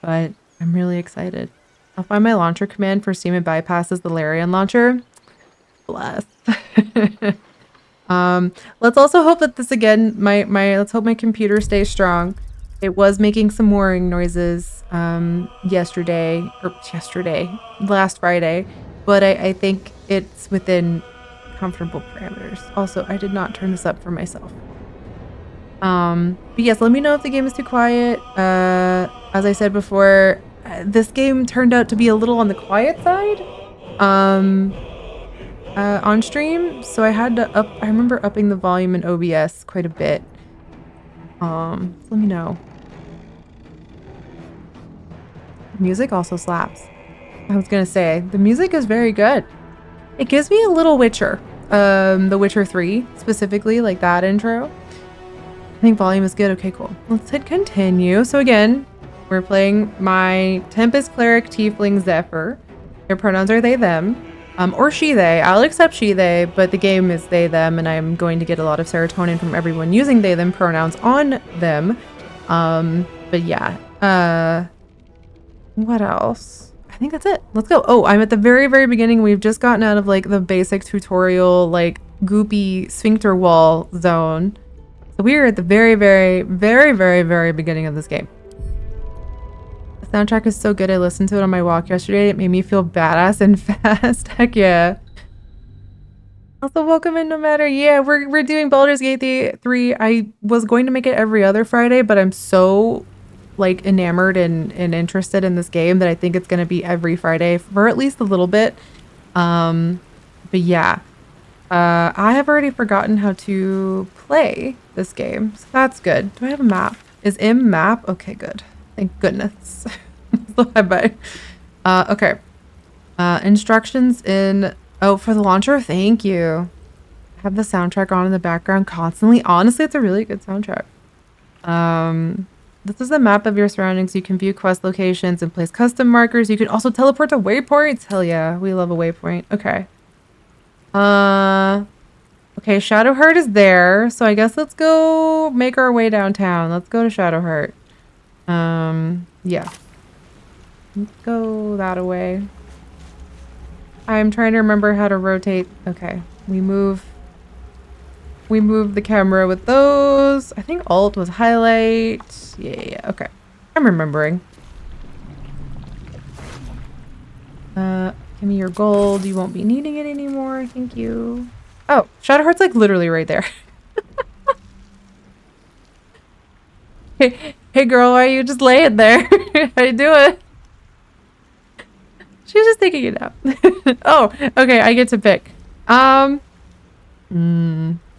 but I'm really excited. I'll find my launcher command for Steam and bypasses the Larian launcher. Bless. Let's also hope that this again, let's hope my computer stays strong. It was making some whirring noises last Friday, but I think it's within comfortable parameters. Also, I did not turn this up for myself. But yes, let me know if the game is too quiet. As I said before, this game turned out to be a little on the quiet side. On stream, so I had to I remember upping the volume in OBS quite a bit. So let me know. Music also slaps. I was gonna say, the music is very good. It gives me a little Witcher. The Witcher 3, specifically, like that intro. I think volume is good. Okay, cool. Let's hit continue. So again, we're playing my Tempest Cleric Tiefling Zephyr. Their pronouns are they, them. Or she, they. I'll accept she, they, but the game is they, them, and I'm going to get a lot of serotonin from everyone using they, them pronouns on them. But yeah. What else? I think that's it. Let's go. Oh, I'm at the very, very beginning. We've just gotten out of like the basic tutorial, like goopy sphincter wall zone. So we are at the very, very, very, very, very beginning of this game. The soundtrack is so good. I listened to it on my walk yesterday. It made me feel badass and fast. Heck yeah. Also, welcome in no matter. Yeah, we're doing Baldur's Gate 3. I was going to make it every other Friday, but I'm so like enamored and interested in this game that I think it's going to be every Friday for at least a little bit. But yeah. I have already forgotten how to play this game, so that's good. Do I have a map? Is im map? Okay, good. Thank goodness. Bye. Okay. Instructions in... Oh, for the launcher? Thank you. I have the soundtrack on in the background constantly. Honestly, it's a really good soundtrack. This is a map of your surroundings. You can view quest locations and place custom markers. You can also teleport to waypoints. Hell yeah, we love a waypoint. Okay. Okay, Shadowheart is there, so I guess let's go make our way downtown. Let's go to Shadowheart. Yeah. Let's go that way. I'm trying to remember how to rotate. Okay, we move the camera with those. I think Alt was highlight. Yeah, okay. I'm remembering. Give me your gold. You won't be needing it anymore. Thank you. Oh, Shadowheart's like literally right there. Hey girl, why are you just laying there? How you doing? She's just taking it out. Oh, okay, I get to pick.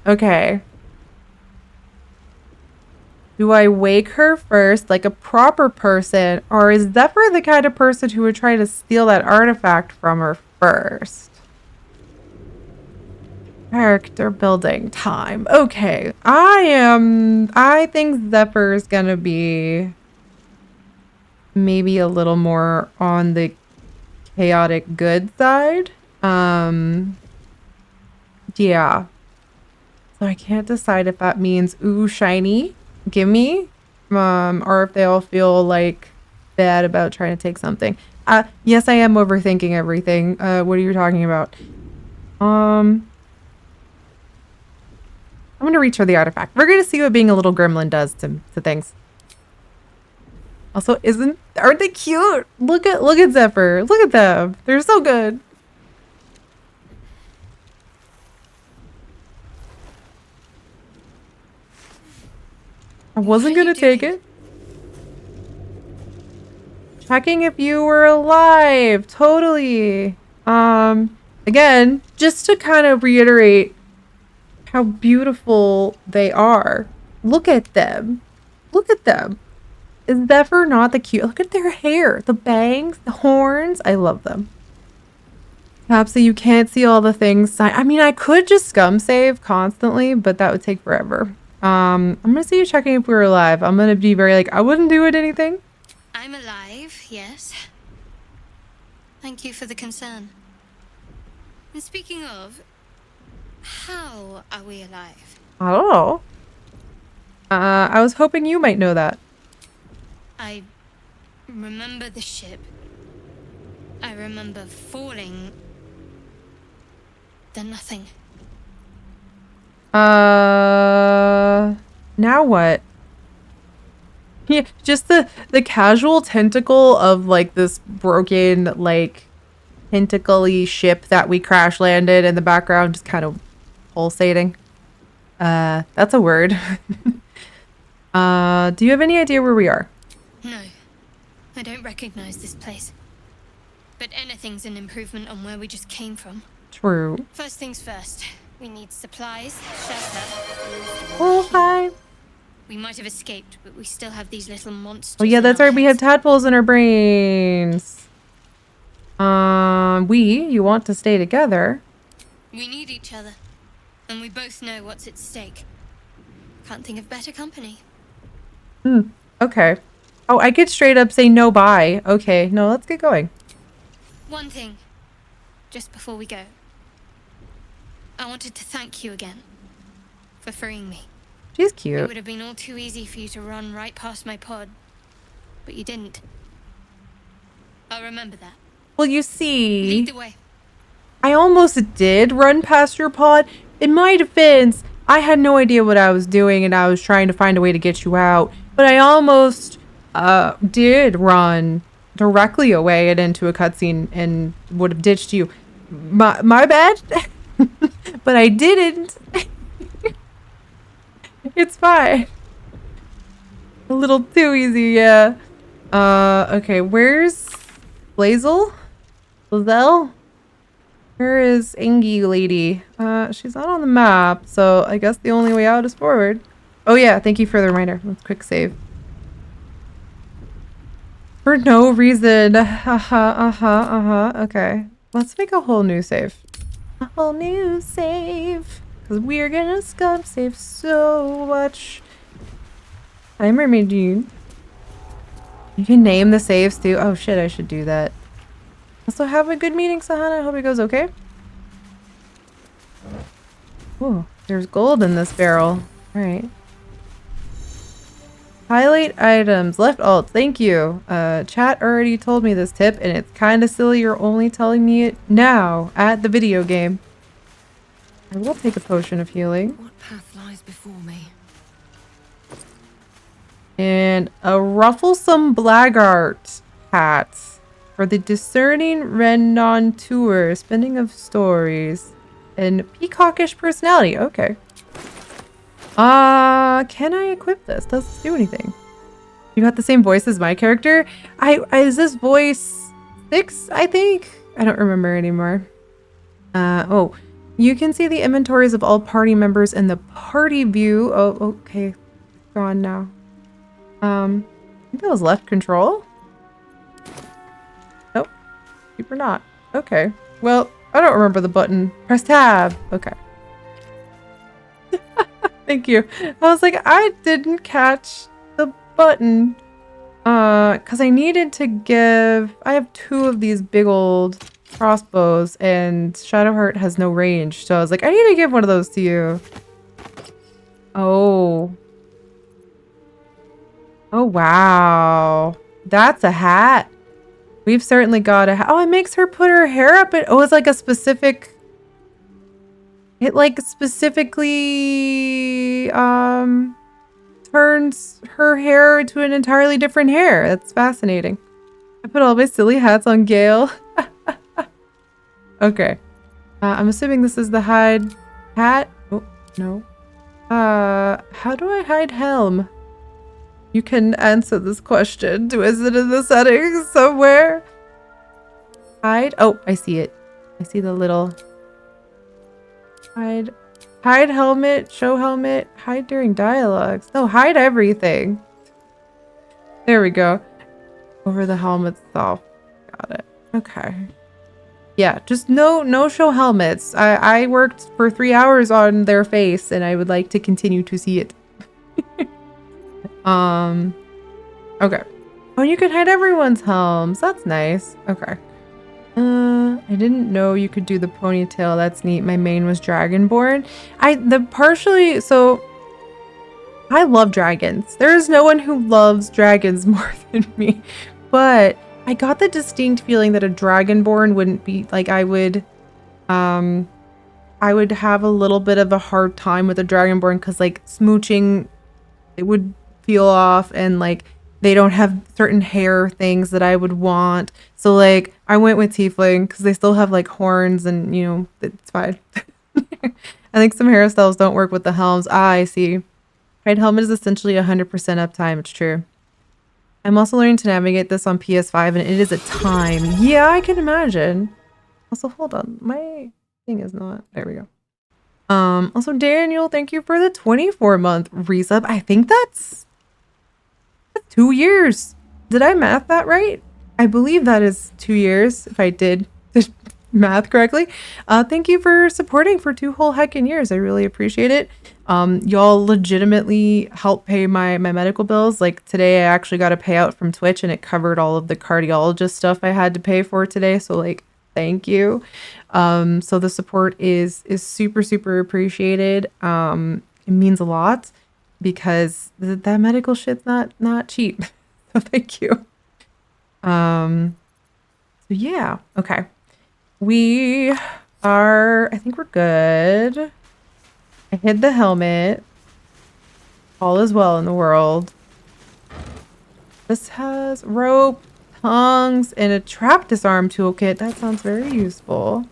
Okay. Do I wake her first like a proper person, or is Zephyr the kind of person who would try to steal that artifact from her first? Character building time. Okay. I think Zephyr's gonna be maybe a little more on the chaotic good side. Yeah. So I can't decide if that means ooh shiny, gimme, or if they all feel like bad about trying to take something. Yes, I am overthinking everything. What are you talking about? I'm gonna reach for the artifact. We're gonna see what being a little gremlin does to things. Also, aren't they cute? Look at Zephyr. Look at them. They're so good. I wasn't gonna take it. Checking if you were alive. Totally. Again, just to kind of reiterate how beautiful they are. Look at them. Look at them. Is Zephyr not the cute? Look at their hair, the bangs, the horns. I love them. Perhaps you can't see all the things. I mean, I could just scum save constantly, but that would take forever. I'm gonna see you checking if we were alive. I'm gonna be very like, I wouldn't do it anything. I'm alive, yes. Thank you for the concern. And speaking of, how are we alive? I don't know. I was hoping you might know that. I remember the ship. I remember falling. Then nothing. Now what? Yeah, just the casual tentacle of like this broken, like tentacle-y ship that we crash landed in the background, just kind of pulsating. That's a word. Do you have any idea where we are? No, I don't recognize this place. But anything's an improvement on where we just came from. True. First things first, we need supplies, shelter. Oh, hi. We might have escaped, but we still have these little monsters. Oh yeah, that's in our right. We have heads. tadpoles in our brains. You want to stay together. We need each other, and we both know what's at stake. Can't think of better company. Okay. Oh, I could straight up say no bye. Okay, no, let's get going. One thing, just before we go. I wanted to thank you again for freeing me. She's It cute. would have been all too easy for you to run right past my pod, but you didn't. I'll remember that. Well, you Lead see, the way. I almost did run past your pod. In my defense, I had no idea what I was doing and I was trying to find a way to get you out. But I almost did run directly away and into a cutscene and would have ditched you. My bad. But I didn't. It's fine. A little too easy, yeah. Okay, where's lae'zel? lae'zel? Where is Angie lady? She's not on the map, so I guess the only way out is forward. Oh yeah, thank you for the reminder. Let's quick save. For no reason. Okay. Let's make a whole new save. A whole new save. Because we are gonna scum save so much. Hi, Mermaid Dude. You can name the saves too. Oh shit, I should do that. Also, have a good meeting, Sahana. I hope it goes okay. Ooh, there's gold in this barrel. Alright. Highlight items. Left alt. Thank you. Chat already told me this tip, and it's kind of silly you're only telling me it now at the video game. I will take a potion of healing. What path lies before me? And a rufflesome blackguard hat for the discerning Renontour, spinning of stories, and peacockish personality. Okay. Can I equip this? Does this do anything? You got the same voice as my character? Is this voice 6, I think? I don't remember anymore. Oh. You can see the inventories of all party members in the party view. Oh, okay. Gone now. I think that was left control. Nope. Super not. Okay. Well, I don't remember the button. Press tab. Okay. Thank you. I was like, I didn't catch the button. Because I needed to give... I have 2 of these big old crossbows, and Shadowheart has no range. So I was like, I need to give one of those to you. Oh. Oh, wow. That's a hat. We've certainly got a hat. Oh, it makes her put her hair up. Oh, it's like a specific... It like specifically turns her hair into an entirely different hair. That's fascinating. I put all my silly hats on Gale. Okay. I'm assuming this is the hide hat. Oh, no. How do I hide helm? You can answer this question. Is it in the settings somewhere? Hide. Oh, I see it. I see the little... Hide helmet, show helmet, hide during dialogues. No, hide everything. There we go. Over the helmet itself. Got it. Okay. Yeah, just no show helmets. I worked for 3 hours on their face and I would like to continue to see it. Okay. Oh, you can hide everyone's helms. That's nice. Okay. I didn't know you could do the ponytail. That's neat. My main was Dragonborn. I love dragons. There is no one who loves dragons more than me. but I got the distinct feeling that a dragonborn wouldn't be like I would have a little bit of a hard time with a dragonborn because like smooching it would feel off, and like they don't have certain hair things that I would want. So like I went with tiefling because they still have like horns and you know it's fine. I think some hairstyles don't work with the helms. Ah, I see. Right, helmet is essentially 100% uptime. It's true. I'm also learning to navigate this on PS5 and it is a time. Yeah, I can imagine. Also, hold on. My thing is not. There we go. Also, Daniel, thank you for the 24-month resub. I think that's 2 years. Did I math that right? I believe that is 2 years, if I did the math correctly. Thank you for supporting for 2 whole heckin' years. I really appreciate it. Y'all legitimately help pay my medical bills. Like today I actually got a payout from Twitch and it covered all of the cardiologist stuff I had to pay for today. So like, thank you. So the support is super, super appreciated. It means a lot because that medical shit's not cheap. So thank you. So yeah, okay. We are, I think we're good. I hid the helmet. All is well in the world. This has rope, tongues, and a trap disarm toolkit. That sounds very useful.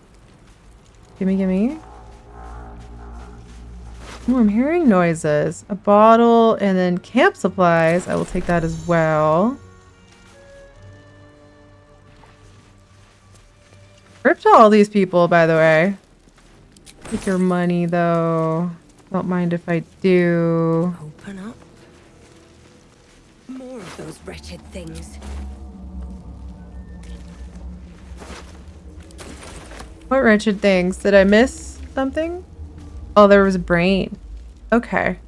Gimme. Oh, I'm hearing noises. A bottle and then camp supplies. I will take that as well. Rip to all these people, by the way. Take your money, though. Don't mind if I do. Open up. More of those wretched things. What wretched things? Did I miss something? Oh, there was a brain. Okay.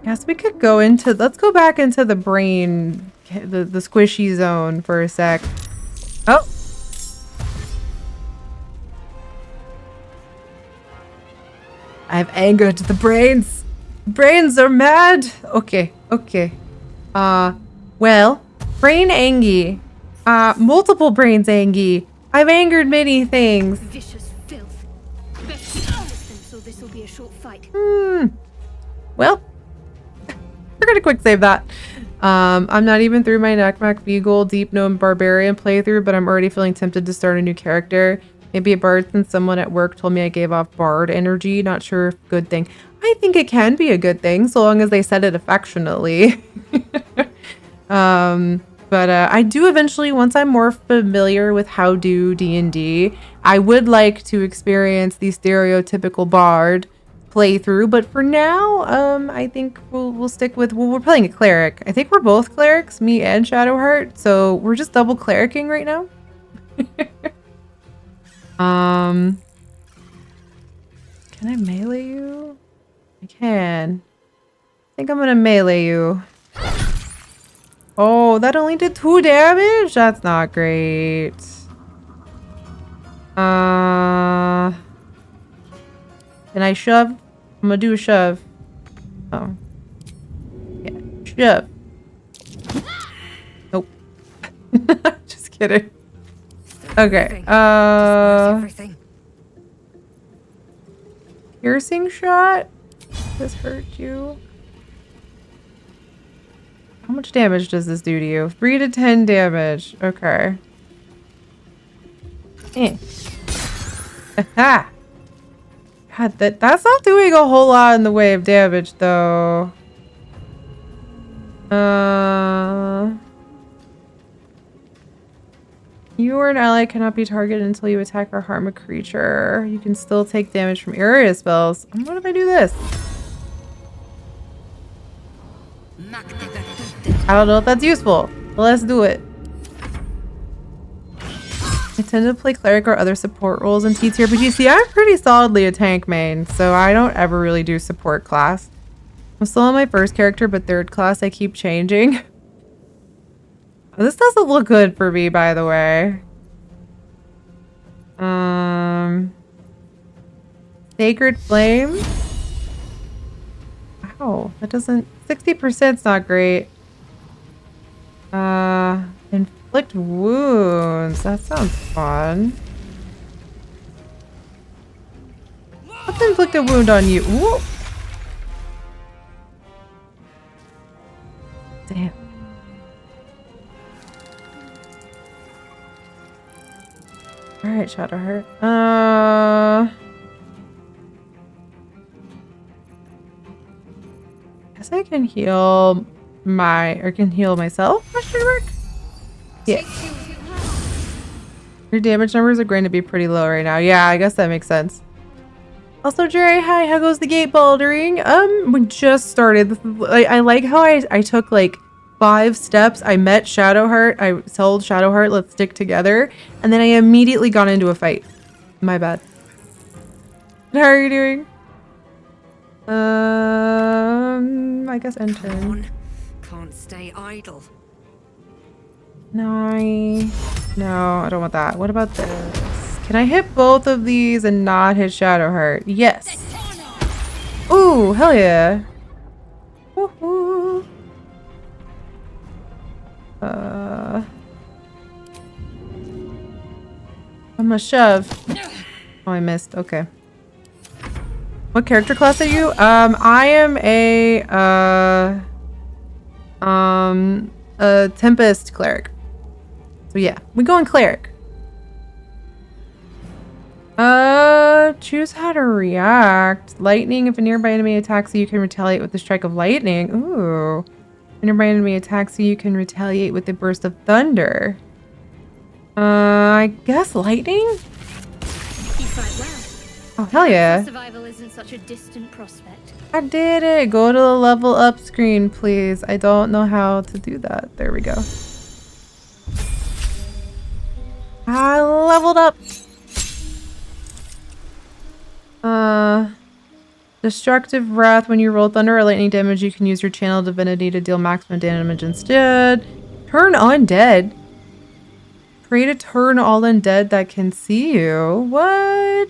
Guess we could go into, let's go back into the brain, the squishy zone for a sec. Oh. I've angered the brains. Brains are mad. Okay. Well, brain angy. Multiple brains angy. I've angered many things. Vicious filth. Best be consistent, so this will be a short fight. Well, we're gonna quick save that. I'm not even through my Nakmak Beagle Deep Gnome Barbarian playthrough, but I'm already feeling tempted to start a new character. Maybe a bard, since someone at work told me I gave off bard energy. Not sure if good thing. I think it can be a good thing, so long as they said it affectionately. But I do eventually, once I'm more familiar with how do D&D, I would like to experience the stereotypical bard playthrough. But for now, I think we'll stick with, well, we're playing a cleric. I think we're both clerics, me and shadowheart. So we're just double clericing right now. Can I melee you? I can. I think I'm gonna melee you. Oh, that only did 2 damage? That's not great. Can I shove? I'm gonna do a shove. Oh. Yeah, shove. Nope. Just kidding. Okay. Piercing shot? This hurt you? How much damage does this do to you? 3 to 10 damage. Okay. Aha! God, that's not doing a whole lot in the way of damage, though. You or an ally cannot be targeted until you attack or harm a creature. You can still take damage from area spells. What if I do this? I don't know if that's useful, but let's do it. I tend to play cleric or other support roles in TTRPG. See, I'm pretty solidly a tank main, so I don't ever really do support class. I'm still on my first character, but third class I keep changing. This doesn't look good for me, by the way. Sacred Flame. Oh, that doesn't... 60% is not great. Inflict wounds. That sounds fun. Let's inflict a wound on you. Ooh. Damn. Alright, Shadowheart. Guess I can heal can heal myself? Question mark? Yeah. Your damage numbers are going to be pretty low right now. Yeah, I guess that makes sense. Also, Jerry, hi, how goes the gate bouldering? We just started. I like how I took like 5 steps. I met Shadowheart. I told Shadowheart, let's stick together. And then I immediately got into a fight. My bad. How are you doing? I guess end turn. Can't stay idle. No, I don't want that. What about this? Can I hit both of these and not hit Shadowheart? Yes. Ooh, hell yeah. Woohoo. I'm gonna shove. Oh, I missed. Okay. What character class are you? I am a Tempest cleric. So yeah, we go in cleric. Choose how to react. Lightning. If a nearby enemy attacks you, you can retaliate with the strike of lightning. Ooh. If a nearby enemy attacks you, you can retaliate with a burst of thunder. I guess lightning? You fight well. Oh, hell yeah. Survival isn't such a distant prospect. I did it. Go to the level up screen, please. I don't know how to do that. There we go. I leveled up. Destructive Wrath. When you roll thunder or lightning damage, you can use your channel divinity to deal maximum damage instead. Turn undead. Pray to turn all undead that can see you. What?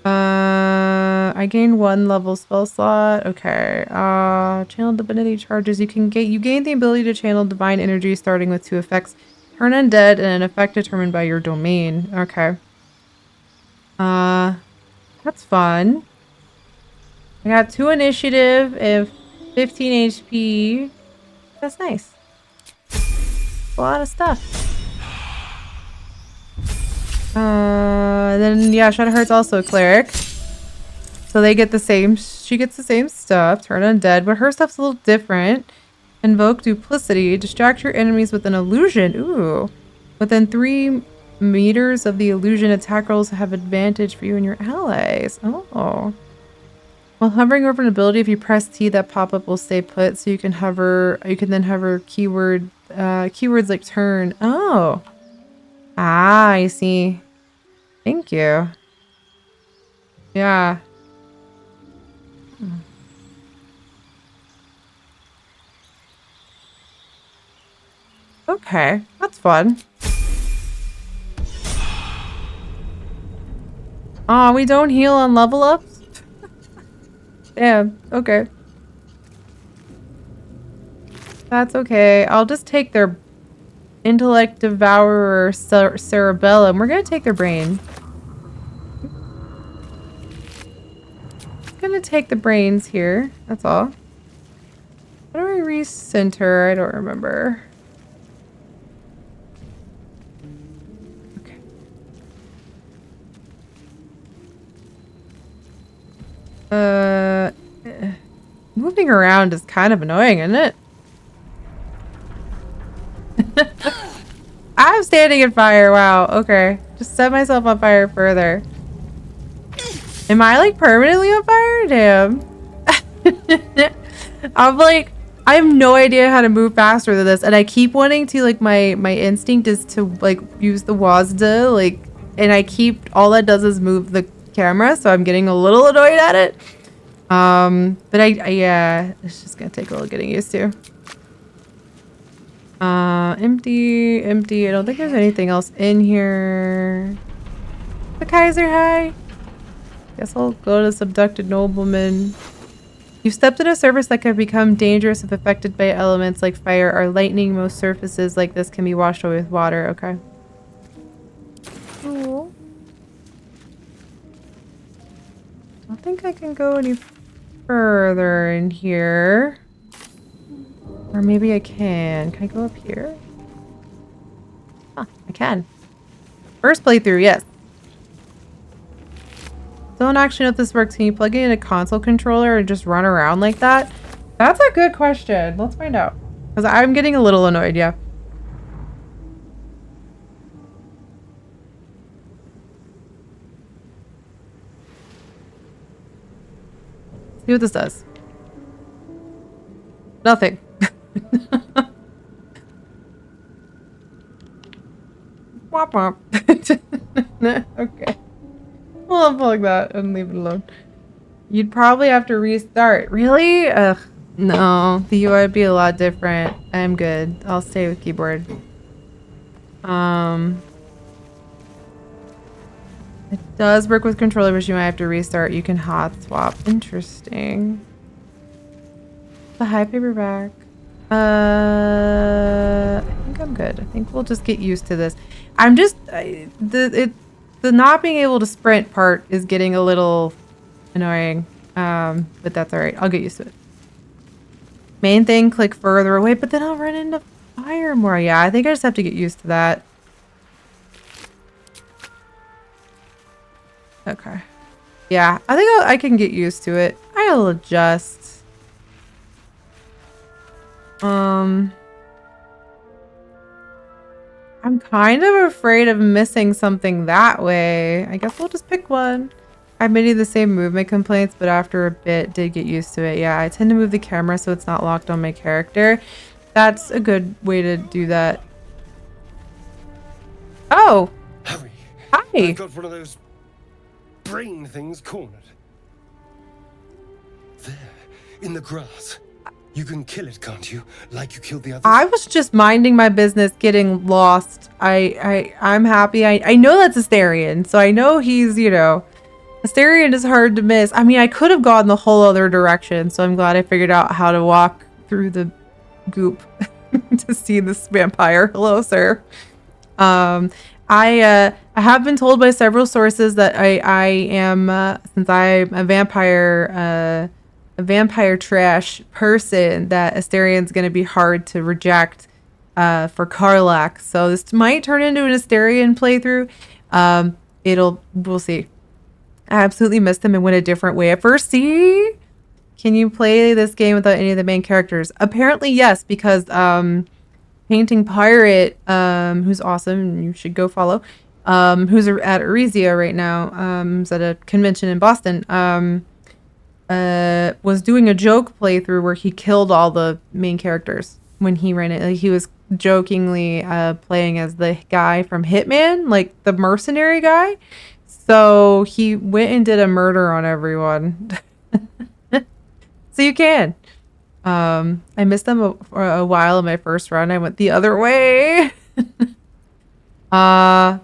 I gain 1 level spell slot. Okay. Channel divinity charges. You gain the ability to channel divine energy starting with 2 effects. Turn undead and an effect determined by your domain. Okay. That's fun. I got 2 initiative if 15 HP. That's nice. A lot of stuff. Then yeah, Shadowheart's also a cleric. So they get the same, she gets the same stuff. Turn undead, but her stuff's a little different. Invoke duplicity. Distract your enemies with an illusion. Ooh. Within 3 meters of the illusion, attack rolls have advantage for you and your allies. Oh. While hovering over an ability, if you press T, that pop-up will stay put, so you can then hover keywords like turn. Oh. Ah, I see. Thank you. Yeah. Okay, that's fun. Aw, we don't heal on level ups? Damn, okay. That's okay. I'll just take their intellect devourer cerebellum. We're gonna take their brain. Gonna take the brains here. That's all. How do I recenter? I don't remember. Moving around is kind of annoying, isn't it? I'm standing in fire. Wow. Okay. Just set myself on fire further. Am I like permanently on fire? Damn. I'm like, I have no idea how to move faster than this, and I keep wanting to, like, my instinct is to like use the WASD, like, and I keep, all that does is move the camera, so I'm getting a little annoyed at it. But yeah, it's just gonna take a little getting used to. Empty. I don't think there's anything else in here. The Kaiser, hi. Guess I'll go to Subducted Nobleman. You've stepped in a surface that can become dangerous if affected by elements like fire or lightning. Most surfaces like this can be washed away with water. Okay. Cool. I don't think I can go any further in here. Or maybe I can. Can I go up here? Huh, I can. First playthrough, yes. Don't actually know if this works. Can you plug it in a console controller and just run around like that? That's a good question. Let's find out. Because I'm getting a little annoyed, yeah. See what this does. Nothing. Womp womp. Okay. We'll unplug that and leave it alone. You'd probably have to restart. Really? Ugh. No. The UI would be a lot different. I'm good. I'll stay with keyboard. It does work with controller, but you might have to restart. You can hot swap. Interesting. The high paperback. I think I'm good. I think we'll just get used to this. I'm just the not being able to sprint part is getting a little annoying. But that's all right. I'll get used to it. Main thing, click further away, but then I'll run into fire more. Yeah, I think I just have to get used to that. Okay. Yeah, I think I can get used to it. I'll adjust. I'm kind of afraid of missing something that way. I guess we'll just pick one. I have many of the same movement complaints, but after a bit did get used to it. Yeah, I tend to move the camera so it's not locked on my character. That's a good way to do that. Oh! Harry, Hi! I've got one of those brain things cornered. There, in the grass. You can kill it, can't you? Like you killed the others? I was just minding my business, getting lost. I'm happy. I know that's Astarion, so I know he's, you know... Astarion is hard to miss. I mean, I could have gone the whole other direction, so I'm glad I figured out how to walk through the goop to see this vampire. Hello, sir. I have been told by several sources that I am, since I'm a vampire trash person, that Astarion's going to be hard to reject for Karlach. So this might turn into an Astarion playthrough. We'll see. I absolutely missed him and went a different way at first. See? Can you play this game without any of the main characters? Apparently, yes, because Painting Pirate, who's awesome, you should go follow, who's at Arisia right now, who's at a convention in Boston, was doing a joke playthrough where he killed all the main characters when he ran it. Like, he was jokingly playing as the guy from Hitman, like the mercenary guy. So he went and did a murder on everyone. So you can. I missed them for a while in my first run. I went the other way. I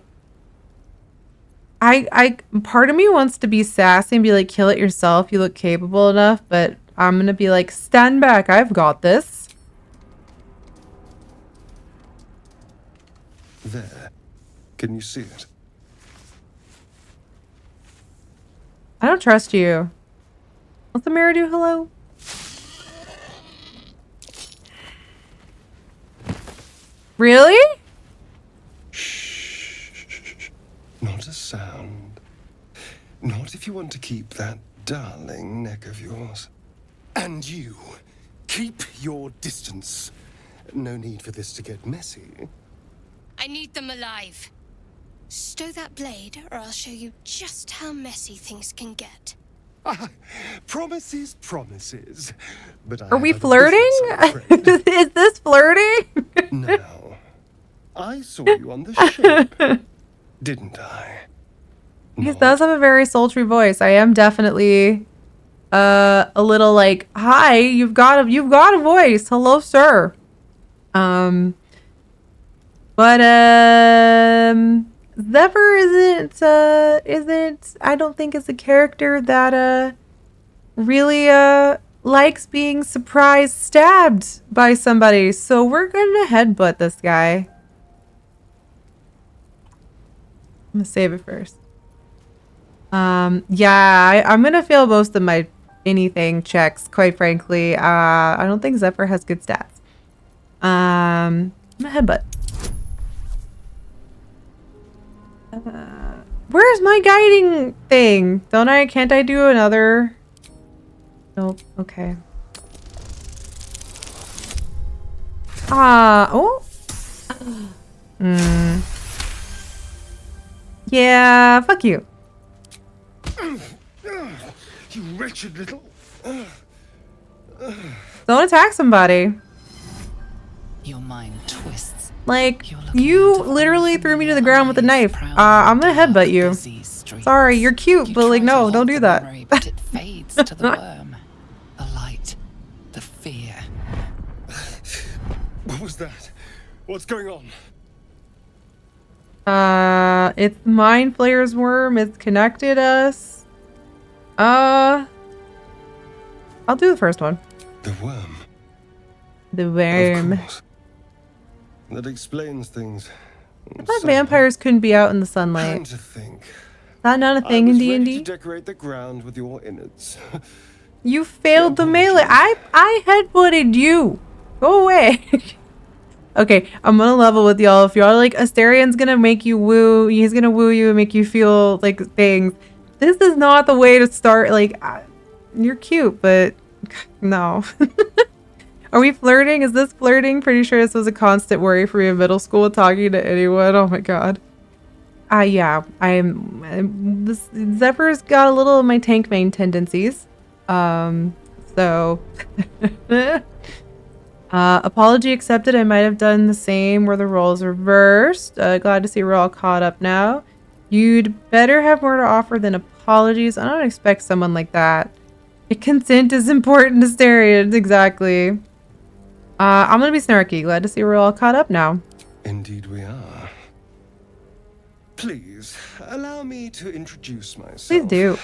part of me wants to be sassy and be like, kill it yourself. You look capable enough, but I'm gonna be like, stand back. I've got this. There. Can you see it? I don't trust you. Let the mirror do hello? Really? Shh. Not a sound. Not if you want to keep that darling neck of yours. And you, keep your distance. No need for this to get messy. I need them alive. Stow that blade, or I'll show you just how messy things can get. Promises. But Are we flirting? Is this flirting? Now, I saw you on the ship, didn't I? He does have a very sultry voice. I am definitely a little like, hi, you've got a voice. Hello, sir. But Zephyr isn't I don't think is a character that really likes being surprise stabbed by somebody, so we're gonna headbutt this guy. I'm gonna save it first. Yeah, I'm gonna fail most of my anything checks, quite frankly. I don't think Zephyr has good stats. I'm gonna headbutt. Where's my guiding thing? Can't I do another? Nope, okay. Oh. Yeah, fuck you. You wretched little... Don't attack somebody. Your mind twists. Like, you literally threw me to the ground with a knife. I'm gonna headbutt you. Sorry, you're cute, but like, no, don't do that. Memory, but it fades to the worm. The light. The fear. What was that? What's going on? It's Mind Flayer's worm. It's connected us. I'll do the first one. The worm. The worm. Of course. That explains things. I thought vampires couldn't be out in the sunlight. Time to think. Is that not a thing in ready D&D? to decorate the ground with your innards. You failed the melee. I headbutted you. Go away. Okay, I'm gonna level with y'all. If y'all like, Astarion's gonna make you woo. He's gonna woo you and make you feel like things. This is not the way to start. Like, you're cute, but no. Are we flirting? Is this flirting? Pretty sure this was a constant worry for me in middle school, talking to anyone. Oh my god. Yeah, this Zephyr's got a little of my tank main tendencies. So apology accepted. I might have done the same where the roles reversed. Glad to see we're all caught up now. You'd better have more to offer than apologies. I don't expect someone like that. Consent is important to Astarion. Exactly. I'm gonna be snarky. Glad to see we're all caught up now. Indeed we are. Please, allow me to introduce myself. Please do.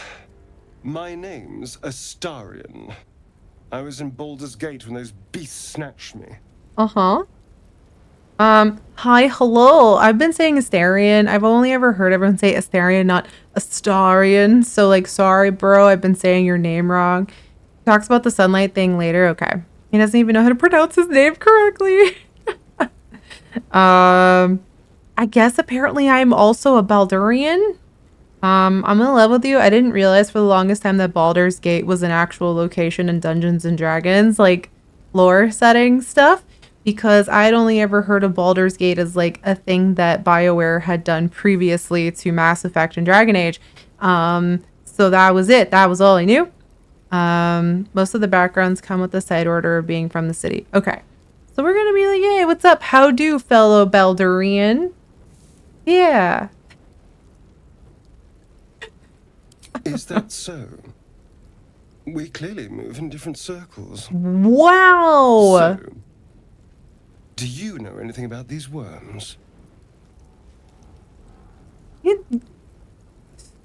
My name's Astarion. I was in Baldur's Gate when those beasts snatched me. Uh-huh. Hi, hello. I've been saying Astarion. I've only ever heard everyone say Astarion, not Astarion. So, like, sorry, bro. I've been saying your name wrong. Talks about the sunlight thing later. Okay. He doesn't even know how to pronounce his name correctly. I guess apparently I'm also a Baldurian. I'm gonna level with you. I didn't realize for the longest time that Baldur's Gate was an actual location in Dungeons and Dragons, like lore setting stuff, because I'd only ever heard of Baldur's Gate as like a thing that BioWare had done previously to Mass Effect and Dragon Age. So that was it. That was all I knew. Most of the backgrounds come with the side order of being from the city. Okay. So we're gonna be like, hey, what's up? How do, fellow Baldurian? Yeah. Is that so? We clearly move in different circles. Wow. So, do you know anything about these worms?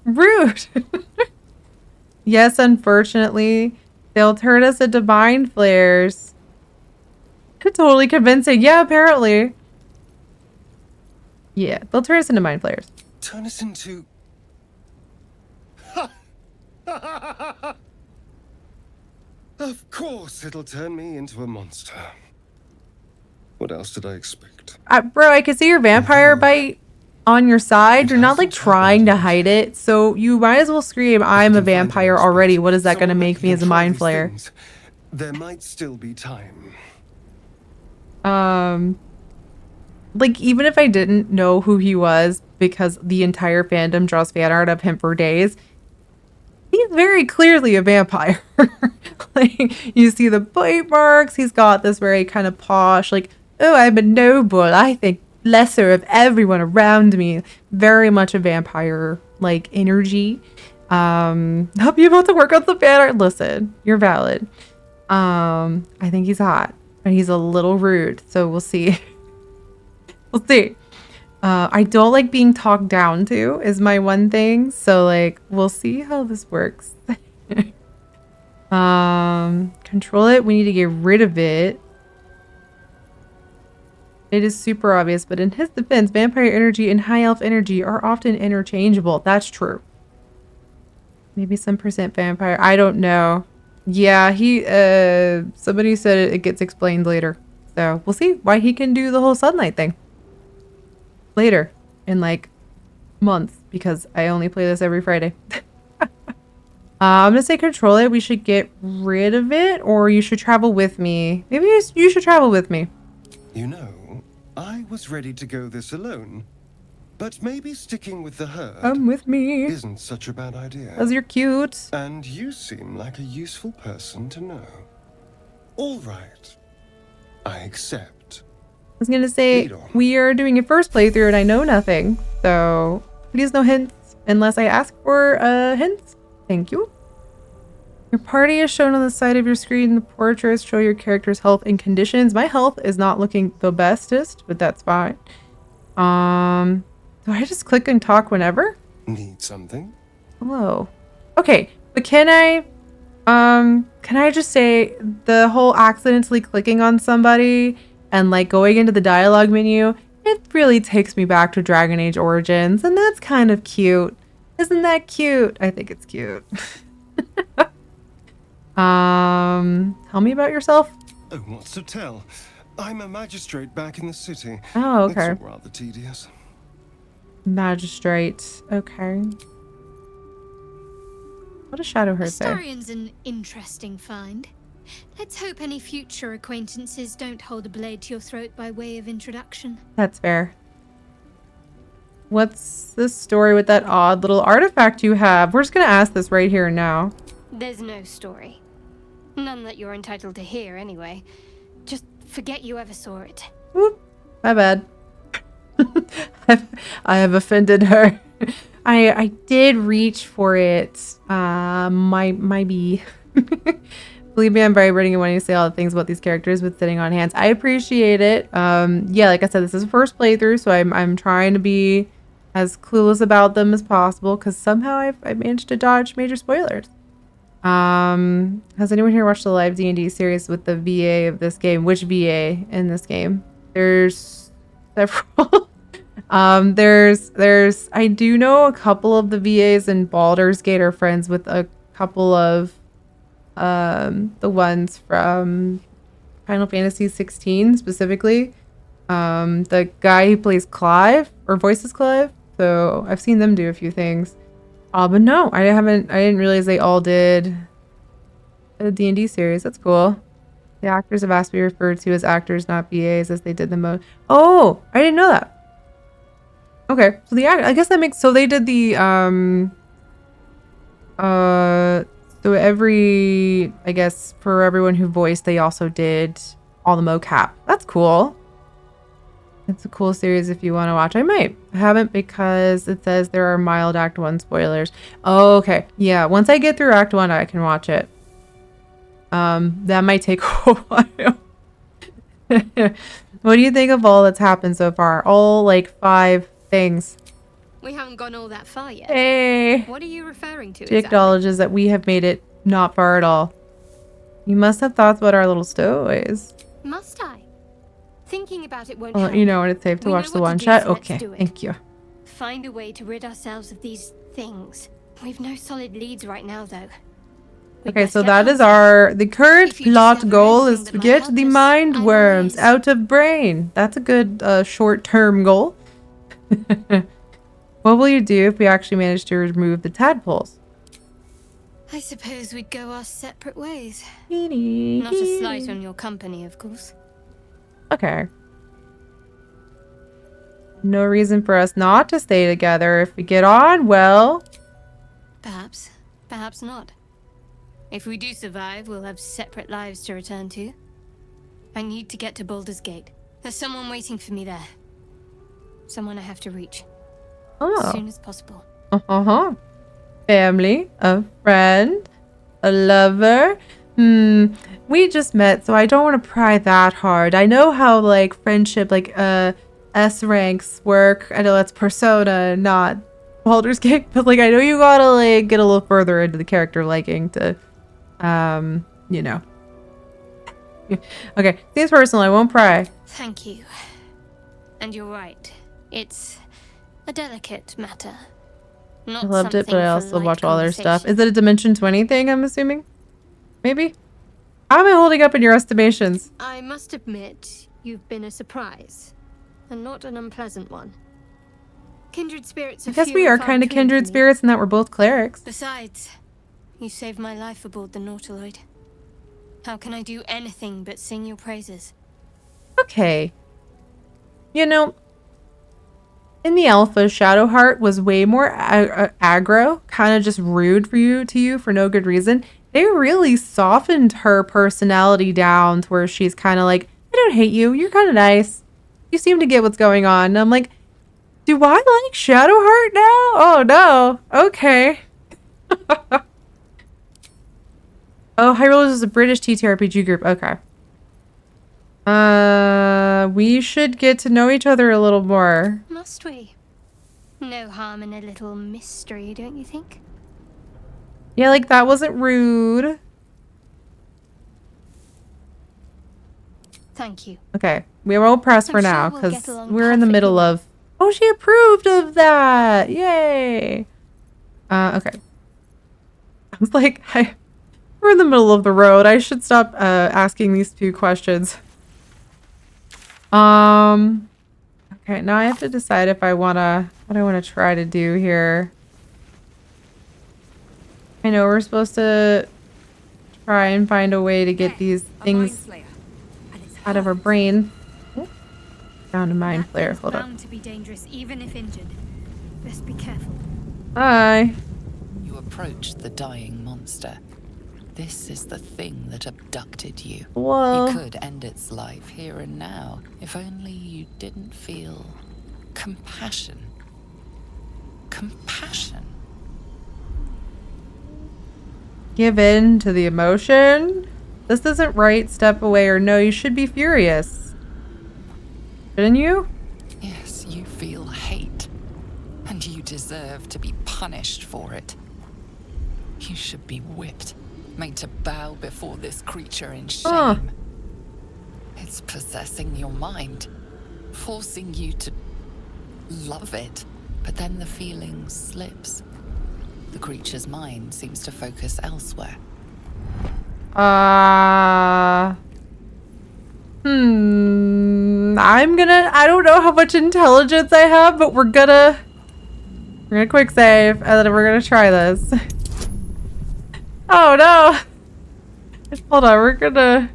Rude. Yes, unfortunately. They'll turn us into mind flayers. Totally convincing. Yeah, apparently. Yeah, they'll turn us into mind flayers. Turn us into... Of course it'll turn me into a monster. What else did I expect? Bro, I can see your vampire bite on your side. You're not like trying to hide it, so you might as well scream, I'm a vampire already. What is that going to make me as a mind flayer? There might still be time. Like, even if I didn't know who he was, because the entire fandom draws fan art of him for days, he's very clearly a vampire. Like, you see the bite marks. He's got this very kind of posh, like, oh, I'm a noble. I think lesser of everyone around me. Very much a vampire, like, energy. Help you about to work out the fan art. Listen, you're valid. I think he's hot, and he's a little rude. So we'll see. We'll see. I don't like being talked down to is my one thing. So like, we'll see how this works. Control it. We need to get rid of it. It is super obvious, but in his defense, vampire energy and high elf energy are often interchangeable. That's true. Maybe some percent vampire. I don't know. Yeah, somebody said it gets explained later. So we'll see why he can do the whole sunlight thing later in like months, because I only play this every Friday. I'm gonna say control it. We should get rid of it, or you should travel with me. Maybe you should travel with me. You know, I was ready to go this alone, but maybe sticking with the herd Come with me. isn't such a bad idea. Cause you're cute. And you seem like a useful person to know. All right, I accept. I was gonna say Lead on. we are doing a first playthrough and I know nothing, so please no hints unless I ask for hints. Thank you. Your party is shown on the side of your screen. The portraits show your character's health and conditions. My health is not looking the bestest, but that's fine. Do I just click and talk whenever? Need something? Hello. Okay, but can I just say the whole accidentally clicking on somebody and like going into the dialogue menu, it really takes me back to Dragon Age Origins, and that's kind of cute. Isn't that cute? I think it's cute. Tell me about yourself. Oh, what's to tell? I'm a magistrate back in the city. Oh, okay. It's all rather tedious. Magistrate. Okay. What does shadowheart say? Astarion's an interesting find. Let's hope any future acquaintances don't hold a blade to your throat by way of introduction. That's fair. What's the story with that odd little artifact you have? We're just gonna ask this right here and now. There's no story. None that you're entitled to hear, anyway. Just forget you ever saw it. Whoop. My bad. I have offended her. I did reach for it. My bee. Believe me, I'm vibrating and wanting to say all the things about these characters with sitting on hands. I appreciate it. Yeah, like I said, this is a first playthrough, so I'm trying to be as clueless about them as possible, because somehow I've managed to dodge major spoilers. Has anyone here watched the live D&D series with the VA of this game? Which VA in this game? There's several. There's I do know a couple of the VAs in Baldur's Gate are friends with a couple of the ones from Final Fantasy 16 specifically. The guy who plays Clive or voices Clive. So I've seen them do a few things. But no, I didn't realize they all did a D&D series. That's cool. The actors have asked to be referred to as actors, not VAs, as they did the most. Oh, I didn't know that. Okay, so I guess that makes, so they did the so every, I guess for everyone who voiced, they also did all the mocap. That's cool. It's a cool series if you want to watch. I might. I haven't, because it says there are mild Act 1 spoilers. Oh, okay. Yeah, once I get through Act 1, I can watch it. That might take a while. What do you think of all that's happened so far? All, like, 5 things. We haven't gone all that far yet. Hey! What are you referring to She acknowledges that we have made it not far at all. You must have thoughts about our little stowaways. Must I? Thinking about it won't I'll help. let you know when it's safe to We watch know the what one to do, shot. so let's Okay, do it. thank you. Find a way to rid ourselves of these things. We've no solid leads right now, though. We'd Okay, best so get that is hunting. the current If you plot discover goal anything is that to might get help the us, mind I'm worms always- out of brain. That's a good short-term goal. What will you do if we actually manage to remove the tadpoles? I suppose we'd go our separate ways. Not Not a slight on your company, of course. Okay. No reason for us not to stay together if we get on well. Perhaps. Perhaps not. If we do survive, we'll have separate lives to return to. I need to get to Baldur's Gate. There's someone waiting for me there. Someone I have to reach. As Oh. soon as possible. Uh-huh. Family, a friend, a lover. We just met, so I don't want to pry that hard. I know how, like, friendship, like, S ranks work. I know that's Persona, not Baldur's Gate, but, like, I know you gotta, like, get a little further into the character liking to, you know. Okay, seems personal. I won't pry. Thank you. And you're right. It's a delicate matter. Not I loved it, but I something for also light watch all their stuff. conversation. Is it a Dimension 20 thing, I'm assuming? Maybe? How am I holding up in your estimations? I must admit, you've been a surprise. And not an unpleasant one. Kindred spirits I guess we are kind of kindred spirits. spirits in that we're both clerics. Besides, you saved my life aboard the Nautiloid. How can I do anything but sing your praises? Okay. You know, in the alpha, Shadowheart was way more aggro, kind of just rude to you for no good reason. They really softened her personality down to where she's kind of like, I don't hate you. You're kind of nice. You seem to get what's going on. And I'm like, do I like Shadowheart now? Oh, no. Okay. Oh, Hyrule is a British TTRPG group. Okay. We should get to know each other a little more. Must we? No harm in a little mystery, don't you think? Yeah, like that wasn't rude. Thank you. Okay, we won't press for I'm now sure we'll because get along we're in the middle perfectly of. Oh, she approved of that! Yay! Okay. I was like, we're in the middle of the road. I should stop asking these two questions. Okay, now I have to decide if I wanna what I wanna try to do here. I know we're supposed to try and find a way to get these things out of our brain. Oh, found a mind flare. Hold up. Bound to be dangerous, even if injured. Best be careful. Hi. You approach the dying monster. This is the thing that abducted you. Whoa. You could end its life here and now, if only you didn't feel compassion. Compassion. Give in to the emotion. This isn't right. Step away or no, you should be furious. Shouldn't you? Yes, you feel hate. And you deserve to be punished for it. You should be whipped, made to bow before this creature in shame. It's possessing your mind, forcing you to love it, but then the feeling slips. The creature's mind seems to focus elsewhere. I don't know how much intelligence I have, but we're gonna quick save and then we're gonna try this. Oh no. Hold on, we're gonna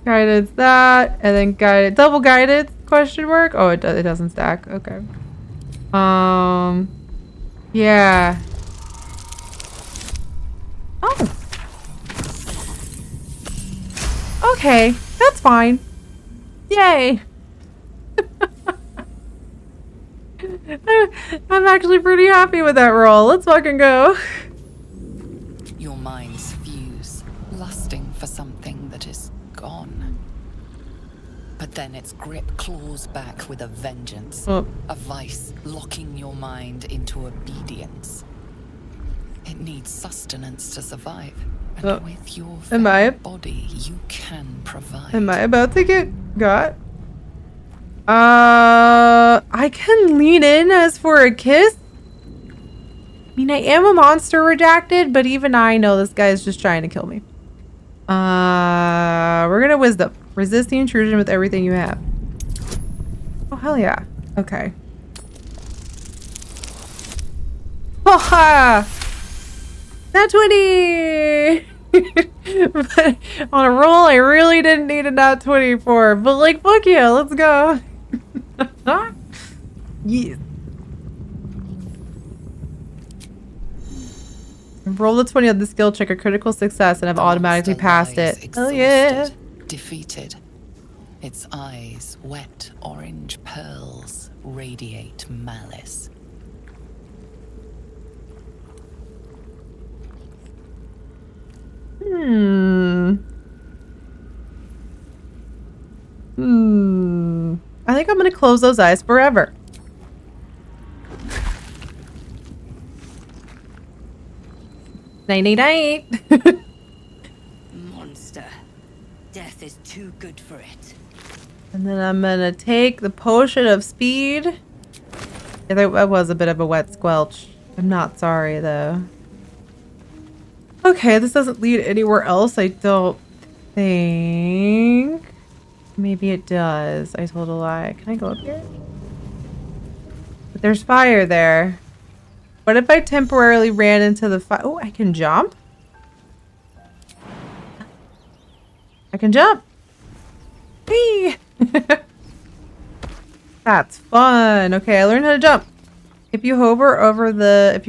guidance that and then guided double guided question mark. Oh, it doesn't stack. Okay. Yeah. Oh. Okay, that's fine. Yay. I'm actually pretty happy with that roll. Let's fucking go. Your minds fuse, lusting for something that is gone. But then its grip claws back with a vengeance. Oh. A vice locking your mind into obedience. It needs sustenance to survive. And Oh. with your Am I- body, you can provide. Am I about to get got? I can lean in as for a kiss. I mean, I am a monster redacted, but even I know this guy is just trying to kill me. We're gonna wisdom. Resist the intrusion with everything you have. Oh, hell yeah. Okay. Oh, ha! Nat 20! But on a roll, I really didn't need a nat 20 for. But like, fuck yeah, let's go. Yes. Roll the 20 on the skill check, a critical success, and I've The automatically monster passed lies it. Oh yeah. exhausted, defeated. Its eyes, wet orange pearls, radiate malice. I think I'm gonna close those eyes forever. Night night night. monster. Death is too good for it. And then I'm gonna take the potion of speed. Yeah, that was a bit of a wet squelch. I'm not sorry though. Okay, this doesn't lead anywhere else, I don't think. Maybe it does. I told a lie. Can I go up here? But there's fire there. What if I temporarily ran into the fire? Oh, I can jump? I can jump. Whee! That's fun. Okay, I learned how to jump. If you hover over the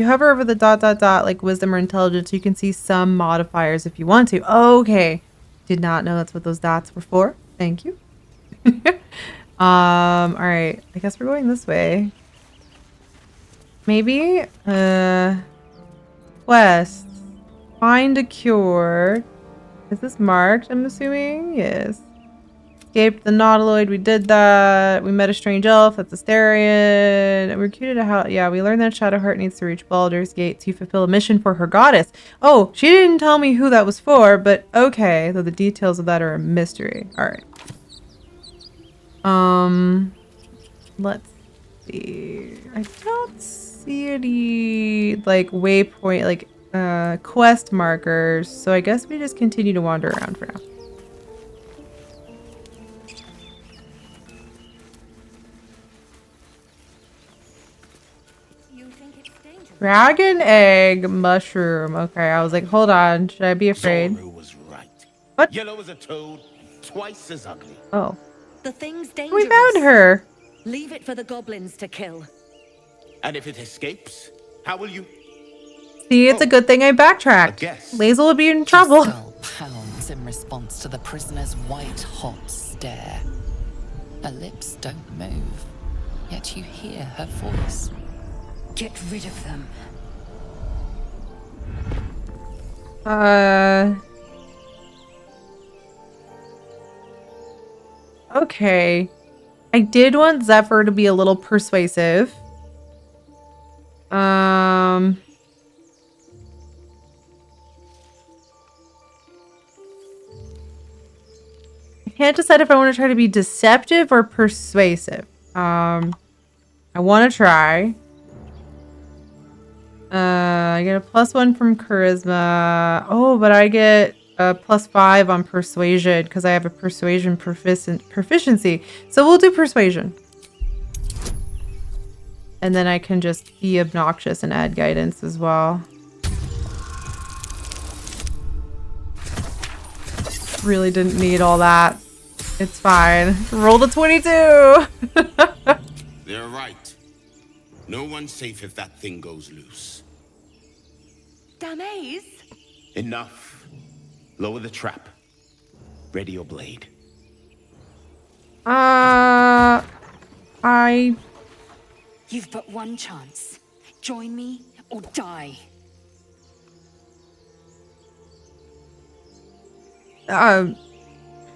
dot dot dot like wisdom or intelligence, you can see some modifiers if you want to. Okay. Did not know that's what those dots were for. Thank you. All right. I guess we're going this way. Maybe quest. Find a cure. Is this marked? I'm assuming. Yes. Escaped the Nautiloid. We did that. We met a strange elf. That's Astarion. We recruited a house. Yeah, we learned that Shadowheart needs to reach Baldur's Gate to fulfill a mission for her goddess. Oh, she didn't tell me who that was for, but okay. Though the details of that are a mystery. All right. Let's see. I don't see any like waypoint, like quest markers. So I guess we just continue to wander around for now. Dragon egg mushroom. Okay, I was like, hold on. Should I be afraid? Zoro was right. What? Yellow as a toad, twice as ugly. Oh. The thing's dangerous. We found her. Leave it for the goblins to kill. And if it escapes, how will you? See, it's a good thing I backtracked. lae'zel would be in trouble. Her skull pounds in response to the prisoner's white-hot stare. Her lips don't move, yet you hear her voice. Get rid of them. Okay. I did want Zephyr to be a little persuasive. I can't decide if I want to try to be deceptive or persuasive. I want to try. I get a +1 from charisma. Oh, but I get a +5 on persuasion because I have a persuasion proficiency. So we'll do persuasion. And then I can just be obnoxious and add guidance as well. Really didn't need all that. It's fine. Rolled a 22! They're right. No one's safe if that thing goes loose. Damaze? Enough. Lower the trap. Ready your blade. You've but one chance. Join me or die.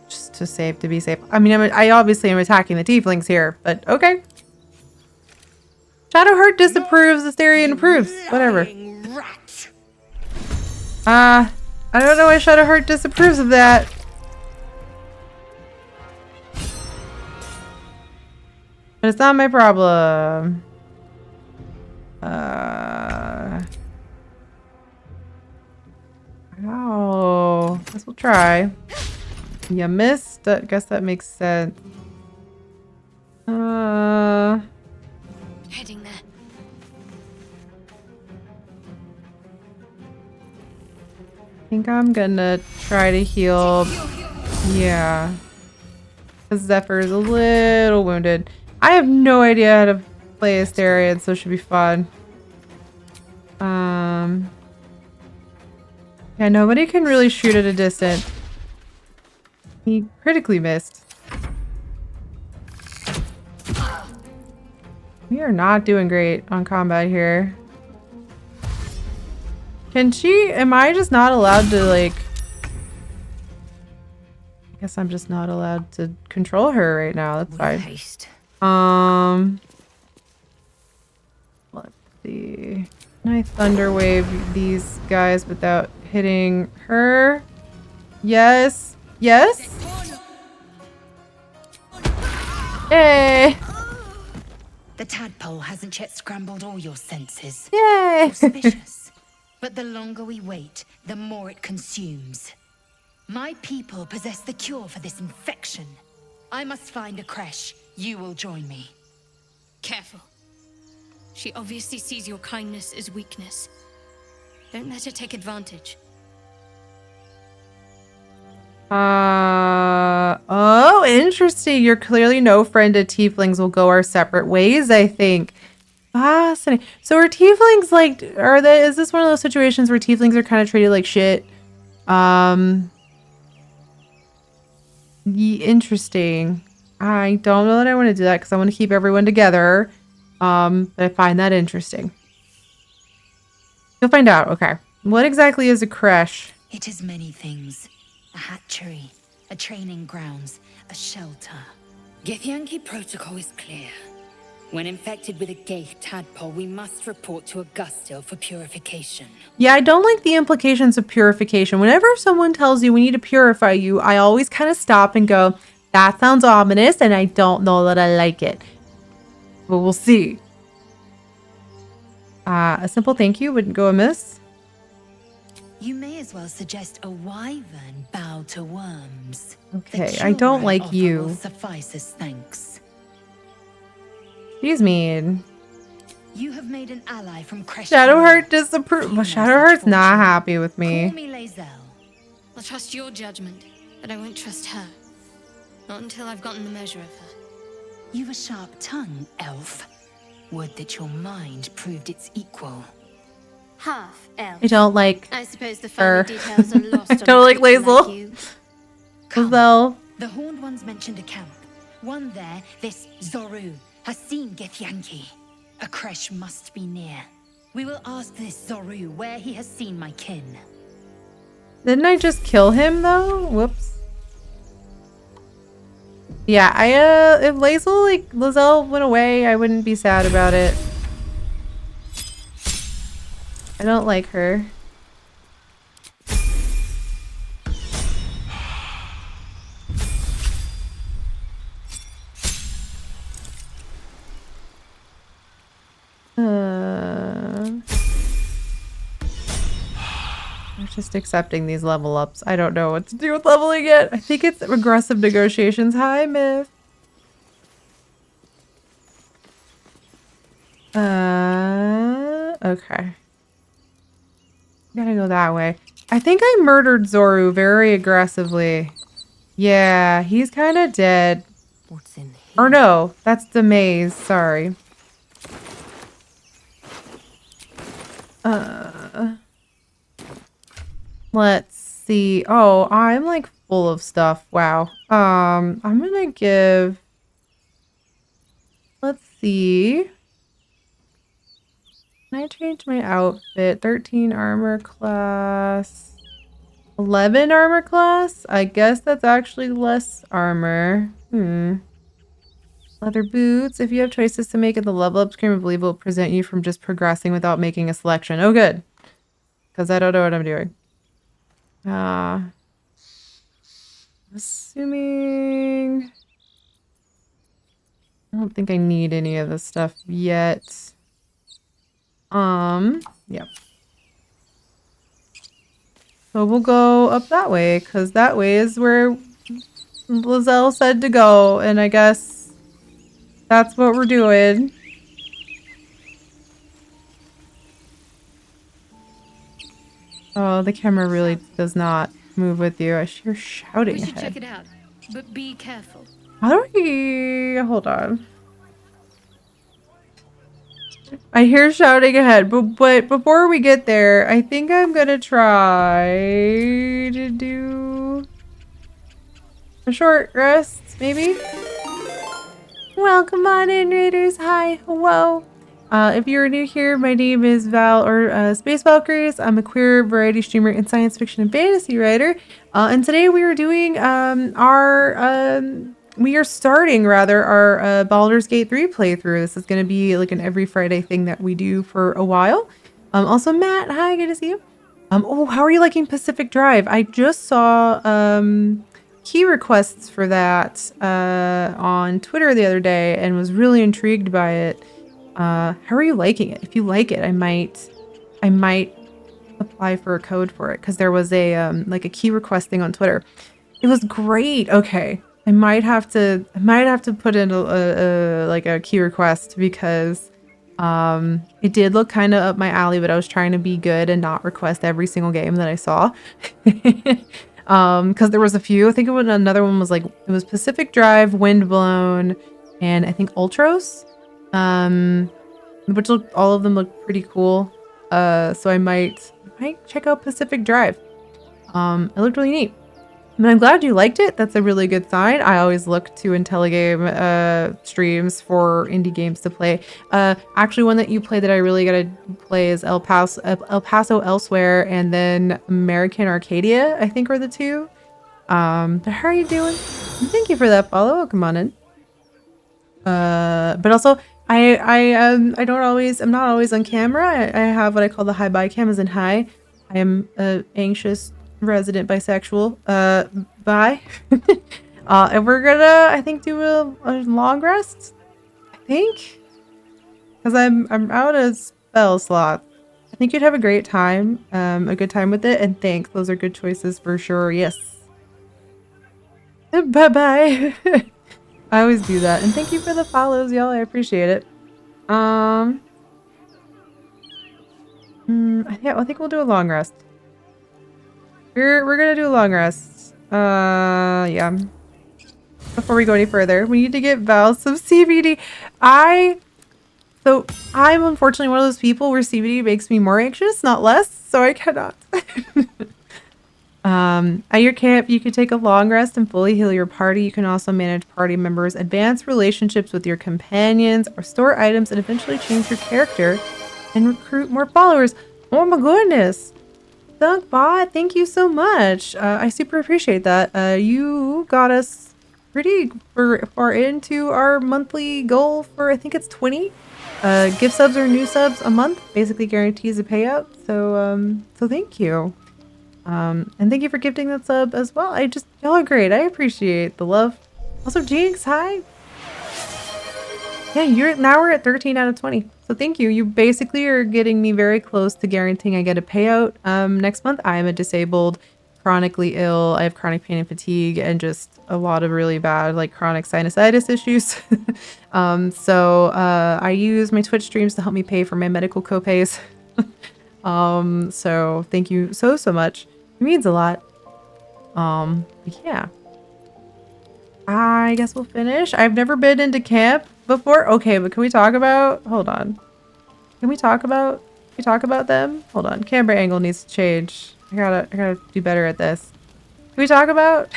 Just to be safe. I mean, I obviously am attacking the tieflings here, but okay. Shadowheart disapproves, Astarion approves. Whatever. Rat. I don't know why Shadowheart disapproves of that. But it's not my problem. Oh, guess we'll try. You missed. I guess that makes sense. Heading there. I think I'm gonna try to heal. Yeah. Because Zephyr is a little wounded. I have no idea how to play Astarion, so it should be fun. Yeah, nobody can really shoot at a distance. He critically missed. We are not doing great on combat here. Can she? Am I just not allowed to, like... I guess I'm just not allowed to control her right now. That's fine. Haste. Let's see. Can I thunder wave these guys without hitting her? Yes. Yes. Yay. The tadpole hasn't yet scrambled all your senses. Yay. Auspicious. But the longer we wait, the more it consumes. My people possess the cure for this infection. I must find a creche. You will join me. Careful. She obviously sees your kindness as weakness. Don't let her take advantage. Oh, interesting. You're clearly no friend to tieflings. We'll go our separate ways, I think. Fascinating. So are tieflings like, is this one of those situations where tieflings are kind of treated like shit? Interesting. I don't know that I want to do that because I want to keep everyone together. But I find that interesting. You'll find out. Okay. What exactly is a creche? It is many things. A hatchery, a training grounds, a shelter. Githyanki protocol is clear. When infected with a gay tadpole, we must report to Augustil for purification. Yeah, I don't like the implications of purification. Whenever someone tells you we need to purify you, I always kind of stop and go, that sounds ominous, and I don't know that I like it. But we'll see. A simple thank you wouldn't go amiss. You may as well suggest a wyvern bow to worms. Okay, I don't like you. Will suffice as thanks. She's mean. You have made an ally from Creche. Shadowheart disapproves. Well, Shadowheart's not happy with me. Call me lae'zel. I'll trust your judgment, but I won't trust her. Not until I've gotten the measure of her. You've a sharp tongue, elf. Would that your mind proved its equal. Half elf. I don't like I suppose the finer details are lost I on don't like a creature lae'zel. you. Lae'zel. The horned ones mentioned a camp. One there, this Zoru, has seen Githyanki. A creche must be near. We will ask this Zoru where he has seen my kin. Didn't I just kill him though? Whoops. Yeah, if lae'zel went away, I wouldn't be sad about it. I don't like her. I'm just accepting these level ups. I don't know what to do with leveling it. I think it's aggressive negotiations. Hi, Myth. Okay. Gotta go that way. I think I murdered Zoru very aggressively. Yeah, he's kind of dead. What's in here? Or no, that's the maze. Sorry. Let's see. Oh, I'm like full of stuff. Wow. I'm gonna give. Let's see. Can I change my outfit? 13 armor class. 11 armor class? I guess that's actually less armor. Leather boots. If you have choices to make in the level up screen, I believe it will present you from just progressing without making a selection. Oh, good. Because I don't know what I'm doing. Assuming... I don't think I need any of this stuff yet. Yep. So we'll go up that way, because that way is where lae'zel said to go, and I guess that's what we're doing. Oh, the camera really does not move with you. You're shouting We should ahead. check it out, but be careful. How do we... Hold on. I hear shouting ahead, but before we get there, I think I'm gonna try to do a short rest, maybe? Welcome on in, Raiders. Hi, hello. If you're new here, my name is Val, or Space Valkyries. I'm a queer variety streamer and science fiction and fantasy writer. And today we are doing we are starting our Baldur's Gate 3 playthrough. This is going to be like an every Friday thing that we do for a while. Also, Matt, hi, good to see you. Oh, how are you liking Pacific Drive? I just saw key requests for that on Twitter the other day and was really intrigued by it. How are you liking it? If you like it, I might apply for a code for it because there was a like a key request thing on Twitter. It was great. Okay, I might have to put in a like a key request because it did look kind of up my alley, but I was trying to be good and not request every single game that I saw. Because there was a few. I think another one was like it was Pacific Drive, Windblown, and I think Ultros. Which all of them look pretty cool. So I might check out Pacific Drive. It looked really neat. And I'm glad you liked it. That's a really good sign. I always look to IntelliGame streams for indie games to play. Actually, one that you play that I really gotta play is El Paso Elsewhere, and then American Arcadia, I think are the two. But how are you doing? Thank you for that follow. Come on in. But also, I'm not always on camera. I have what I call the hi bye cam, as in hi. I am anxious resident bisexual. Bye. And we're gonna, I think, do a long rest. I think, because I'm out of spell slots. I think you'd have a great time, a good time with it. And thanks, those are good choices for sure. Yes. Bye bye. I always do that, and thank you for the follows, y'all. I appreciate it. I think we'll do a long rest. We're gonna do a long rest. Yeah. Before we go any further, we need to get Val some CBD. So I'm unfortunately one of those people where CBD makes me more anxious, not less. So I cannot. At your camp, you can take a long rest and fully heal your party. You can also manage party members, advance relationships with your companions, or store items and eventually change your character and recruit more followers. Oh my goodness. Dunkbot, thank you so much. I super appreciate that. You got us pretty far into our monthly goal for, I think it's 20 gift subs or new subs a month. Basically guarantees a payout. So thank you. And thank you for gifting that sub as well. Y'all are great. I appreciate the love. Also, Jinx, hi. Yeah, now we're at 13 out of 20. So thank you. You basically are getting me very close to guaranteeing I get a payout next month. I am a disabled, chronically ill. I have chronic pain and fatigue and just a lot of really bad like chronic sinusitis issues. So I use my Twitch streams to help me pay for my medical copays. So thank you so much. It means a lot. Yeah. I guess we'll finish. I've never been into camp before. Okay, but can we talk about... Hold on. Can we talk about them? Hold on. Camera angle needs to change. I gotta do better at this. Can we talk about...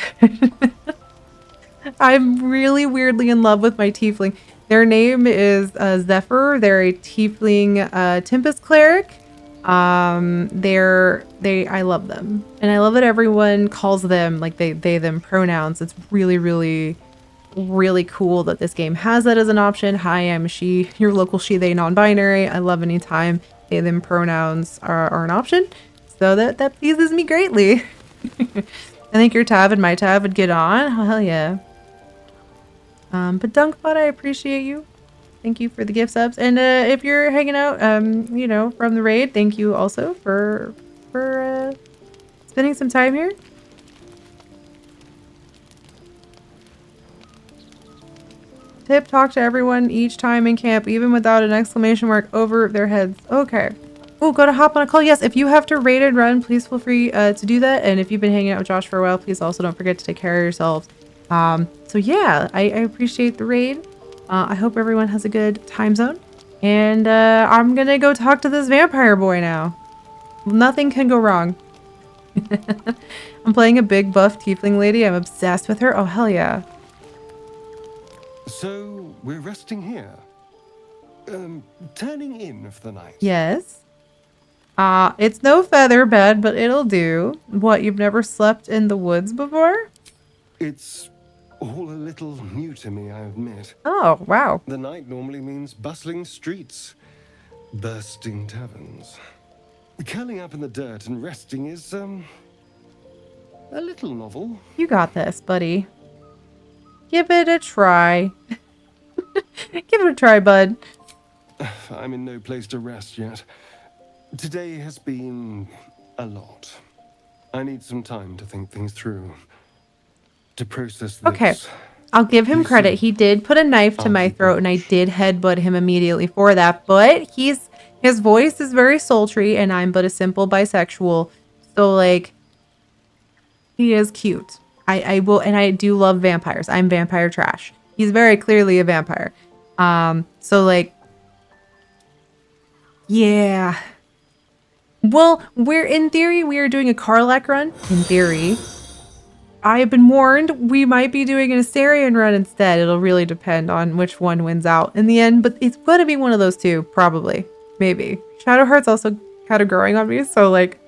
I'm really weirdly in love with my tiefling. Their name is Zephyr. They're a tiefling Tempest cleric. I love them, and I love that everyone calls them like they them pronouns. It's really cool that this game has that as an option. Hi, I'm she, your local she, they non-binary. I love anytime they them pronouns are an option, so that pleases me greatly. I think your tab and my tab would get on. Oh, hell yeah. But Dunkbot, I appreciate you. Thank you for the gift subs. And if you're hanging out, you know, from the raid, thank you also for spending some time here. Tip, talk to everyone each time in camp, even without an exclamation mark over their heads. Okay. Oh, go to hop on a call. Yes, if you have to raid and run, please feel free to do that. And if you've been hanging out with Josh for a while, please also don't forget to take care of yourselves. So yeah, I appreciate the raid. I hope everyone has a good time zone. And I'm gonna go talk to this vampire boy now. Nothing can go wrong. I'm playing a big buff tiefling lady. I'm obsessed with her. Oh, hell yeah. So, we're resting here. Turning in for the night. Yes. It's no feather bed, but it'll do. What, you've never slept in the woods before? It's all a little new to me, I admit. Oh, wow. The night normally means bustling streets, bursting taverns. Curling up in the dirt and resting is, a little novel. You got this, buddy. Give it a try. Give it a try, bud. I'm in no place to rest yet. Today has been a lot. I need some time to think things through. To process this. Okay. I'll give him credit. He did put a knife to my throat, and I did headbutt him immediately for that. But his voice is very sultry, and I'm but a simple bisexual. So, like, he is cute. I will, and I do love vampires. I'm vampire trash. He's very clearly a vampire. So, like, yeah. Well, in theory, we are doing a Karlach run. In theory. I have been warned we might be doing an Astarion run instead. It'll really depend on which one wins out in the end, but it's going to be one of those two, probably. Maybe. Shadowheart's also kind of growing on me, so like...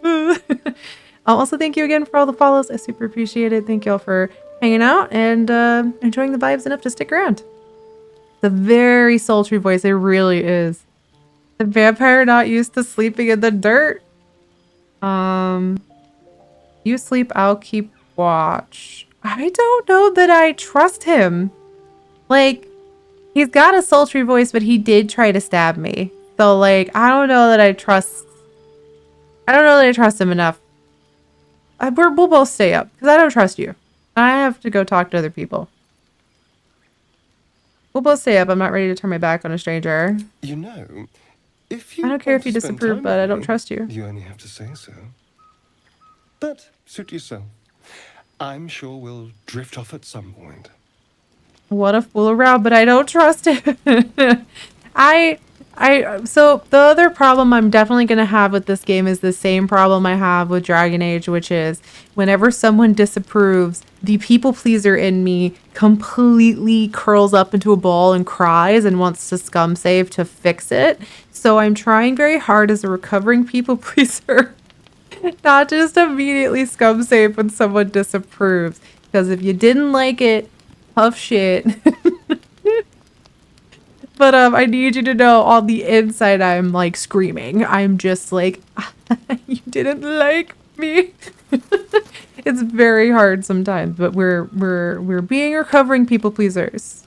Also, thank you again for all the follows. I super appreciate it. Thank you all for hanging out and enjoying the vibes enough to stick around. It's a very sultry voice. It really is. The vampire not used to sleeping in the dirt. You sleep, I'll keep watch. I don't know that I trust him. Like, he's got a sultry voice, but he did try to stab me. So, like, I don't know that I trust him enough. We'll both stay up, because I don't trust you. I have to go talk to other people. We'll both stay up. I'm not ready to turn my back on a stranger. You know, if you I don't care if you disapprove, but I don't trust you. You only have to say so. But suit yourself. I'm sure we'll drift off at some point. What a fool around, but I don't trust him. So the other problem I'm definitely going to have with this game is the same problem I have with Dragon Age, which is whenever someone disapproves, the people pleaser in me completely curls up into a ball and cries and wants to scum save to fix it. So I'm trying very hard as a recovering people pleaser not just immediately scum save when someone disapproves. Because if you didn't like it, tough shit. But I need you to know on the inside I'm like screaming. I'm just like, you didn't like me. It's very hard sometimes, but we're being recovering people pleasers.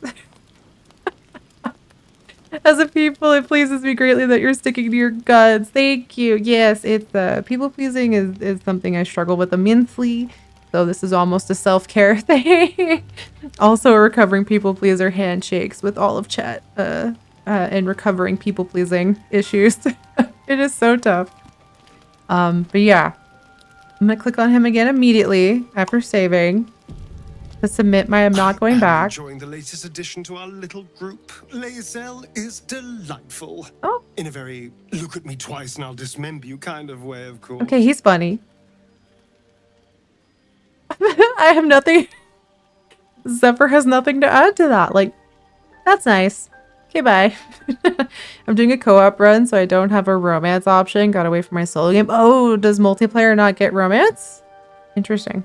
As a people, it pleases me greatly that you're sticking to your guns. Thank you. Yes, it's people pleasing is something I struggle with immensely. So this is almost a self-care thing. Also a recovering people pleaser handshakes with all of chat and recovering people pleasing issues. It is so tough. But yeah, I'm gonna click on him again immediately after saving to submit my I'm not going back. Enjoying the latest addition to our little group. lae'zel is delightful. Oh. In a very look at me twice and I'll dismember you kind of way, of course. Okay, he's funny. I have nothing. Zephyr has nothing to add to that. Like, that's nice. Okay, bye. I'm doing a co-op run, so I don't have a romance option. Got away from my solo game. Oh, does multiplayer not get romance? Interesting.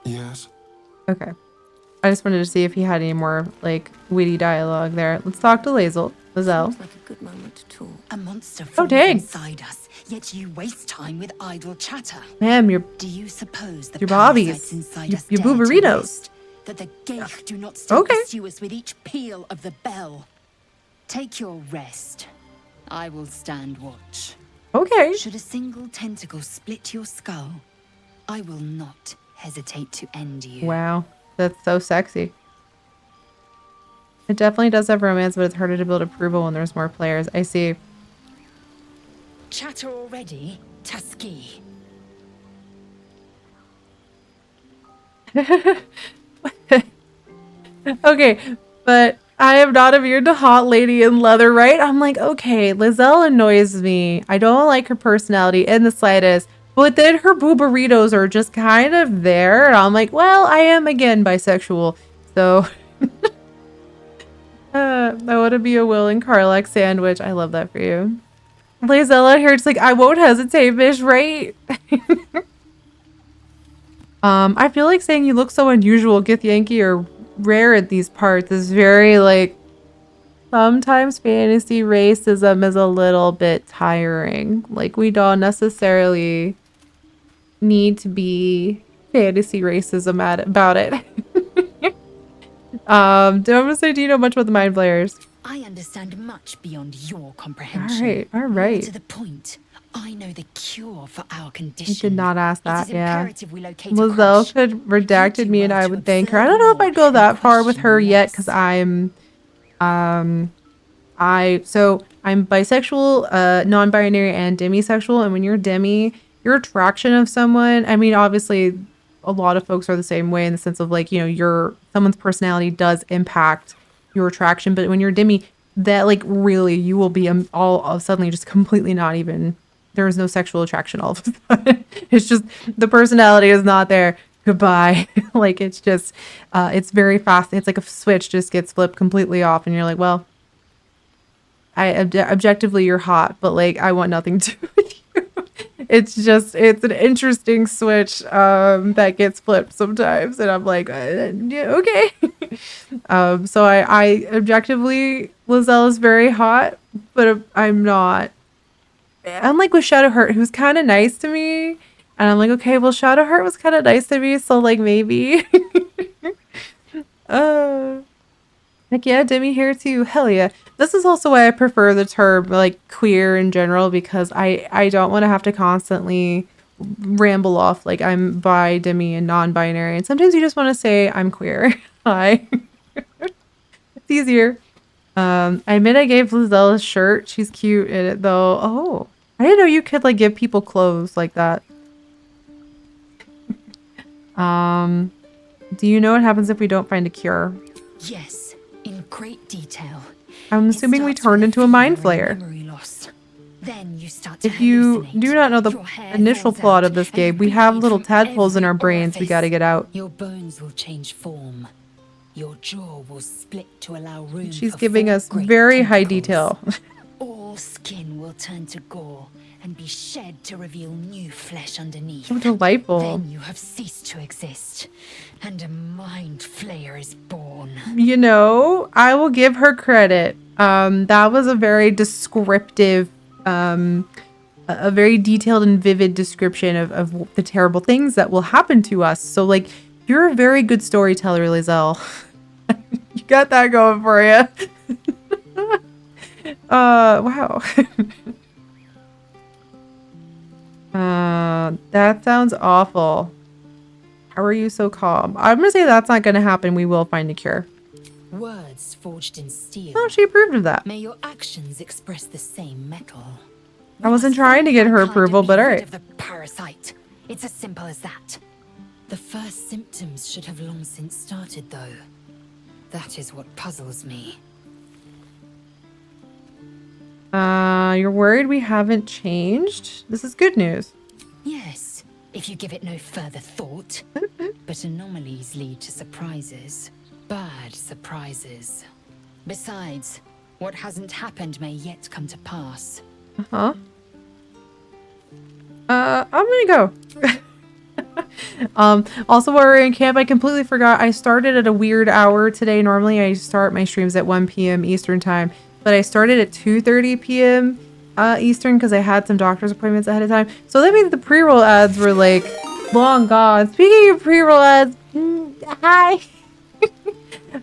Yes. Okay. I just wanted to see if he had any more, like, witty dialogue there. Let's talk to lae'zel. Like a good moment to talk. A monster Oh, dang. inside us, yet you waste time with idle chatter. Ma'am, Do you suppose the your parasites bobbies, inside us your dare to booberitos. rest that the Ghaik do not still Okay. pursue us with each peal of the bell? Take your rest. I will stand watch. Okay. Should a single tentacle split your skull, I will not hesitate to end you. Wow. That's so sexy. It definitely does have romance, but it's harder to build approval when there's more players. I see. Chatter already, Tusky. Okay, but I am not immune to hot lady in leather, right? I'm like, okay, lae'zel annoys me. I don't like her personality in the slightest, but then her booberitos are just kind of there. And I'm like, well, I am again bisexual, so I want to be a Will and Karlach sandwich. I love that for you. lae'zel out here, it's like, I won't hesitate, bitch, right? I feel like saying you look so unusual, Githyanki, or rare at these parts is very like Sometimes fantasy racism is a little bit tiring. Like, we don't necessarily need to be fantasy racism about it. I'm gonna say, do you know much about the Mind Flayers? I understand much beyond your comprehension. All More right. to the point, I know the cure for our I condition. did not ask that, It is yeah. imperative we locate a lae'zel crush. could redacted You do me and well I to would thank her. I observe don't know if more I'd go and that far with question her yet, less. because I'm bisexual, non-binary, and demisexual. And when you're demi, your attraction of someone, I mean, obviously a lot of folks are the same way in the sense of like, you know, someone's personality does impact your attraction. But when you're demi, that like really you will be all of suddenly just completely not even, there is no sexual attraction all of a sudden. It's just the personality is not there. Goodbye. Like it's just it's very fast. It's like a switch just gets flipped completely off and you're like, well, objectively you're hot, but like I want nothing to do with you. It's an interesting switch that gets flipped sometimes, and I'm like, yeah, okay. So I objectively, lae'zel is very hot, but I'm not. Unlike with shadowheart, who's kind of nice to me, and I'm like, okay, well, shadowheart was kind of nice to me, so like maybe. Heck yeah, Demi here too. Hell yeah. This is also why I prefer the term like queer in general, because I don't want to have to constantly ramble off like I'm bi, demi, and non-binary. And sometimes you just want to say I'm queer. Hi. It's easier. I admit I gave lae'zel a shirt. She's cute in it though. Oh, I didn't know you could like give people clothes like that. Do you know what happens if we don't find a cure? Yes, in great detail. I'm assuming we turned into a mind flayer. Then you start to If you hallucinate. do not know the Your hair initial falls plot out of this and game, you we have bleed little from tadpoles in every our brains we orifice. gotta get out. Your bones will change form. Your jaw will split to allow room She's for giving 4 us great very high tentacles. detail. All skin will turn to gore and be shed to reveal new flesh underneath. So delightful. Then you have ceased to exist, and a mind flayer is born. You know, I will give her credit. That was a very descriptive, a very detailed and vivid description of the terrible things that will happen to us. So, like, you're a very good storyteller, lae'zel. You got that going for you. Wow. That sounds awful. How are you so calm? I'm gonna say that's not gonna happen. We will find a cure. Words forged in steel. Oh, she approved of that. May your actions express the same metal. I wasn't trying to get her approval, but alright. Of the parasite. It's as simple as that. The first symptoms should have long since started, though. That is what puzzles me. You're worried we haven't changed? This is good news. Yes, if you give it no further thought. But anomalies lead to surprises. Bad surprises. Besides, what hasn't happened may yet come to pass. Uh-huh. I'm gonna go. Also while we're in camp, I completely forgot I started at a weird hour today. Normally I start my streams at 1 p.m. Eastern time, but I started at 2:30 p.m. Eastern because I had some doctor's appointments ahead of time. So that means the pre-roll ads were like long gone. Speaking of pre-roll ads, hi.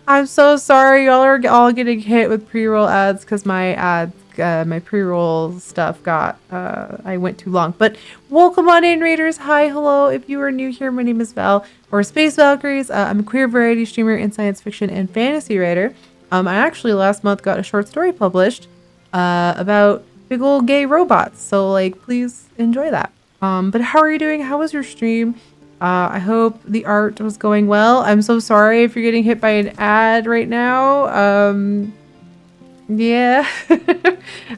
I'm so sorry y'all are all getting hit with pre-roll ads because my ads, my pre-roll stuff got, I went too long. But welcome on in, Raiders. Hi, hello. If you are new here, my name is Val, or Space Valkyries. I'm a queer variety streamer in science fiction and fantasy writer. I actually last month got a short story published about big old gay robots. So like, please enjoy that. But how are you doing? How was your stream? I hope the art was going well. I'm so sorry if you're getting hit by an ad right now. Yeah.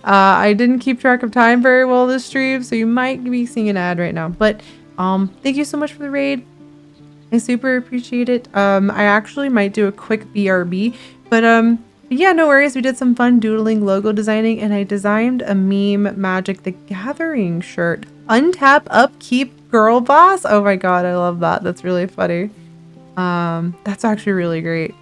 I didn't keep track of time very well this stream, so you might be seeing an ad right now. But thank you so much for the raid. I super appreciate it. I actually might do a quick BRB, but yeah, no worries. We did some fun doodling, logo designing, and I designed a meme Magic the Gathering shirt. Untap, upkeep, girl boss. Oh my god, I love that. That's really funny. That's actually really great.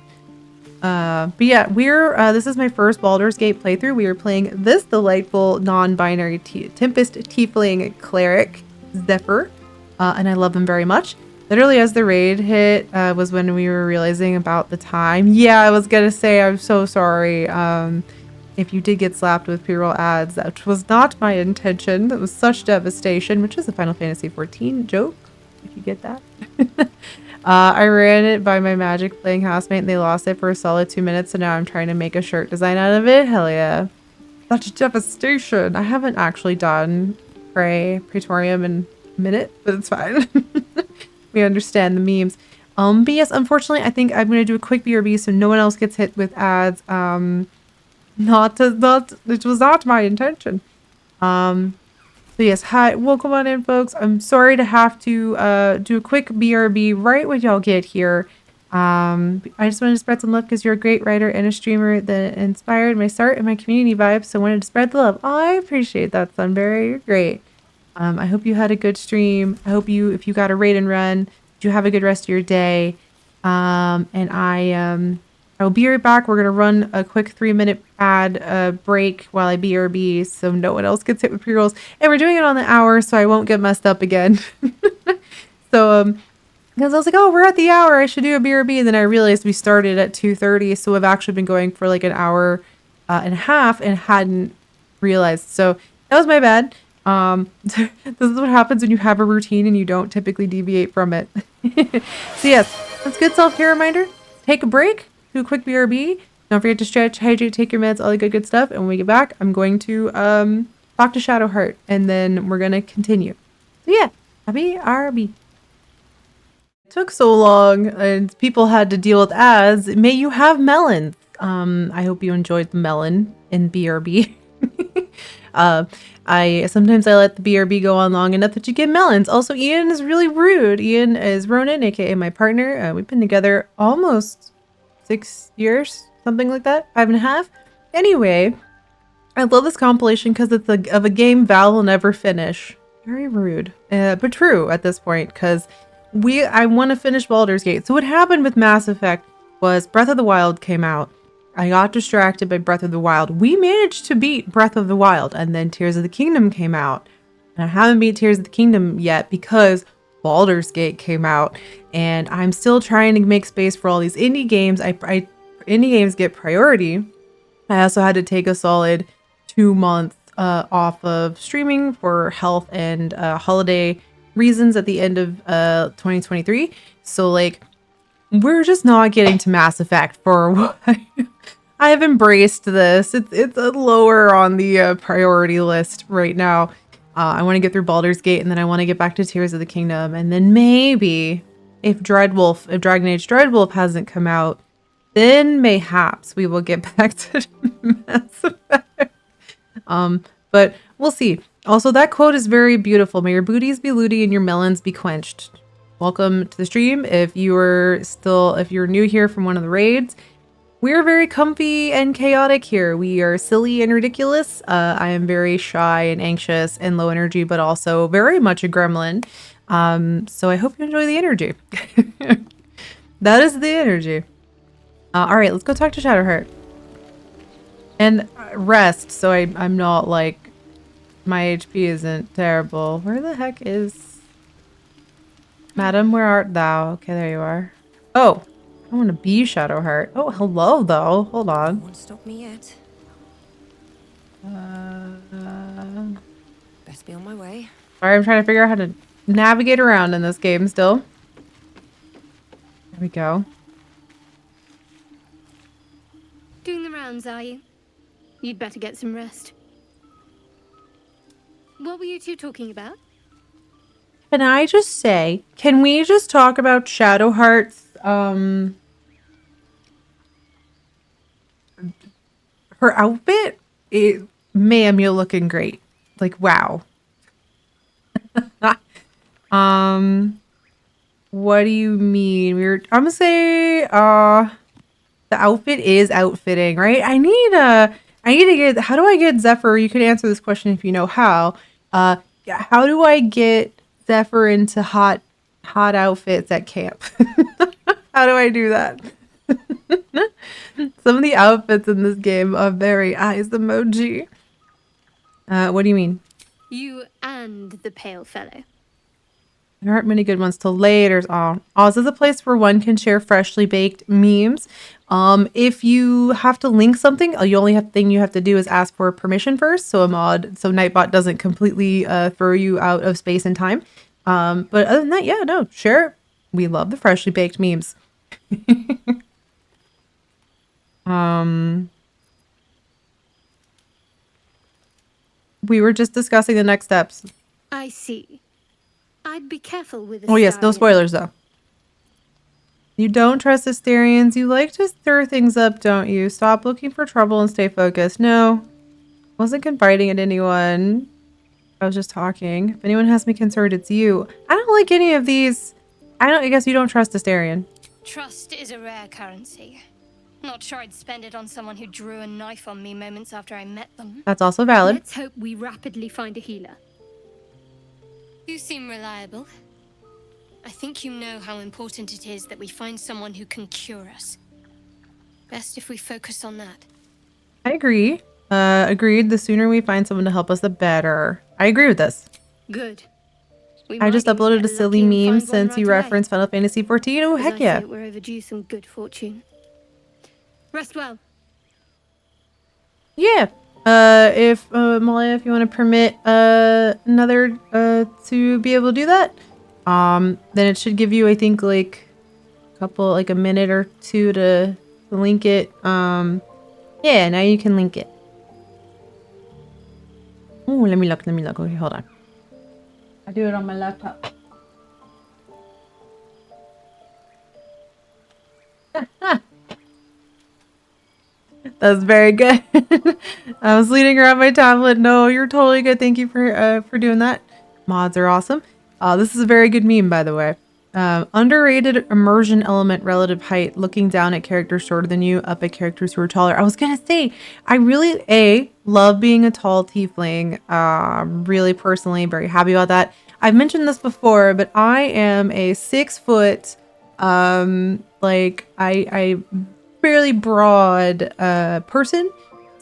But yeah, this is my first Baldur's Gate playthrough. We are playing this delightful non-binary Tempest Tiefling Cleric, Zephyr, and I love him very much. Literally as the raid hit was when we were realizing about the time. Yeah, I was gonna say, I'm so sorry if you did get slapped with pre-roll ads. That was not my intention. That was such devastation, which is a Final Fantasy XIV joke, if you get that. I ran it by my Magic playing housemate and they lost it for a solid 2 minutes, so now I'm trying to make a shirt design out of it. Hell yeah. Such devastation. I haven't actually done Praetorium in a minute, but it's fine. We understand the memes. But yes, unfortunately, I think I'm going to do a quick BRB so no one else gets hit with ads. It was not my intention. So yes, hi, welcome on in, folks. I'm sorry to have to do a quick BRB right when y'all get here. I just wanted to spread some love because you're a great writer and a streamer that inspired my start and my community vibe. So I wanted to spread the love. Oh, I appreciate that, Sunberry. You're great. I hope you had a good stream. I hope if you got a raid and run, you have a good rest of your day. And I'll be right back. We're going to run a quick 3-minute ad break while I BRB so no one else gets hit with pre-rolls. And we're doing it on the hour so I won't get messed up again. So, because I was like, oh, we're at the hour. I should do a BRB. And then I realized we started at 2:30. So we've actually been going for like an hour and a half and hadn't realized. So that was my bad. This is what happens when you have a routine and you don't typically deviate from it. So yes, that's a good self-care reminder. Take a break. Do a quick BRB. Don't forget to stretch, hydrate, take your meds, all the good stuff. And when we get back, I'm going to talk to Shadowheart, and then we're gonna continue. So yeah, BRB. It took so long, and people had to deal with ads. May you have melons. I hope you enjoyed the melon in BRB. Sometimes I let the BRB go on long enough that you get melons. Also, Ian is really rude. Ian is Ronan, aka my partner. We've been together almost 6 years, something like that, 5.5. Anyway, I love this compilation because it's of a game Val will never finish. Very rude, but true at this point, because I want to finish Baldur's Gate. So what happened with Mass Effect was Breath of the Wild came out. I got distracted by Breath of the Wild. We managed to beat Breath of the Wild, and then Tears of the Kingdom came out. And I haven't beat Tears of the Kingdom yet because Baldur's Gate came out, and I'm still trying to make space for all these indie games. Indie games get priority. I also had to take a solid 2 months off of streaming for health and holiday reasons at the end of 2023. So like, we're just not getting to Mass Effect for what I have embraced this. It's lower on the priority list right now. I want to get through Baldur's Gate, and then I want to get back to Tears of the Kingdom, and then maybe if Dragon Age Dreadwolf hasn't come out, then mayhaps we will get back to Mass Effect. But we'll see. Also, that quote is very beautiful. May your booties be looty and your melons be quenched. Welcome to the stream. If you're new here from one of the raids, we're very comfy and chaotic here. We are silly and ridiculous. I am very shy and anxious and low energy, but also very much a gremlin. So I hope you enjoy the energy. That is the energy. All right, let's go talk to Shadowheart. And rest, so I'm not like, my HP isn't terrible. Where the heck is... Madam, where art thou? Okay, there you are. Oh, I want to be Shadowheart. Oh, hello, though. Hold on. Won't stop me yet. Best be on my way. Sorry, I'm trying to figure out how to navigate around in this game still. There we go. Doing the rounds, are you? You'd better get some rest. What were you two talking about? Can I just say, can we just talk about Shadowheart's, her outfit? Ma'am, you're looking great. Like, wow. What do you mean? I'm gonna say, the outfit is outfitting, right? I need to get, how do I get Zephyr? You could answer this question if you know how. How do I get Zephyr into hot outfits at camp? How do I do that? Some of the outfits in this game are very eyes emoji. What do you mean? You and the pale fellow. There aren't many good ones till later. Oh, Oz is a place where one can share freshly baked memes. If you have to link something, the only thing you have to do is ask for permission first. So Nightbot doesn't completely throw you out of space and time. But other than that, yeah, no, share it. We love the freshly baked memes. We were just discussing the next steps. I see. I'd be careful with Oh yes, no astarion. spoilers though. You don't trust Astarions. You like to stir things up, don't you? Stop looking for trouble and stay focused. No, wasn't confiding in anyone. I was just talking. If anyone has me concerned, it's you. I don't like any of these. I guess you don't trust Astarion. Trust is a rare currency. Not sure I'd spend it on someone who drew a knife on me moments after I met them. That's also valid. Let's hope we rapidly find a healer. You seem reliable. I think you know how important it is that we find someone who can cure us. Best if we focus on that. I agree. Agreed. The sooner we find someone to help us, the better. I agree with this. Good. I just uploaded a silly meme since you referenced Final Fantasy 14. Oh, heck yeah. We're overdue some good fortune. Rest well. Yeah. If Malaya, if you want to permit another to be able to do that, then it should give you, I think, like a minute or two to link it. Yeah, now you can link it. Oh, let me look. Okay, hold on. I do it on my laptop. That's very good. I was leaning around my tablet. No, you're totally good. Thank you for doing that. Mods are awesome. This is a very good meme, by the way. Underrated immersion element relative height. Looking down at characters shorter than you, up at characters who are taller. I was gonna say, I really love being a tall tiefling. Really personally very happy about that. I've mentioned this before, but I am a 6 foot, like I fairly broad person.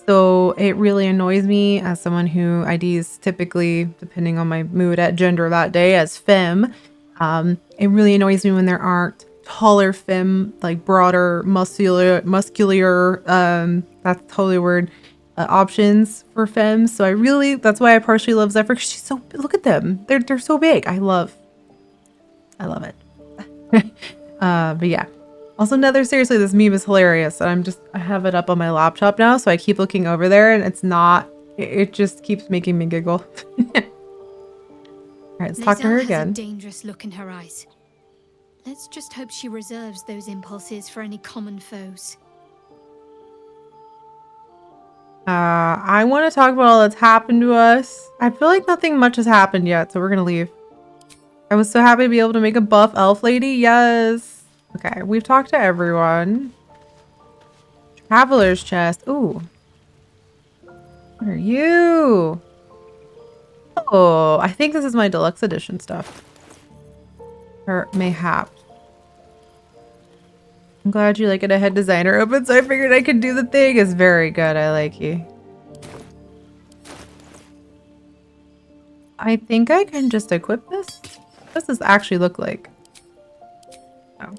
So it really annoys me as someone who IDs typically, depending on my mood at gender that day, as femme. It really annoys me when there aren't taller femme, like broader, muscular, that's totally a word, options for femmes. So that's why I partially love Zephyr, because she's so, look at them. They're so big. I love it. But yeah. Also, seriously, this meme is hilarious. And I have it up on my laptop now, so I keep looking over there and it just keeps making me giggle. All right, let's talk to her again. Has a dangerous look in her eyes. Let's just hope she reserves those impulses for any common foes. I want to talk about all that's happened to us. I feel like nothing much has happened yet, so we're gonna leave. I was so happy to be able to make a buff elf lady. Yes. Okay, we've talked to everyone. Traveler's chest. Ooh. What are you? Oh, I think this is my deluxe edition stuff. Or mayhap. I'm glad you like it. A head designer open, so I figured I could do the thing. It's very good. I like you. I think I can just equip this. What does this actually look like? Oh.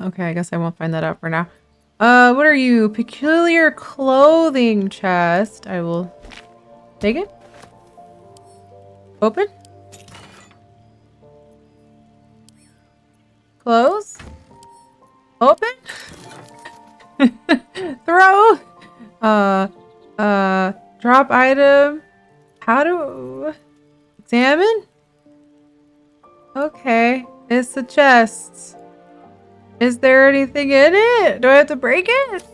Okay, I guess I won't find that out for now. What are you? Peculiar clothing chest. I will take it. Open. Close. Open. Throw. Drop item. How to examine? Okay. It's a chest. Is there anything in it? Do I have to break it?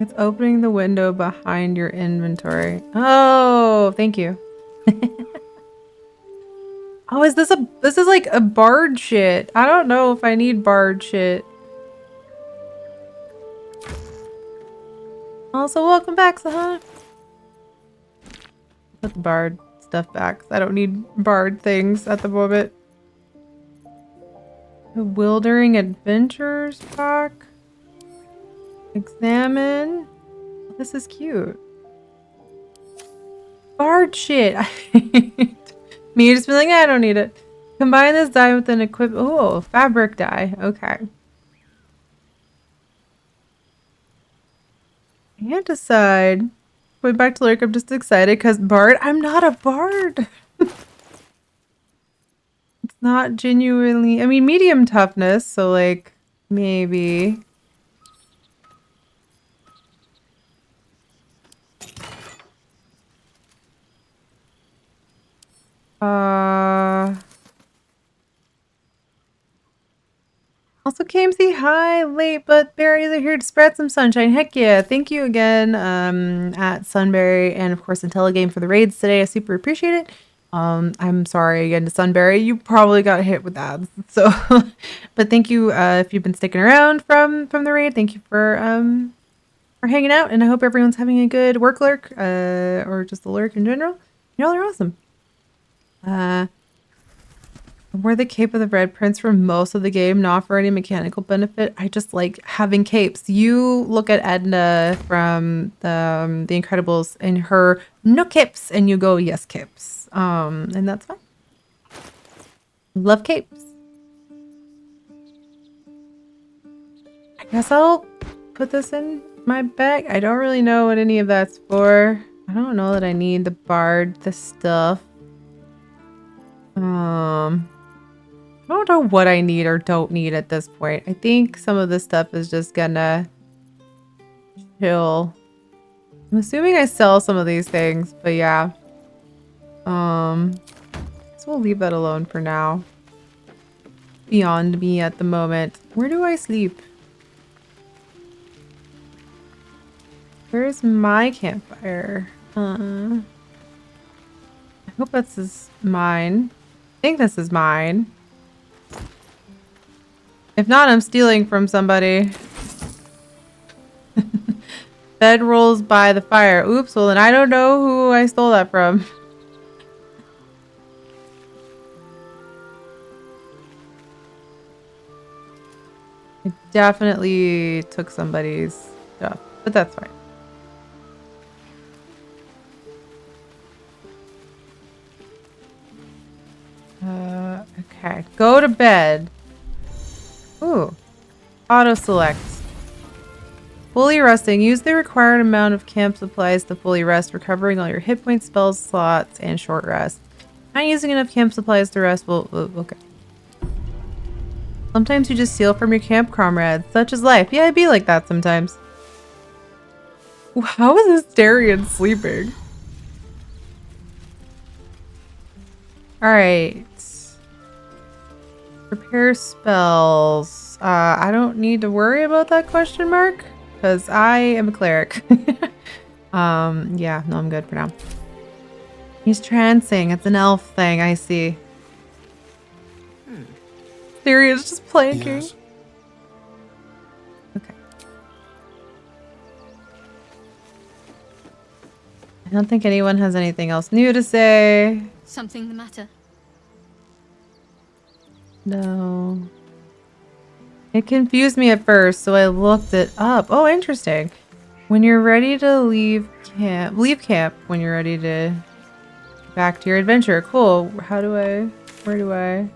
It's opening the window behind your inventory. Oh, thank you. Oh, this is like a bard shit. I don't know if I need bard shit. Also, welcome back, Saha. Put the bard stuff back. I don't need bard things at the moment. Bewildering Adventures pack. Examine. This is cute. Bard shit. Me just be like, I don't need it. Combine this dye with an oh, fabric dye. Okay. I can't decide. Going back to Lurk, I'm just excited because Bard. I'm not a Bard. It's not genuinely. I mean, medium toughness, so like maybe. Also came say hi late, but berries are here to spread some sunshine. Heck yeah. Thank you again at Sunberry and of course IntelliGame for the raids today. I super appreciate it. I'm sorry again to Sunberry. You probably got hit with ads. So but thank you if you've been sticking around from the raid. Thank you for hanging out, and I hope everyone's having a good work lurk or just the lurk in general. Y'all are awesome. Wear the cape of the Red Prince for most of the game, not for any mechanical benefit. I just like having capes. You look at Edna from the Incredibles and her no capes, and you go yes capes. And that's fine. Love capes. I guess I'll put this in my bag. I don't really know what any of that's for. I don't know that I need the bard, the stuff. I don't know what I need or don't need at this point. I think some of this stuff is just gonna chill. I'm assuming I sell some of these things, but yeah. So we'll leave that alone for now. Beyond me at the moment. Where do I sleep? Where's my campfire? I hope this is mine. I think this is mine. If not, I'm stealing from somebody. Bed rolls by the fire. Oops, well then I don't know who I stole that from. I definitely took somebody's stuff, but that's fine. Okay, go to bed. Ooh, auto select. Fully resting. Use the required amount of camp supplies to fully rest, recovering all your hit points, spells, slots, and short rest. Not using enough camp supplies to rest will... okay. Sometimes you just steal from your camp comrades. Such is life. Yeah, I'd be like that sometimes. How is Astarion sleeping? Alright. Prepare spells. I don't need to worry about that question mark because I am a cleric. Yeah, no, I'm good for now. He's trancing. It's an elf thing. I see. Astarion's just planking. Yes. Okay. I don't think anyone has anything else new to say. Something the matter? No. It confused me at first, so I looked it up. Oh, interesting. When you're ready to leave camp when you're ready to back to your adventure. Cool. Where do I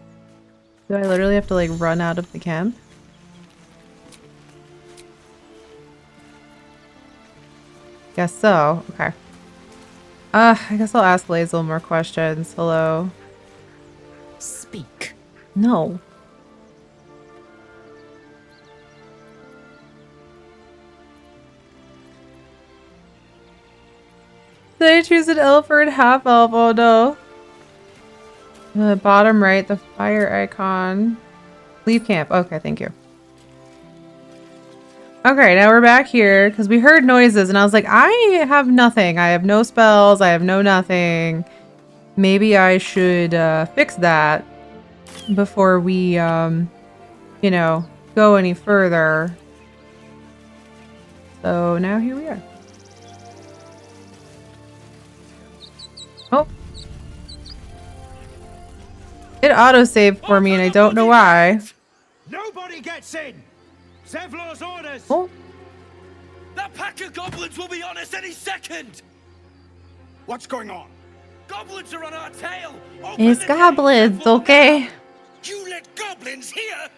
literally have to like run out of the camp? Guess so. Okay. I guess I'll ask lae'zel more questions. Hello. Speak. No. Did I choose an elf or a half elf? Oh no. The bottom right, the fire icon. Leave camp. Okay, thank you. Okay, now we're back here because we heard noises and I was like, I have nothing. I have no spells. I have no nothing. Maybe I should fix that before we, you know, go any further. So now here we are. Oh. It autosaved for me and I don't know why. Nobody gets in! Zevlor's orders! Oh, That pack of goblins will be on us any second! What's going on? Goblins are on our tail! Open it's the gate, goblins, Zevlor, okay. now! You let goblins here?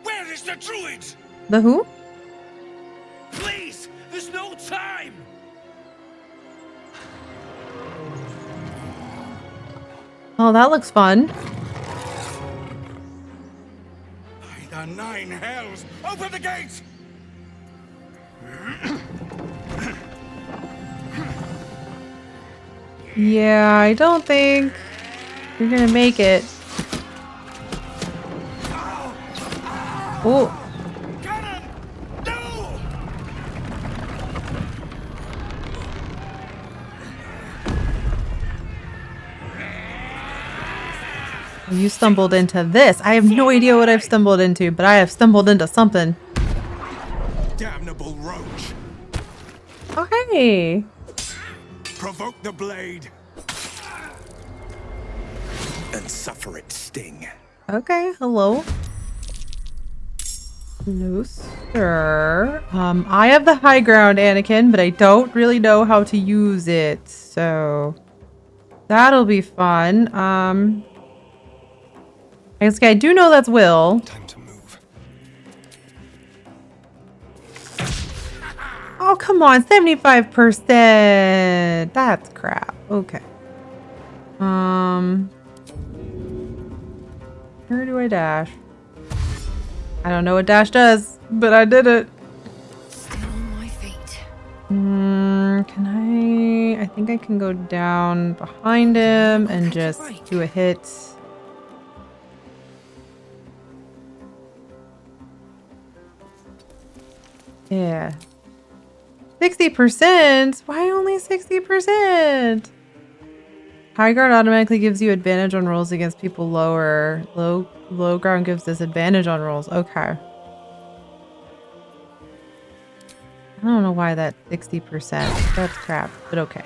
Where is the druid? The who? Please! There's no time! Oh, that looks fun. By the nine hells! Open the gates! Yeah, I don't think you're gonna make it. Oh, Cannon! No! you stumbled into this. I have no idea what I've stumbled into, but I have stumbled into something. Damnable roach! Okay. Provoke the blade and suffer its sting. Okay, hello. Hello, sir. I have the high ground, Anakin, but I don't really know how to use it, so that'll be fun. I do know that's Will. Time to move. Oh, come on, 75%. That's crap. Okay. Where do I dash? I don't know what dash does, but I did it. Still on my feet. Can I think I can go down behind him and just do a hit. Yeah. 60%? Why only 60%? High ground automatically gives you advantage on rolls against people lower. Low ground gives disadvantage on rolls. Okay. I don't know why that 60%. That's crap, but okay.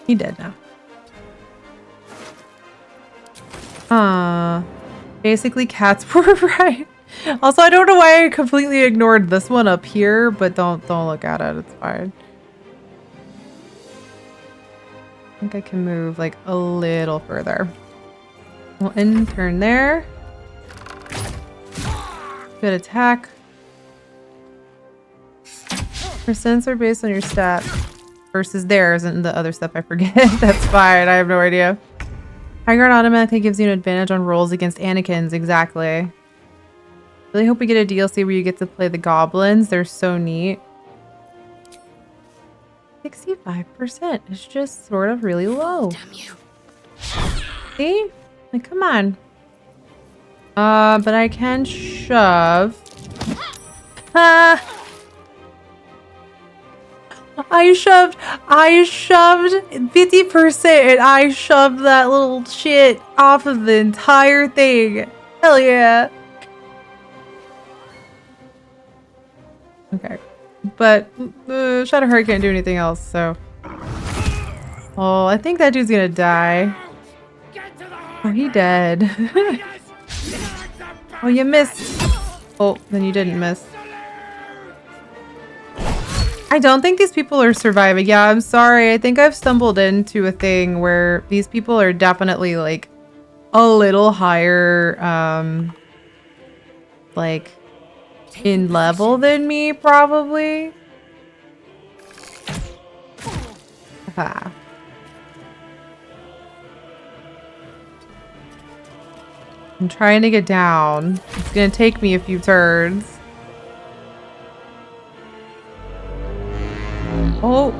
He dead now. Basically cats were right. Also, I don't know why I completely ignored this one up here, but don't look at it. It's fine. I think I can move like a little further. We'll end turn there. Good attack. Percents are based on your stat versus theirs and the other stuff I forget. That's fine. I have no idea. High ground automatically gives you an advantage on rolls against Anakins. Exactly. Really hope we get a DLC where you get to play the goblins. They're so neat. 65% is just sort of really low. Damn you. See? Like, come on. But I can shove. I shoved 50% and I shoved that little shit off of the entire thing. Hell yeah. Okay. But Shadowheart can't do anything else, so. Oh, I think that dude's gonna die. Oh, he dead. Oh, you missed. Oh, then you didn't miss. I don't think these people are surviving. Yeah, I'm sorry. I think I've stumbled into a thing where these people are definitely like a little higher, like in level than me, probably. Ah. I'm trying to get down. It's gonna take me a few turns. Oh,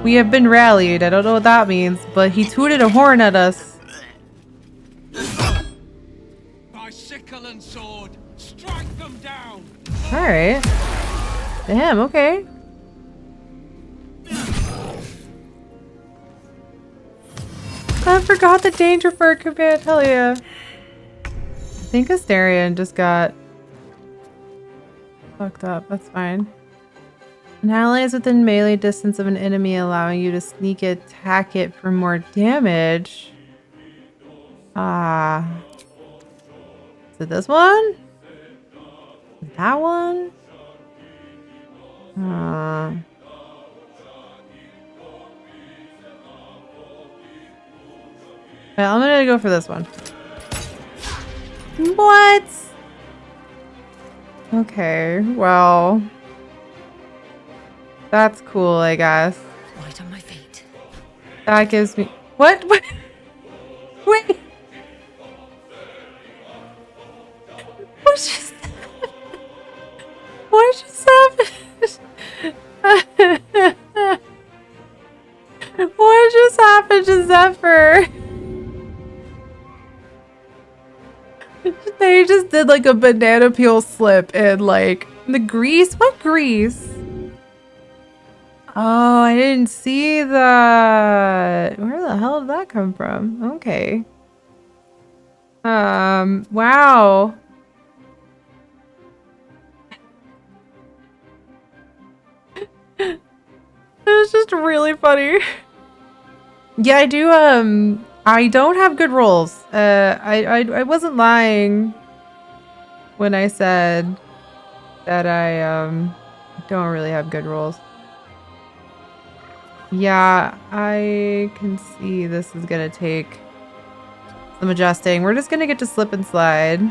we have been rallied. I don't know what that means, but he tooted a horn at us. By sickle and sword, strike them down. All right. Damn. Okay. I forgot the danger for a command. Hell yeah. I think Astarion just got fucked up. That's fine. An ally is within melee distance of an enemy, allowing you to sneak attack it for more damage. Ah. Is it this one? That one? Well, I'm gonna go for this one. What? Okay, well. That's cool, I guess. Light on my feet. That gives me... What? What? Wait! What just... What just happened? What just happened to Zephyr? They just did like a banana peel slip and like the grease. What grease? Oh, I didn't see that. Where the hell did that come from? Okay. Wow. It's just really funny. Yeah, I do, I don't have good rolls. I wasn't lying when I said that I, don't really have good rolls. Yeah, I can see this is gonna take some adjusting. We're just gonna get to slip and slide.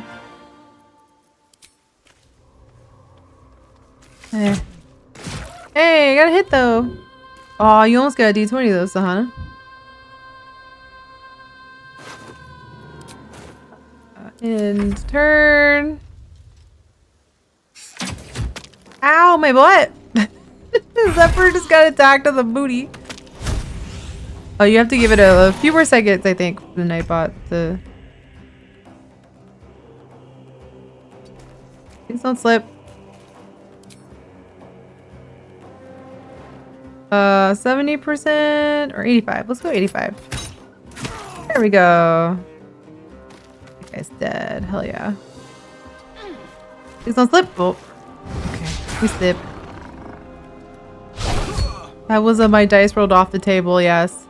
Hey. Hey, I got a hit though. Oh, you almost got a D20 though, Sahana. End turn. Ow, my butt! Zephyr just got attacked on the booty. Oh, you have to give it a few more seconds, I think, for the Nightbot to... Please don't slip. 70% or 85. Let's go 85. There we go. That guy's dead. Hell yeah. Please don't slip. Oh. Okay. We slip. That was my dice rolled off the table, yes.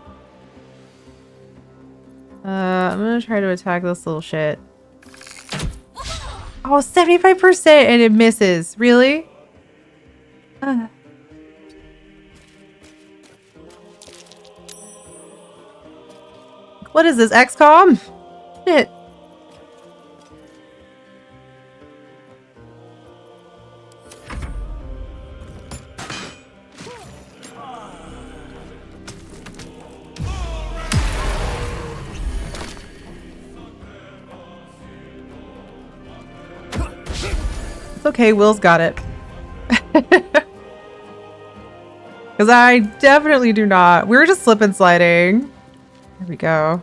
I'm gonna try to attack this little shit. Oh, 75% and it misses. Really? What is this, XCOM? Shit. It's okay, Will's got it. Because I definitely do not. We were just slip and sliding. There we go.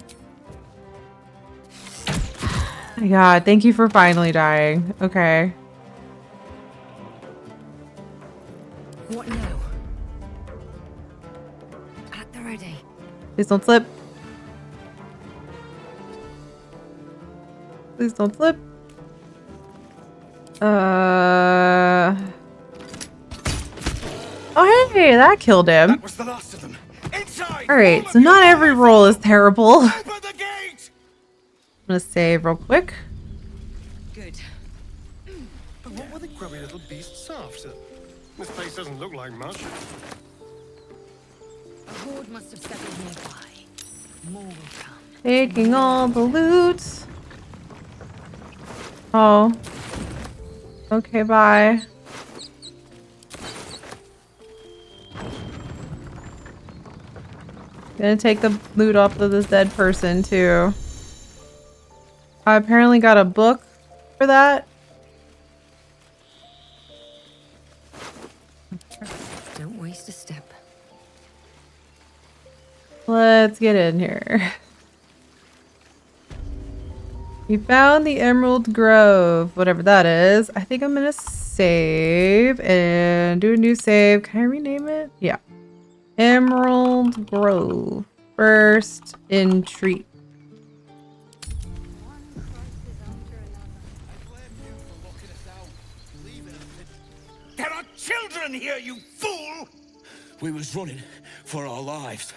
Oh my god, thank you for finally dying. Okay. What now? At the ready. Please don't slip. Please don't slip. Oh hey, that killed him. That was the last of them. Inside! Alright, so not every roll is terrible. I'm gonna save real quick. Good. But what were the grubby little beasts after? This place doesn't look like much. A horde must have settled nearby. More will come. Taking all the loot. Oh. Okay, bye. Gonna take the loot off of this dead person too. I apparently got a book for that. Don't waste a step. Let's get in here. We found the Emerald Grove, whatever that is. I think I'm gonna save and do a new save. Can I rename it? Yeah. Emerald Grove. First entreat. There are children here, you fool! We was running for our lives.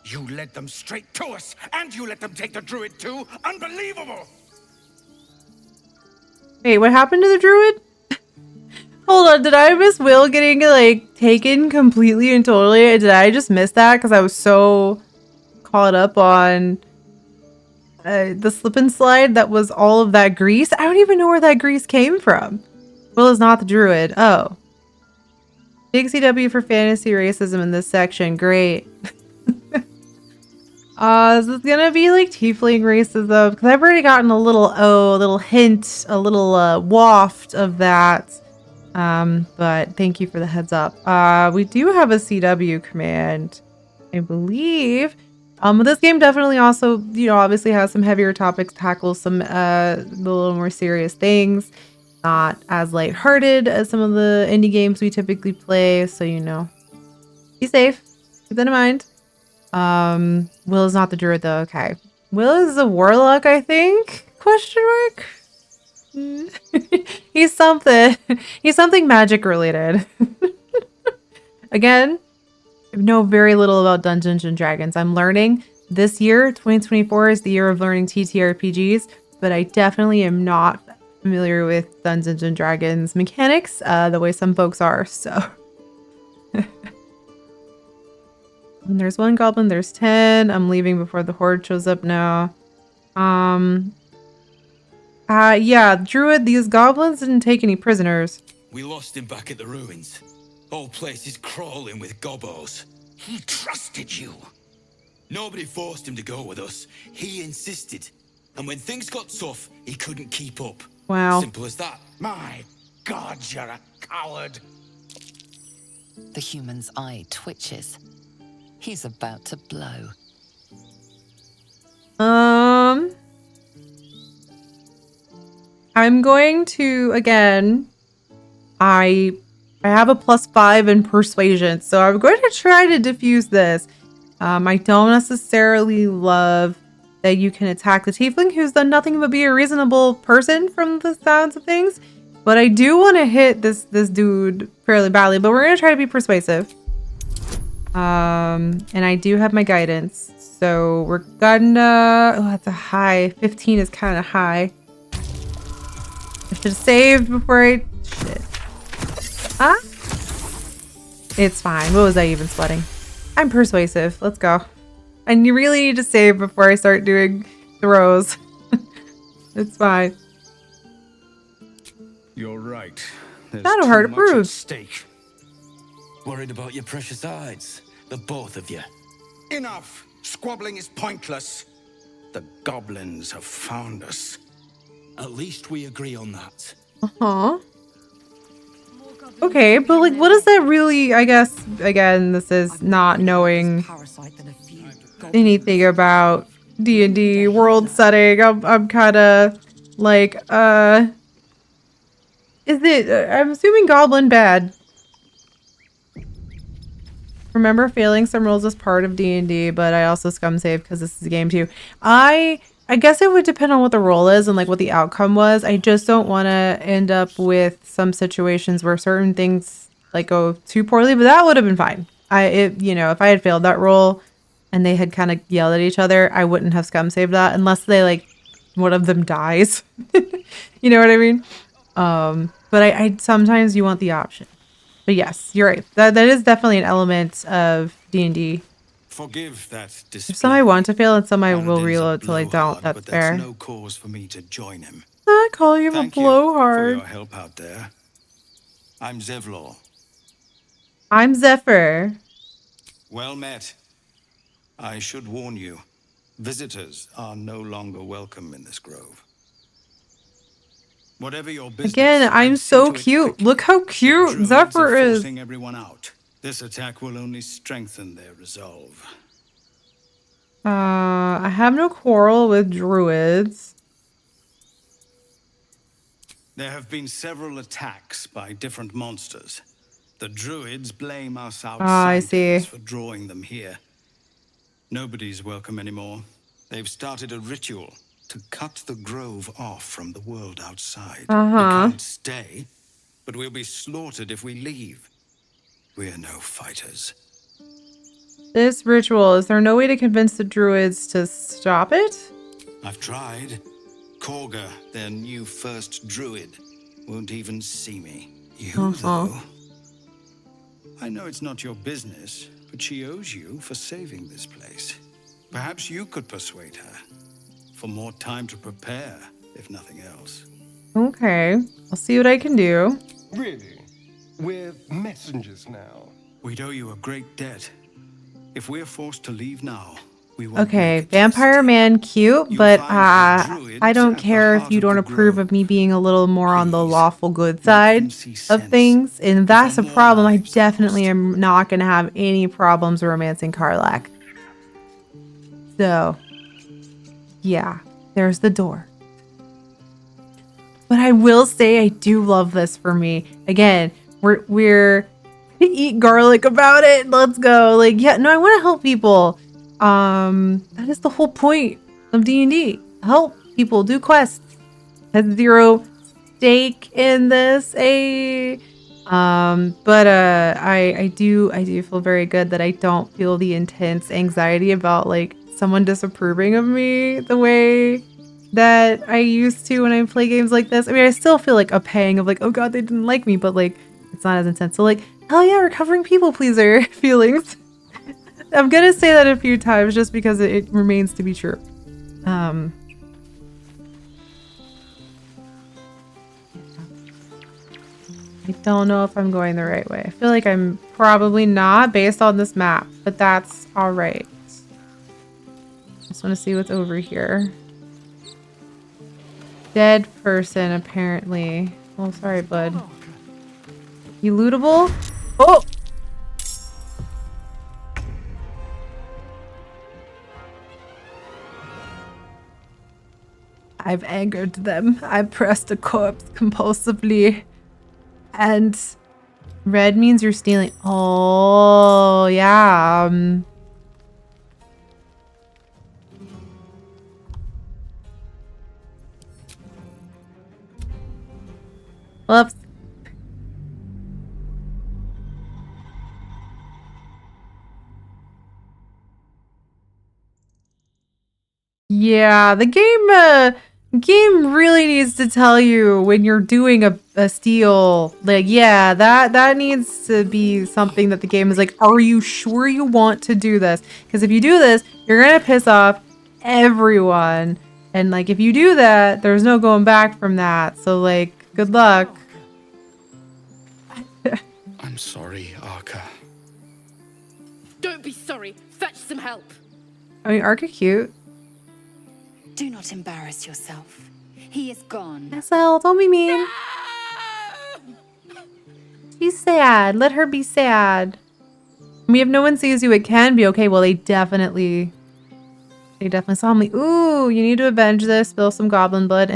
You led them straight to us, and you let them take the druid too? Unbelievable! Wait, what happened to the druid? Hold on, did I miss Will getting like taken completely and totally? Did I just miss that because I was so caught up on the slip and slide that was all of that grease? I don't even know where that grease came from. Will is not the druid. Oh. Big CW for fantasy racism in this section. Great. This is gonna be like tiefling racism because I've already gotten a little hint, a little waft of that. But thank you for the heads up. We do have a CW command, I believe. This game definitely also, you know, obviously has some heavier topics, tackles some a little more serious things. Not as lighthearted as some of the indie games we typically play, so you know. Be safe. Keep that in mind. Will is not the druid though. Okay. Will is a warlock, I think? Question mark? He's something. He's something magic related. Again, I know very little about Dungeons and Dragons. I'm learning this year, 2024 is the year of learning TTRPGs, but I definitely am not familiar with Dungeons and Dragons mechanics the way some folks are, so. And there's one goblin, there's 10. I'm leaving before the horde shows up now. Yeah, druid, these goblins didn't take any prisoners. We lost him back at the ruins. Whole place is crawling with gobbos. He trusted you. Nobody forced him to go with us. He insisted. And when things got tough, he couldn't keep up. Wow. Simple as that. My God, you're a coward. The human's eye twitches. He's about to blow. I'm going to, again, I have a +5 in persuasion, so I'm going to try to diffuse this. I don't necessarily love that you can attack the tiefling who's done nothing but be a reasonable person from the sounds of things, but I do want to hit this dude fairly badly, but we're going to try to be persuasive. And I do have my guidance, so we're gonna, oh, that's a high. 15 is kind of high. I should have saved before I, shit. Ah, it's fine. What was I even sweating? I'm persuasive. Let's go. I really need to save before I start doing throws. It's fine. You're right. Shadowheart approved. Stake. Worried about your precious hides, the both of you. Enough. Squabbling is pointless. The goblins have found us. At least we agree on that. Uh-huh. Okay, but like, what does that really, I guess, again, this is not knowing anything about D&D world setting. I'm kind of like, is it, I'm assuming goblin bad. Remember failing some rolls as part of D&D, but I also scumsave because this is a game too. I guess it would depend on what the role is and like what the outcome was. I just don't want to end up with some situations where certain things like go too poorly, but that would have been fine. You know, if I had failed that roll and they had kind of yelled at each other, I wouldn't have scum saved that unless they like one of them dies. You know what I mean? But I sometimes you want the option. But yes, you're right. That is definitely an element of D&D. Forgive that display. If some I want to fail and some I will reload till I don't. That's fair. No cause for me to join him. I call you a Thank you blowhard. for your help out there. I'm Zevlor. I'm Zephyr. Well met. I should warn you, visitors are no longer welcome in this grove. Whatever your business. Again, I'm so cute. Look how cute Zephyr is. Forcing everyone out. This attack will only strengthen their resolve. I have no quarrel with druids. There have been several attacks by different monsters. The druids blame us outsiders for drawing them here. Nobody's welcome anymore. They've started a ritual to cut the grove off from the world outside. We can't stay, but we'll be slaughtered if we leave. We're no fighters. This ritual, is there no way to convince the druids to stop it? I've tried. Kagha, their new first druid, won't even see me. You, though. I know it's not your business, but she owes you for saving this place. Perhaps you could persuade her for more time to prepare, if nothing else. Okay, I'll see what I can do. Really? We're messengers now. We'd owe you a great debt. If we're forced to leave now, we won't. Okay, vampire man, cute, but I don't care if you don't approve of me being a little more on the lawful good side of things. And that's a problem. I definitely am not going to have any problems romancing Karlach. So, yeah, there's the door. But I will say I do love this for me. Again, we're eat garlic about it. Let's go. Like, yeah, no, I want to help people. That is the whole point of D&D. Help people do quests. Has zero stake in this, but I do feel very good that I don't feel the intense anxiety about like someone disapproving of me the way that I used to when I play games like this. I mean, I still feel like a pang of like, oh god, they didn't like me, but like it's not as intense. So like, hell yeah, recovering people pleaser feelings. I'm gonna say that a few times just because it remains to be true. I don't know if I'm going the right way. I feel like I'm probably not based on this map, but that's all right. Just want to see what's over here. Dead person, apparently. Oh, sorry, bud. You lootable? Oh! I've angered them. I pressed a corpse compulsively. And red means you're stealing. Oh, yeah. Whoops. Yeah, the game really needs to tell you when you're doing a steal. Like, yeah, that needs to be something that the game is like, are you sure you want to do this? Because if you do this, you're gonna piss off everyone. And like, if you do that, there's no going back from that. So like, good luck. I'm sorry, Arca. Don't be sorry. Fetch some help. I mean, Arca cute. Do not embarrass yourself. He is gone. lae'zel, don't be mean. She's sad. Let her be sad. I mean, if no one sees you, it can be okay. Well, they definitely saw me. Ooh, you need to avenge this. Spill some goblin blood.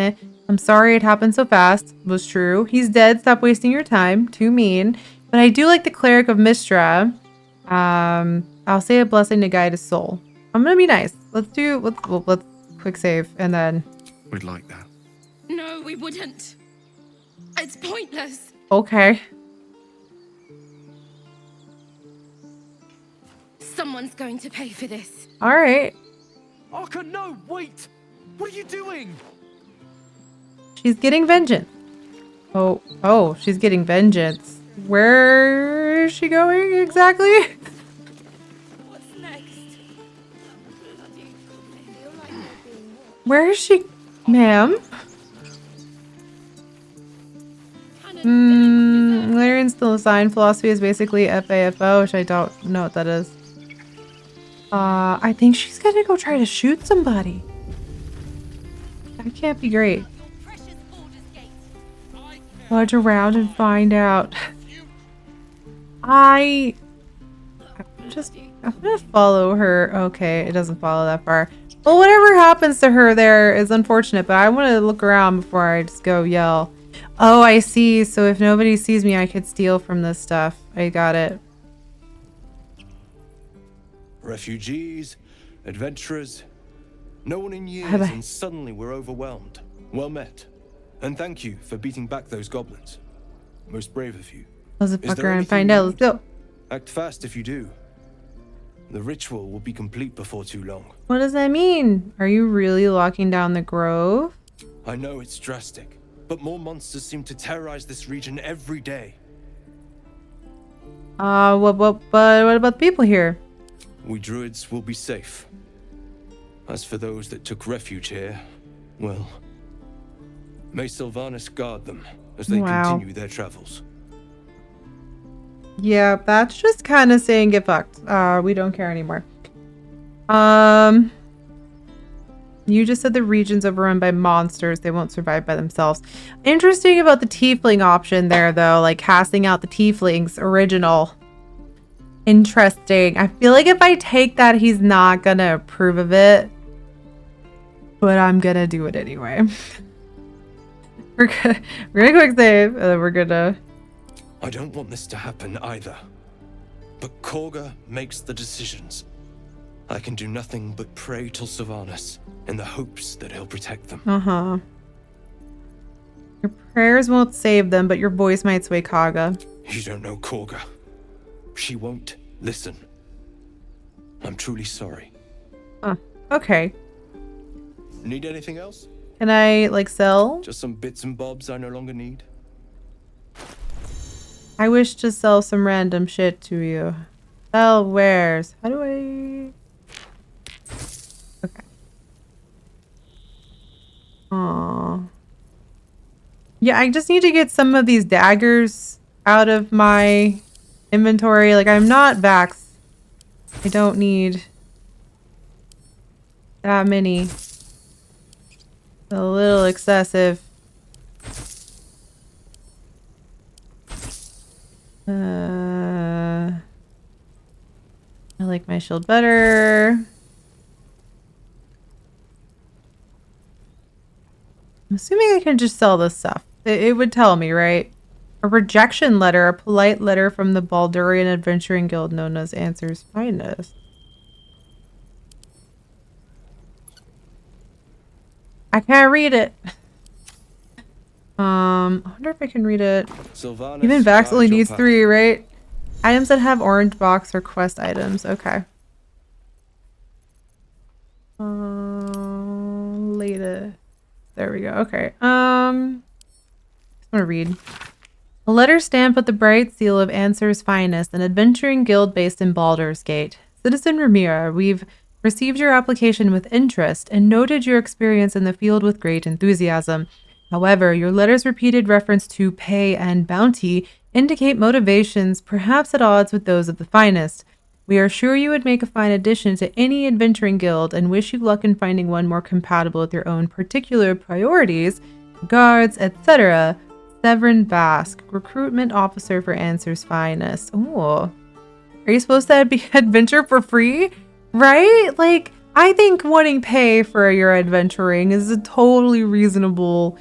I'm sorry it happened so fast. It was true. He's dead. Stop wasting your time. Too mean. But I do like the cleric of Mistra. I'll say a blessing to guide his soul. I'm gonna be nice. Let's quick save and then. We'd like that. No, we wouldn't. It's pointless. Okay. Someone's going to pay for this. All right. Arca, no, wait! What are you doing? She's getting vengeance. Oh, she's getting vengeance. Where is she going exactly? What's next? Where is she, ma'am? Larian's still assigned. Philosophy is basically FAFO, which I don't know what that is. I think she's gonna go try to shoot somebody. That can't be great. Watch around and find out. I'm gonna follow her. Okay, it doesn't follow that far. Well, whatever happens to her there is unfortunate, but I want to look around before I just go yell. Oh, I see. So if nobody sees me, I could steal from this stuff. I got it. Refugees, adventurers, no one in years, Bye-bye. and suddenly we're overwhelmed. Well met. And thank you for beating back those goblins. Most brave of you. Let's fuck around and find out. Let's go. Act fast if you do. The ritual will be complete before too long. What does that mean? Are you really locking down the grove? I know it's drastic, but more monsters seem to terrorize this region every day. What about the people here? We druids will be safe. As for those that took refuge here, well, may Sylvanas guard them as they continue their travels. Yeah, that's just kind of saying get fucked. We don't care anymore. You just said the region's overrun by monsters. They won't survive by themselves. Interesting about the tiefling option there, though. Like, casting out the tieflings. Original. Interesting. I feel like if I take that, he's not gonna approve of it. But I'm gonna do it anyway. we're gonna quick save, and then we're gonna... I don't want this to happen either. But Kagha makes the decisions. I can do nothing but pray to Sylvanas in the hopes that he'll protect them. Uh-huh. Your prayers won't save them, but your voice might sway Kagha. You don't know Kagha. She won't listen. I'm truly sorry. Huh. Okay. Need anything else? Can I, like, sell? Just some bits and bobs I no longer need. I wish to sell some random shit to you. Sell wares. How do I... Okay. Aww. Yeah, I just need to get some of these daggers out of my inventory. Like, I'm not vax. I don't need that many. A little excessive. I like my shield better. I'm assuming I can just sell this stuff. It would tell me, right? A rejection letter, a polite letter from the Baldurian Adventuring Guild known as Answer's Finest. I can't read it. I wonder if I can read it. Sylvanas, Even Vax only needs 3, right? Items that have orange box are quest items. Okay. Later. There we go. Okay. I'm gonna read. A letter stamped with the bright seal of Answer's Finest, an adventuring guild based in Baldur's Gate. Citizen Ramira, we've received your application with interest and noted your experience in the field with great enthusiasm. However, your letter's repeated reference to pay and bounty indicate motivations perhaps at odds with those of the Finest. We are sure you would make a fine addition to any adventuring guild and wish you luck in finding one more compatible with your own particular priorities, guards, etc. Severin Bask, recruitment officer for Answer's Finest. Ooh. Are you supposed to be adventure for free? Right? Like, I think wanting pay for your adventuring is a totally reasonable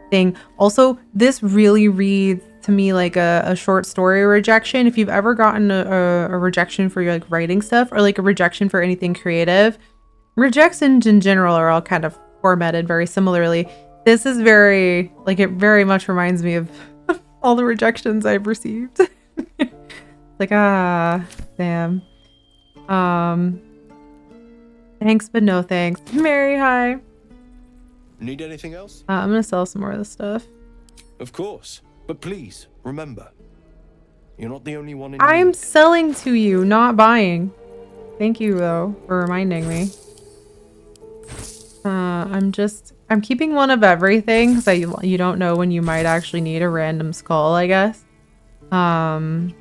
thing. Also, this really reads to me like a short story rejection. If you've ever gotten a rejection for your like writing stuff or like a rejection for anything creative, rejections in general are all kind of formatted very similarly. This is very, like, it very much reminds me of all the rejections I've received. Like, damn. Thanks, but no thanks. Mary, hi. Need anything else? I'm gonna sell some more of this stuff. Of course. But please, remember, you're not the only one in I'm need. selling to you, not buying. Thank you, though, for reminding me. I'm keeping one of everything, so you don't know when you might actually need a random skull, I guess. Or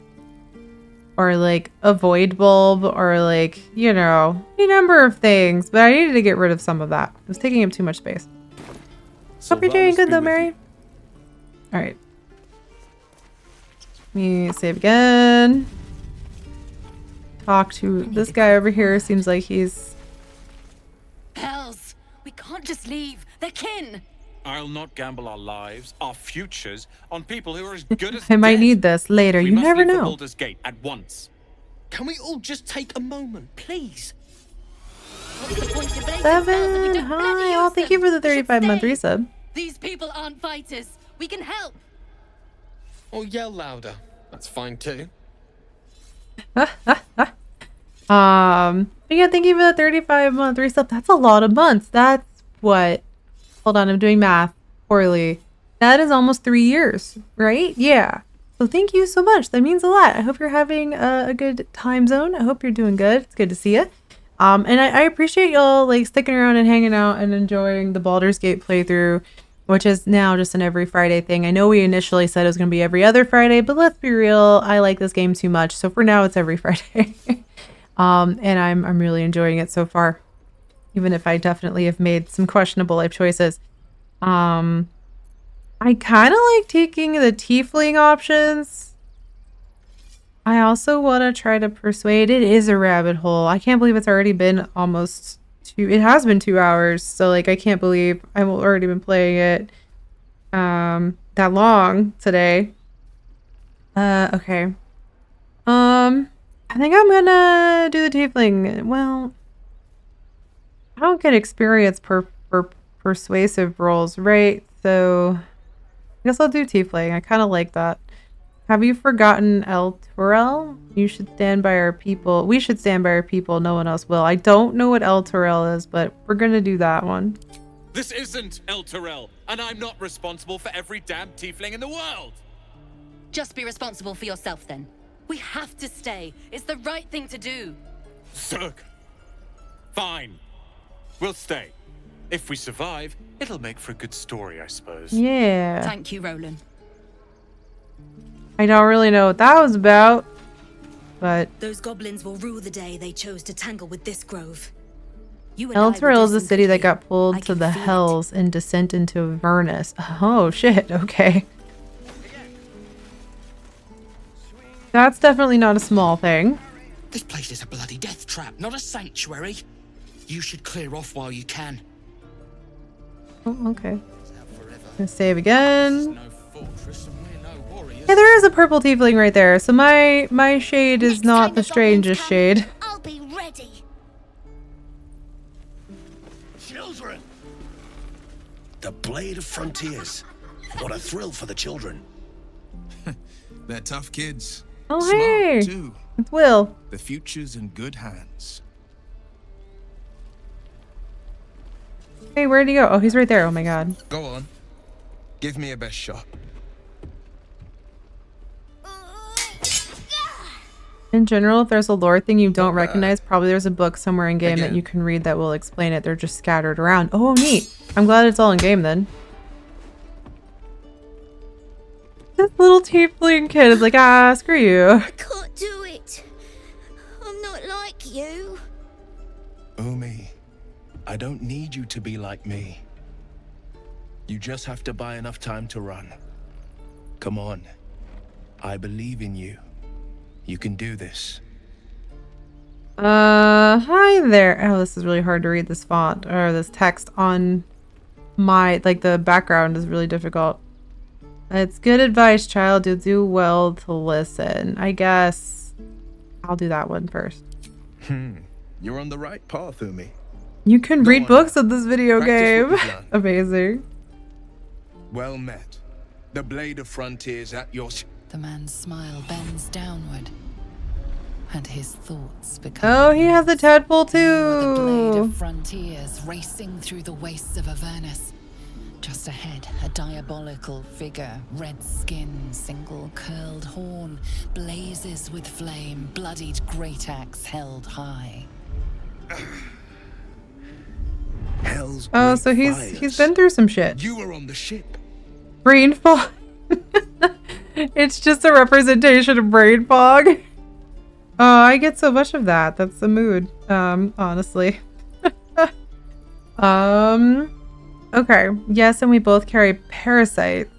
like a void bulb, or like, you know, a number of things. But I needed to get rid of some of that. It was taking up too much space. Hope you're doing good though, Mary. Alright. Let me save again. Talk to this guy over here. Seems like he's... Hells! We can't just leave. They're kin! I'll not gamble our lives, our futures, on people who are as good as I might dead. need this later. We You must never leave for know. Baldur's Gate at once. Can we all just take a moment, please? What's the point of blazing spells if we Seven, don't bloody hi. use Oh, thank you them? for the We should 35-month stay. resub. These people aren't fighters. We can help. Or yell louder. That's fine too. But yeah, thank you for the 35-month resub. That's a lot of months. That's what? Hold on, I'm doing math. poorly. That is almost 3 years, right? Yeah. So thank you so much. That means a lot. I hope you're having a good time zone. I hope you're doing good. It's good to see you. And I appreciate y'all like sticking around and hanging out and enjoying the Baldur's Gate playthrough, which is now just an every Friday thing. I know we initially said it was going to be every other Friday, but let's be real. I like this game too much. So for now, it's every Friday. And I'm really enjoying it so far, even if I definitely have made some questionable life choices. I kind of like taking the tiefling options. I also want to try to persuade. It is a rabbit hole. I can't believe it's already been almost it has been 2 hours. So like, I can't believe I've already been playing it that long today. Okay. I think I'm gonna do the tiefling. Well, I don't get experience for persuasive roles, right? So I guess I'll do tiefling. I kind of like that. Have you forgotten El Turel? You should stand by our people. We should stand by our people. No one else will. I don't know what El Turel is, but we're gonna do that one. This isn't El Turel, and I'm not responsible for every damn tiefling in the world. Just be responsible for yourself then. We have to stay. It's the right thing to do. Zerg. Fine. We'll stay. If we survive, it'll make for a good story, I suppose. Yeah. Thank you, Roland. I don't really know what that was about, but those goblins will rue the day they chose to tangle with this grove. El Turel is the city that got pulled to the Hells in descent into Avernus. Oh shit, okay. That's definitely not a small thing. This place is a bloody death trap, not a sanctuary. You should clear off while you can. Oh, okay. Gonna save again. Yeah, there is a purple tiefling right there, so my shade is not the strangest shade. I'll be ready. Children! The Blade of Frontiers. What a thrill for the children. They're tough kids. Oh, Smart, hey! too. It's Will. The future's in good hands. Hey, where'd he go? Oh, he's right there. Oh my god. Go on. Give me a best shot. In general, if there's a lore thing you don't recognize, probably there's a book somewhere in game that you can read that will explain it. They're just scattered around. Oh, neat. I'm glad it's all in game then. This little tiefling kid is like, ah, screw you. I can't do it. I'm not like you. Umi, I don't need you to be like me. You just have to buy enough time to run. Come on. I believe in you. You can do this. Hi there. Oh, this is really hard to read this font or this text on my, like the background is really difficult. It's good advice, child. You'll do well to listen. I guess I'll do that one first. You're on the right path, Umi. You can read books of this video game. Amazing. Well met. The Blade of Frontiers at your... The man's smile bends downward, and his thoughts become... Oh, he has a tadpole too! The Blade of Frontiers racing through the wastes of Avernus. Just ahead, a diabolical figure, red skin, single curled horn, blazes with flame, bloodied great axe held high. Hell's oh, so he's been through some shit. You were on the ship. Brain fog. It's just a representation of brain fog. Oh, I get so much of that. That's the mood. Honestly. Okay. Yes, and we both carry parasites.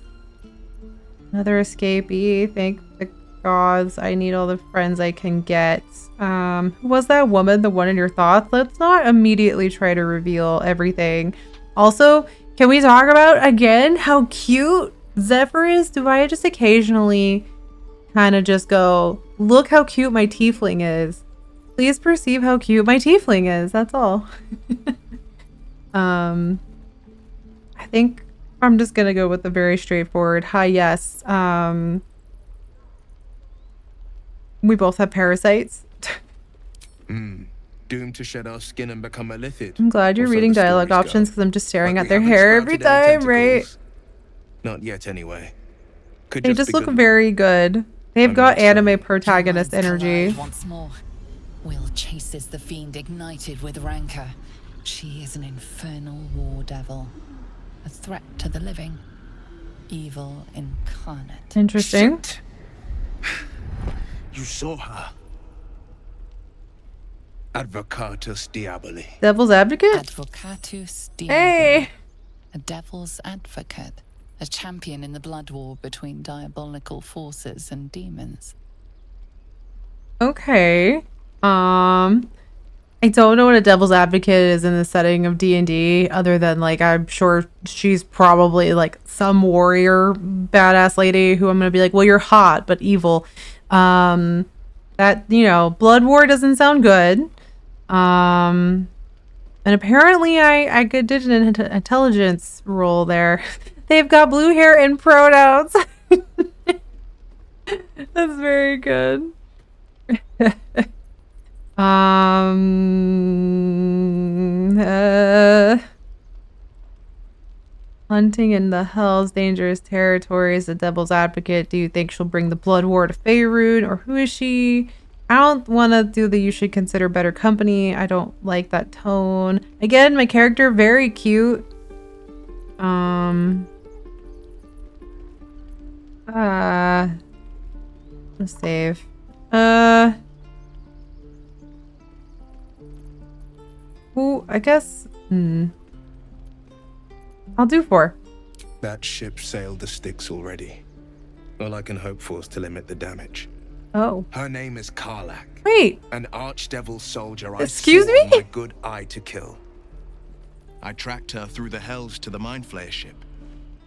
Another escapee. Thank the gods. I need all the friends I can get. Who was that woman? The one in your thoughts? Let's not immediately try to reveal everything. Also, can we talk about again how cute Zephyr is? Do I just occasionally kind of just go, look how cute my tiefling is. Please perceive how cute my tiefling is. That's all. I think I'm just gonna go with the very straightforward hi yes. We both have parasites. Doomed to shed our skin and become a lithid. I'm glad you're reading dialogue options because I'm just staring at their hair every time, right? Not yet, anyway. Could They just look very good. They've got anime protagonist energy. Once more. Wyll chases the fiend ignited with rancor. She is an infernal war devil. A threat to the living. Evil incarnate. Interesting. Shit. You saw her. Advocatus Diaboli. Devil's advocate? Advocatus Diaboli. Hey! A devil's advocate. A champion in the blood war between diabolical forces and demons. Okay. I don't know what a devil's advocate is in the setting of D&D, other than like I'm sure she's probably like some warrior badass lady who I'm gonna be like, well, you're hot but evil. That, you know, blood war doesn't sound good. And apparently I did an intelligence roll there. They've got blue hair and pronouns. That's very good. Hunting in the Hell's dangerous territories. The Devil's Advocate. Do you think she'll bring the blood war to Faerun, or who is she? I don't want to do the you should consider better company. I don't like that tone. Again, my character very cute. Let's save. Ooh, I guess. I'll do 4. That ship sailed the Styx already. All I can hope for is to limit the damage. Oh. Her name is Karlach. Wait. An archdevil soldier Excuse I me? swore my good eye to kill. I tracked her through the hells to the Mind Flayer ship,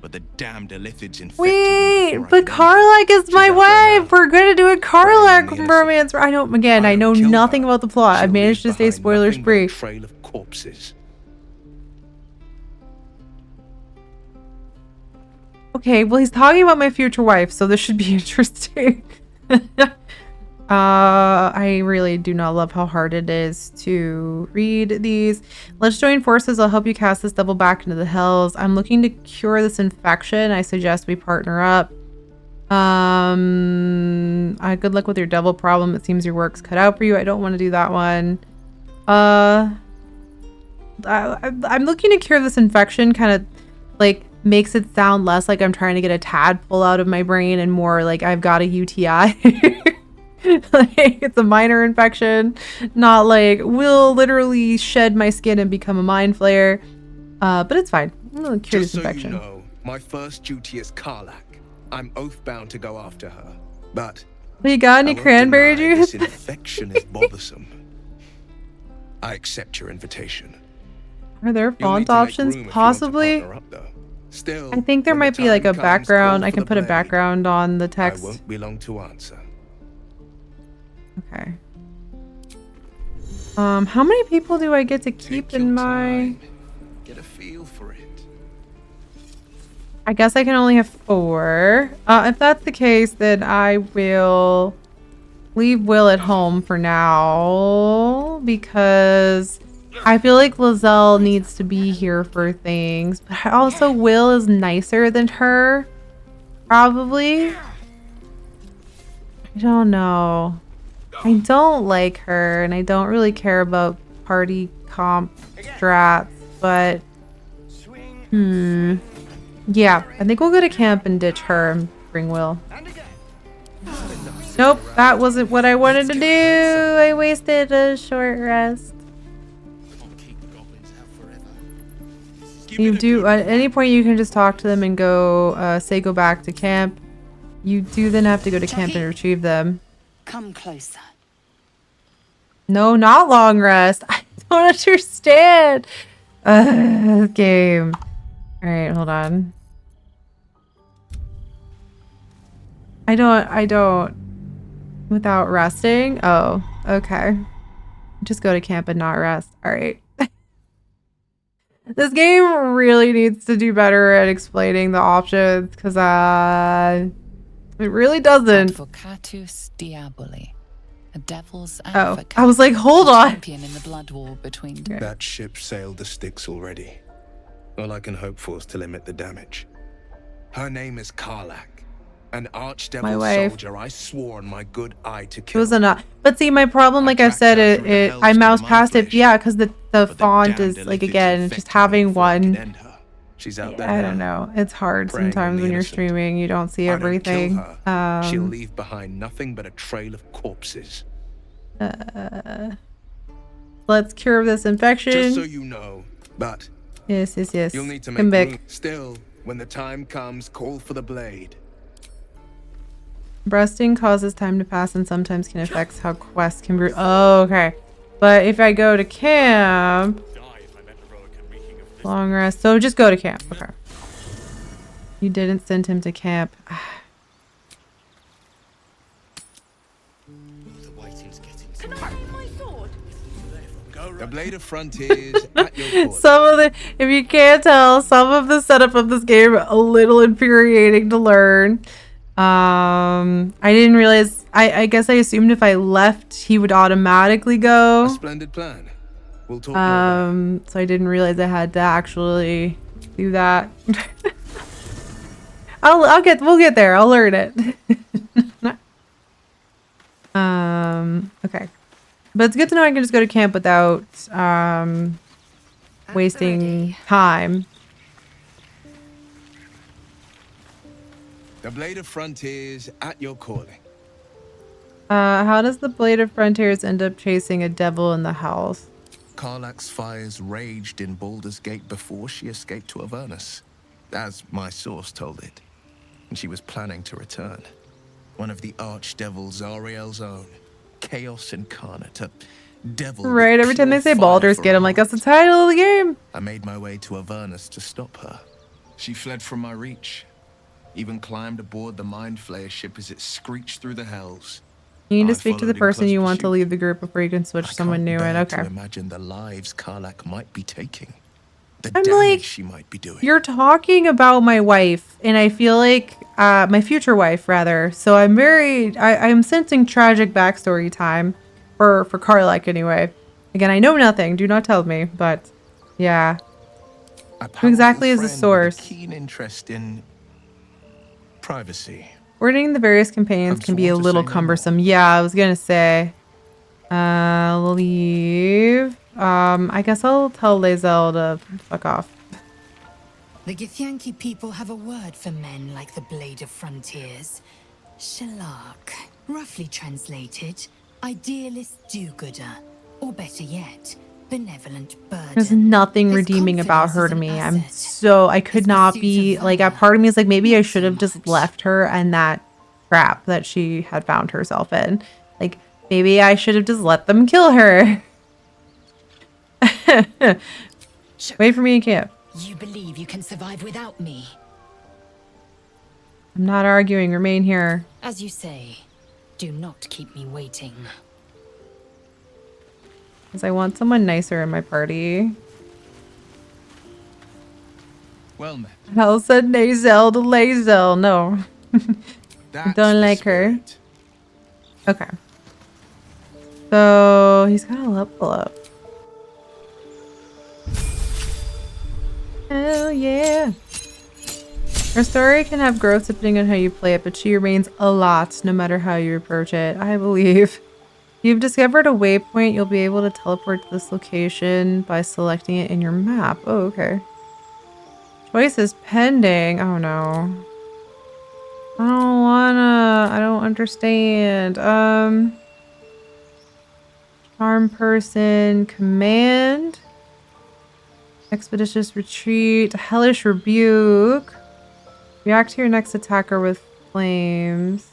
but the damned Illithids infected Wait, but Karlach is my wife. We're gonna do a Karlach romance. I know nothing about the plot. I've managed to stay spoilers free. Trail of corpses. Okay, well, he's talking about my future wife, so this should be interesting. I really do not love how hard it is to read these. Let's join forces. I'll help you cast this devil back into the hells. I'm looking to cure this infection. I suggest we partner up. Good luck with your devil problem. It seems your work's cut out for you. I don't want to do that one. I'm looking to cure this infection, kind of like makes it sound less like I'm trying to get a tadpole out of my brain and more like I've got a UTI. Like it's a minor infection, not like will literally shed my skin and become a mind flayer. But it's fine. I'm gonna cure this infection. You know, my first duty is Karlach. I'm oath-bound to go after her. But you got any cranberry juice? This infection is bothersome. I accept your invitation. Are there font options? Possibly. Still, I think there might be like a background. I can put a background on the text. I won't be long to answer. Okay. How many people do I get to keep in my... Get a feel for it. I guess I can only have 4. If that's the case, then I will leave Wyll at home for now because I feel like lae'zel needs to be here for things, but also Wyll is nicer than her, probably. I don't know. I don't like her, and I don't really care about party comp strats, but yeah, I think we'll go to camp and ditch her and bring Wyll. Nope, that wasn't what I wanted to do. I wasted a short rest. You do at any point you can just talk to them and go say go back to camp. You do then have to go to camp and retrieve them. Come closer. No, not long rest. I don't understand. Game. All right, hold on. I don't. Without resting? Oh, okay. Just go to camp and not rest. All right. This game really needs to do better at explaining the options because it really doesn't. Advocatus Diaboli. A devil's Oh, advocate. I was like, hold on. Champion in the blood war between That ship sailed the Styx already. All I can hope for is to limit the damage. Her name is Karlach. An My archdevil wife. soldier I swore on my good eye to It kill. was enough. But see, my problem, like I've said, I mouse past it. Yeah, because the font is like, again, just having one. She's out there I now, don't know. It's hard preying on sometimes the when you're innocent. streaming. You don't see I don't kill everything. her, she'll leave behind nothing but a trail of corpses. Let's cure this infection. Just so you know, but Yes. you'll need to Come make back. room. Still, when the time comes, call for the blade. Breasting causes time to pass and sometimes can affect how quests can be. Oh, okay. But if I go to camp, long rest. So just go to camp. Okay. You didn't send him to camp. The blade of frontiers at your court. Some of the, if you can't tell, some of the setup of this game a little infuriating to learn. I didn't realize. I guess I assumed if I left, he would automatically go. A splendid plan. We'll talk more. So I didn't realize I had to actually do that. We'll get there. I'll learn it. Okay. But it's good to know I can just go to camp without wasting time. The blade of frontiers at your calling. How does the Blade of Frontiers end up chasing a devil in the house? Karlach's fires raged in Baldur's Gate before she escaped to Avernus, as my source told it. And she was planning to return. One of the archdevil Zariel's own. Chaos incarnate, a devil. Right, every time they say Baldur's Gate, I'm like, that's the title of the game. I made my way to Avernus to stop her. She fled from my reach. Even climbed aboard the Mind Flayer ship as it screeched through the hells. You need to speak to the person you want to leave the group before you can switch someone new in. Okay. To imagine the lives Karlach might be taking. The I'm damage like, she might be doing. You're talking about my wife, and I feel like my future wife, rather. So I'm sensing tragic backstory time for Karlach anyway. Again, I know nothing. Do not tell me, but yeah. Who exactly is the source? Keen interest in privacy. Ordering the various companions can be a little cumbersome. Yeah, I was gonna say. Leavv. I guess I'll tell lae'zel to fuck off. The Githyanki people have a word for men like the Blade of Frontiers. Shalak. Roughly translated, idealist do-gooder. Or better yet, benevolent burden. There's nothing redeeming about her to me. I could not be, like, a part of me is like, maybe I should have just left her and that trap that she had found herself in. Like, maybe I should have just let them kill her. Wait for me in camp. You believe you can survive without me? I'm not arguing. Remain here. As you say, do not keep me waiting. Because I want someone nicer in my party. Well met. Hell said lae'zel to lae'zel. No. I don't like her. Okay. So he's got a level up. Hell yeah. Her story can have growth depending on how you play it, but she remains a lot no matter how you approach it. I believe. You've discovered a waypoint. You'll be able to teleport to this location by selecting it in your map. Oh, okay. Choice is pending. Oh no. I don't understand. Charm person, command, expeditious retreat, hellish rebuke. React to your next attacker with flames.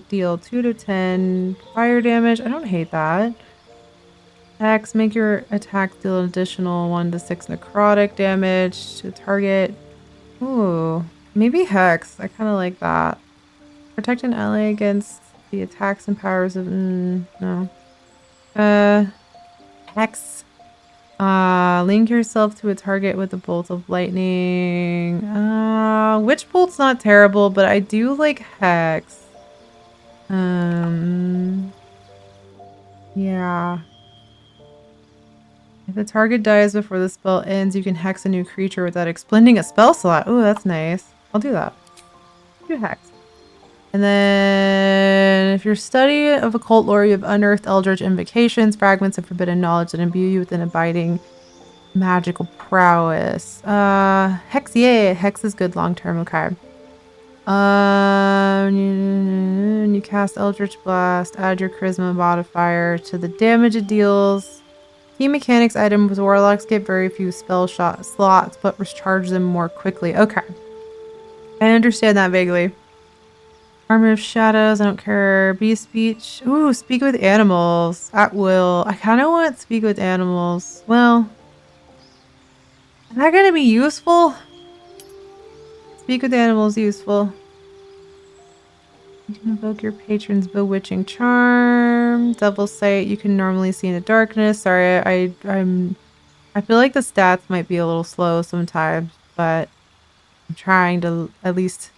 Deal 2 to 10 fire damage. I don't hate that. Hex, make your attack deal an additional 1 to 6 necrotic damage to target. Ooh, maybe Hex. I kind of like that. Protect an ally against the attacks and powers of... no. Hex. Link yourself to a target with a bolt of lightning. Witch bolt's not terrible, but I do like Hex. Yeah. If the target dies before the spell ends, you can hex a new creature without expending a spell slot. Ooh, that's nice. I'll do that. 2 hex. And then, if your study of occult lore, you have unearthed eldritch invocations, fragments of forbidden knowledge that imbue you with an abiding magical prowess. Hex, yeah, hex is good long term. Okay. You cast Eldritch Blast. Add your charisma modifier to the damage it deals. Key mechanics item with warlocks get very few spell shot slots, but recharge them more quickly. Okay, I understand that vaguely. Armor of Shadows, I don't care. Beast speech. Ooh, speak with animals. At will. I kind of want speak with animals. Well, is that going to be useful? Speak with animals useful. You can invoke your patron's bewitching charm. Devil's Sight, you can normally see in the darkness. Sorry, I feel like the stats might be a little slow sometimes, but I'm trying to at least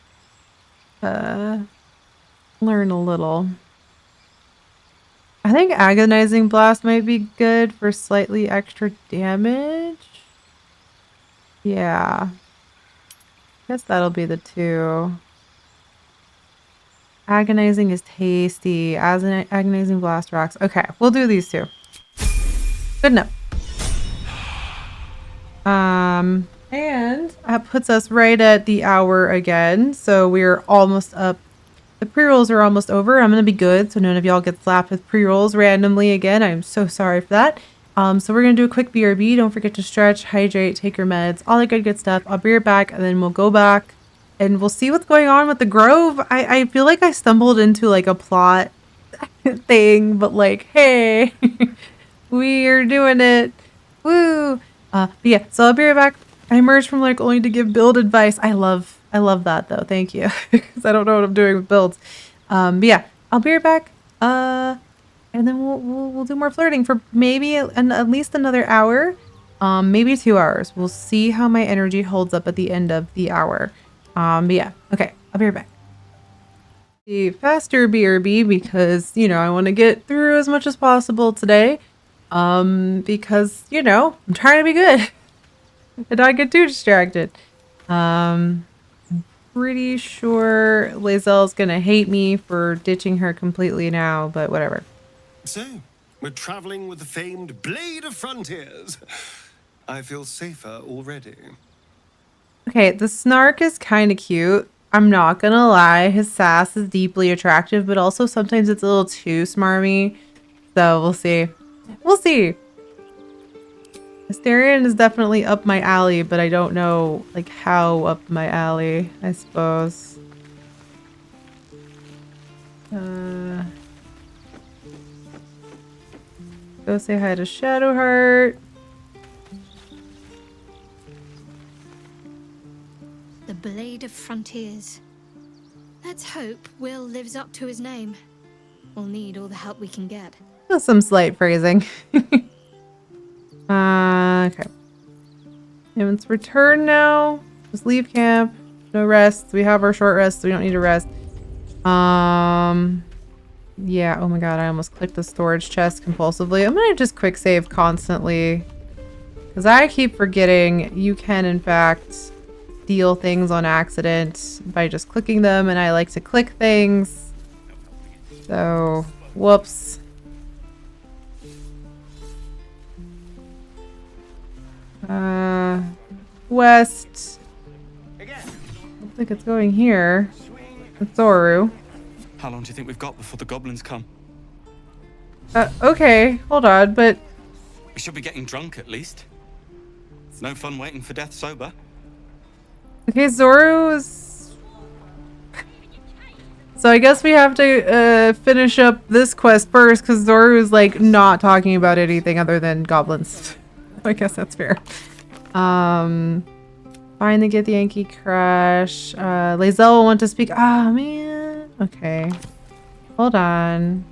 learn a little. I think Agonizing Blast might be good for slightly extra damage. Yeah. Guess that'll be the 2. Agonizing is tasty. As an Agonizing Blast rocks. Okay, we'll do these 2. Good enough. And that puts us right at the hour again. So we're almost up. The pre-rolls are almost over. I'm going to be good, so none of y'all get slapped with pre-rolls randomly again. I'm so sorry for that. So we're going to do a quick BRB. Don't forget to stretch, hydrate, take your meds, all that good stuff. I'll be right back, and then we'll go back, and we'll see what's going on with the Grove. I feel like I stumbled into, like, a plot thing, but, like, hey, we're doing it. Woo! But yeah, so I'll be right back. I emerged from, like, only to give build advice. I love that though. Thank you. Because I don't know what I'm doing with builds. But yeah, I'll be right back. And then we'll do more flirting for maybe at least another hour. Maybe 2 hours. We'll see how my energy holds up at the end of the hour. But yeah, okay, I'll be right back. The faster BRB because, you know, I want to get through as much as possible today. Because, you know, I'm trying to be good and not get too distracted. Pretty sure lae'zel's gonna hate me for ditching her completely now, but whatever. So, we're traveling with the famed Blade of Frontiers. I feel safer already. Okay, the snark is kind of cute. I'm not gonna lie, his sass is deeply attractive, but also sometimes it's a little too smarmy. So we'll see. We'll see. Astarion is definitely up my alley, but I don't know, like, how up my alley, I suppose. Go say hi to Shadowheart. The Blade of Frontiers. Let's hope Wyll lives up to his name. We'll need all the help we can get. That's some slight phrasing. Okay. And it's return now. Just leave camp. No rest. We have our short rest, so we don't need to rest. Yeah, oh my god, I almost clicked the storage chest compulsively. I'm gonna just quick save constantly. Because I keep forgetting you can, in fact, steal things on accident by just clicking them, and I like to click things. So, whoops. West. Looks like it's going here. It's Zoru. How long do you think we've got before the goblins come? Okay, hold on, but... We should be getting drunk at least. No fun waiting for death sober. Okay, Zoru's... So I guess we have to finish up this quest first, because Zoru is, like, not talking about anything other than goblins. I guess that's fair. Find the Get the Yankee Crush. lae'zel will want to speak. Ah, man. Okay. Hold on.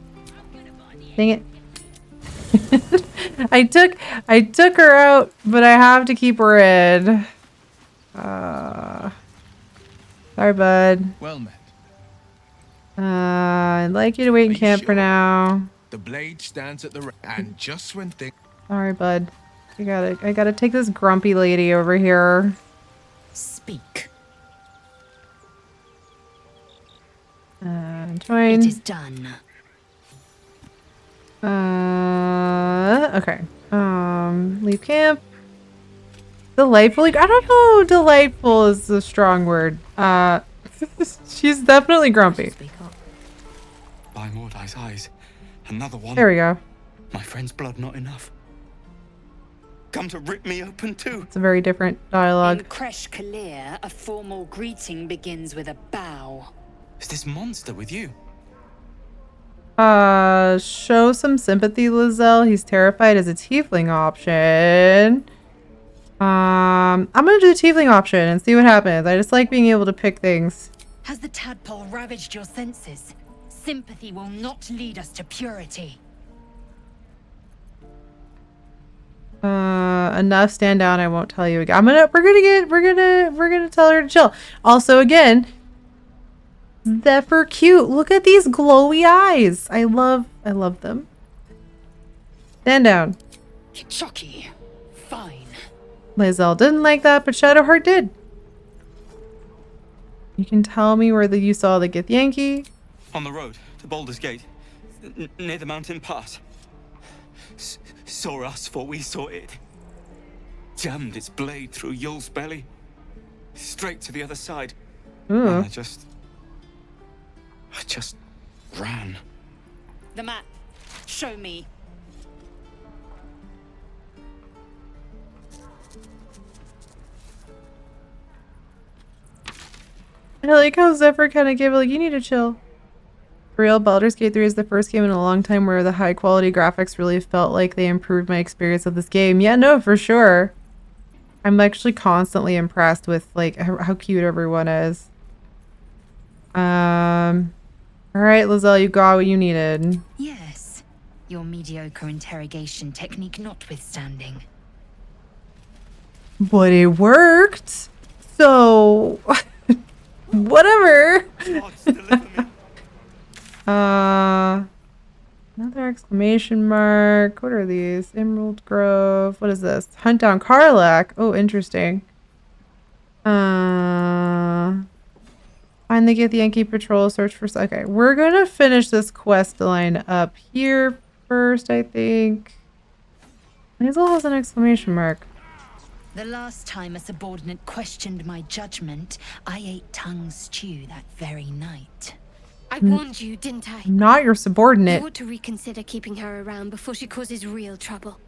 Dang it. I took her out, but I have to keep her in. Sorry, bud. Well met. I'd like you to wait in camp for now. The blade stands at the and just when things. Sorry, bud. I gotta take this grumpy lady over here. Speak. Join. It is done. Okay. Leave camp. Delightful. I don't know. Delightful is a strong word. She's definitely grumpy. By Mordai's eyes, another one. There we go. My friend's blood not enough. Come to rip me open too. It's a very different dialogue. In Kresh Kalir, a formal greeting begins with a bow. Is this monster with you? Show some sympathy, lae'zel. He's terrified as a tiefling option. I'm gonna do the tiefling option and see what happens. I just like being able to pick things. Has the tadpole ravaged your senses? Sympathy will not lead us to purity. Enough. Stand down. I won't tell you again. We're gonna tell her to chill. Also, again, Zephyr cute. Look at these glowy eyes. I love them. Stand down. Shocky. Fine. lae'zel didn't like that, but Shadowheart did. You can tell me where you saw the Githyanki. On the road to Baldur's Gate, near the mountain pass. Saw us, for we saw it. Jammed its blade through Yul's belly, straight to the other side. Ooh. And I just ran. The map. Show me. I like how Zephyr kind of gave it, like, you need to chill. For real, Baldur's Gate 3 is the first game in a long time where the high quality graphics really felt like they improved my experience of this game. Yeah, no, for sure. I'm actually constantly impressed with like how cute everyone is. Alright, lae'zel, you got what you needed. Yes. Your mediocre interrogation technique notwithstanding. But it worked. So whatever. Another exclamation mark. What are these? Emerald Grove. What is this? Hunt down Karlach. Oh, interesting. Find the Githyanki patrol. Search for. Okay, we're gonna finish this quest line up here first, I think. lae'zel has an exclamation mark. The last time a subordinate questioned my judgment, I ate tongue stew that very night. I warned you, didn't I? Not your subordinate. You ought to reconsider keeping her around before she causes real trouble.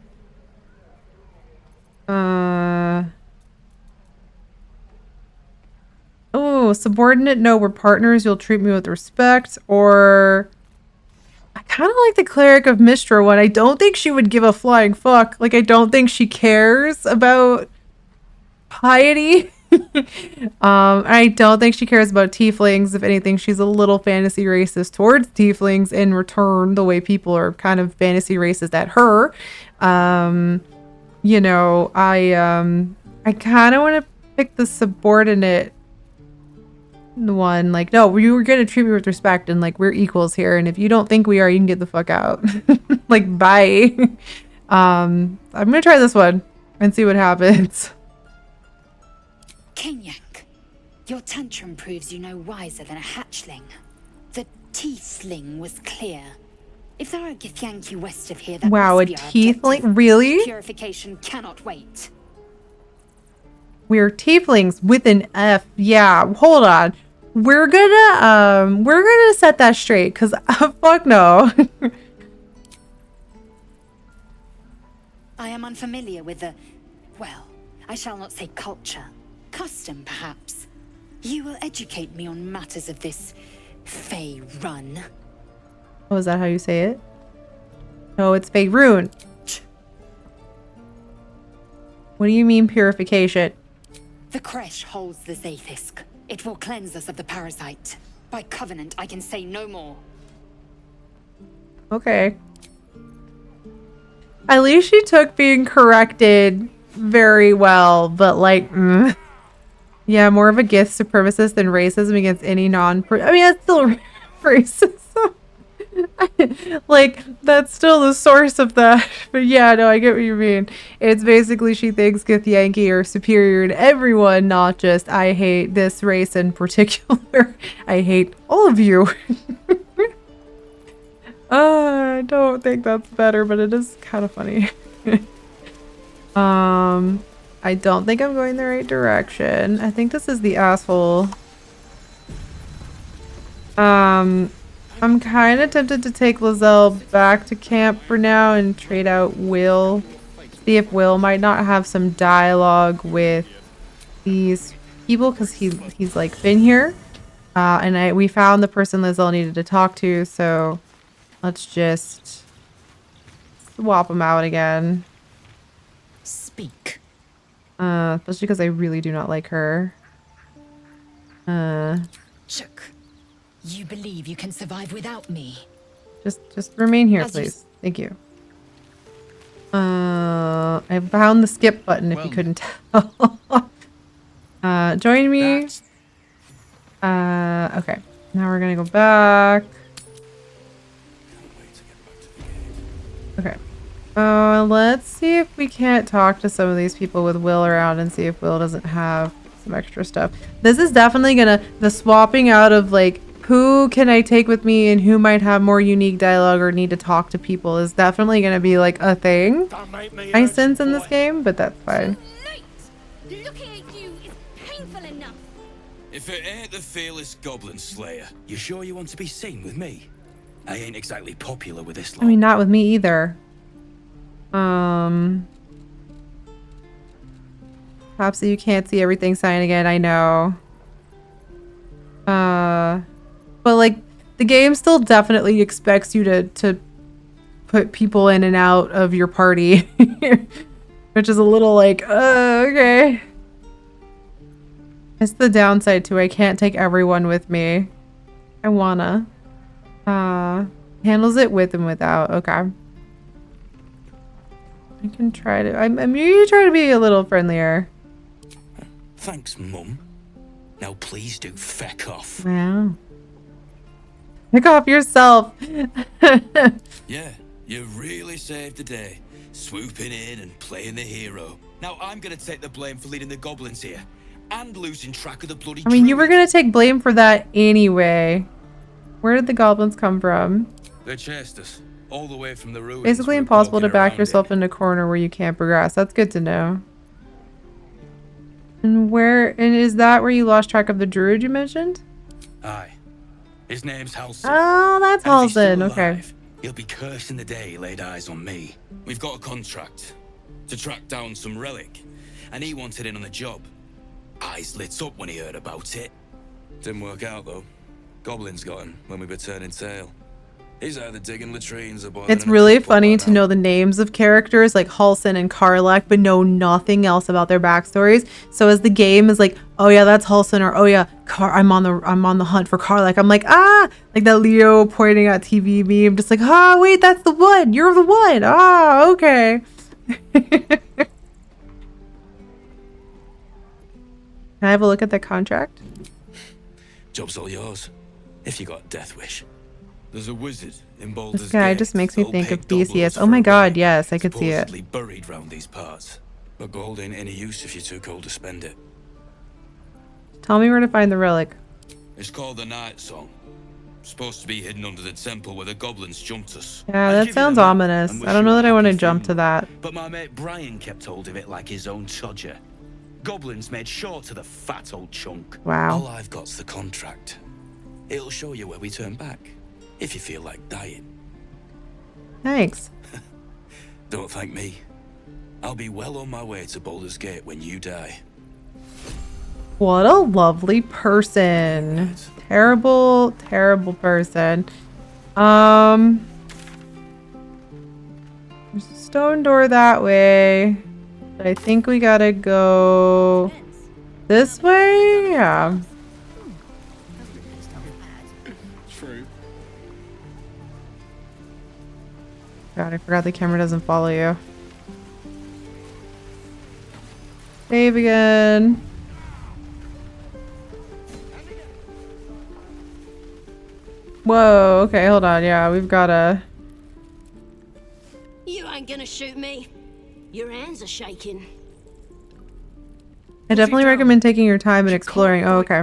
Oh, subordinate. No, we're partners. You'll treat me with respect. Or I kind of like the cleric of Mistra one. I don't think she would give a flying fuck. Like, I don't think she cares about piety. I don't think she cares about tieflings. If anything, she's a little fantasy racist towards tieflings in return, the way people are kind of fantasy racist at her. You know, I kind of want to pick the subordinate one. Like, no, you were gonna treat me with respect, and like, we're equals here, and if you don't think we are, you can get the fuck out. Like, bye. I'm gonna try this one and see what happens. Kenyak, your tantrum proves you no wiser than a hatchling. The tiefling was clear. If there are a Githyanki west of here, that wow, a must be our tiefling? objective. Really? Purification cannot wait. We're tieflings with an F. Yeah, hold on. We're gonna set that straight, cause fuck no. I am unfamiliar with the, well, I shall not say culture. Custom, perhaps. You will educate me on matters of this Fey run. Oh, is that how you say it? No, it's Faerun. What do you mean purification? The Kresh holds the Zephyr. It will cleanse us of the parasite. By covenant, I can say no more. Okay. At least she took being corrected very well, but like, yeah, more of a Gith supremacist than racism against any I mean, that's still racism. Like, that's still the source of that. But yeah, no, I get what you mean. It's basically she thinks Githyanki are superior to everyone, not just I hate this race in particular. I hate all of you. I don't think that's better, but it is kind of funny. I don't think I'm going the right direction. I think this is the asshole. I'm kind of tempted to take lae'zel back to camp for now and trade out Wyll. See if Wyll might not have some dialogue with these people, because he's like been here. And we found the person lae'zel needed to talk to, so let's just swap them out again. Speak. Especially because I really do not like her. Chook. You believe you can survive without me? Just remain here, please. Thank you. I found the skip button if you couldn't tell. Join me. Okay. Now we're gonna go back. Okay. Let's see if we can't talk to some of these people with Wyll around and see if Wyll doesn't have some extra stuff. This is definitely the swapping out of like, who can I take with me and who might have more unique dialogue or need to talk to people is definitely gonna be like a thing I sense in this game, but that's fine. Looking at you is painful enough. If it ain't the fearless goblin slayer, you sure you want to be seen with me? I ain't exactly popular with this lot. I mean, not with me either. Perhaps you can't see everything sign again, I know. But like, the game still definitely expects you to put people in and out of your party. Which is a little like, okay. It's the downside too, I can't take everyone with me. I wanna. Handles it with and without, okay. I can try to, I'm really trying to be a little friendlier. Thanks, Mum. Now please do feck off. Wow. Pick off yourself. Yeah, you really saved the day. Swooping in and playing the hero. Now I'm gonna take the blame for leading the goblins here. And losing track of the bloody I mean, you druid. were gonna take blame for that anyway. Where did the goblins come from? They chased us. All the way from the ruins. Basically impossible to back yourself in a corner where you can't progress. That's good to know. And is that where you lost track of the druid you mentioned? Aye. His name's Halsin. Oh, that's Halsin. Okay. He'll be cursing the day he laid eyes on me. We've got a contract to track down some relic, and he wanted in on the job. Eyes lit up when he heard about it. Didn't work out though. Goblins got him when we were turning tail. He's either digging latrines or boiling. It's really funny to know the names of characters like Halsin and Karlach, but know nothing else about their backstories. So as the game is like, oh yeah, that's Halsin, or oh yeah, I'm on the hunt for Karlach. I'm like, like that Leo pointing at TV meme, just like, wait, that's the one. You're the one. Okay. Can I have a look at the contract? Job's all yours, if you got a death wish. There's a wizard in Baldur's This guy Gate, just makes me think of opaque DCS. doubles Oh my for a god, relic, yes, I could see it. supposedly buried round these parts. But gold ain't any use if you're too cold to spend it. Tell me where to find the relic. It's called the Night Song. Supposed to be hidden under the temple where the goblins jumped us. Yeah, that sounds ominous. I don't know that I want to jump to that. But my mate Brian kept hold of it like his own Todger. Goblins made sure to the fat old chunk. Wow. All I've got's the contract. It'll show you where we turn back, if you feel like dying. Thanks. Don't thank me. I'll be well on my way to Baldur's Gate when you die. What a lovely person. Terrible, terrible person. There's a stone door that way. But I think we gotta go this way? Yeah. True. God, I forgot the camera doesn't follow you. Save again. Whoa, okay, hold on. Yeah, we've got a... You ain't gonna shoot me. Your hands are shaking. I definitely recommend taking your time and exploring. Oh, okay.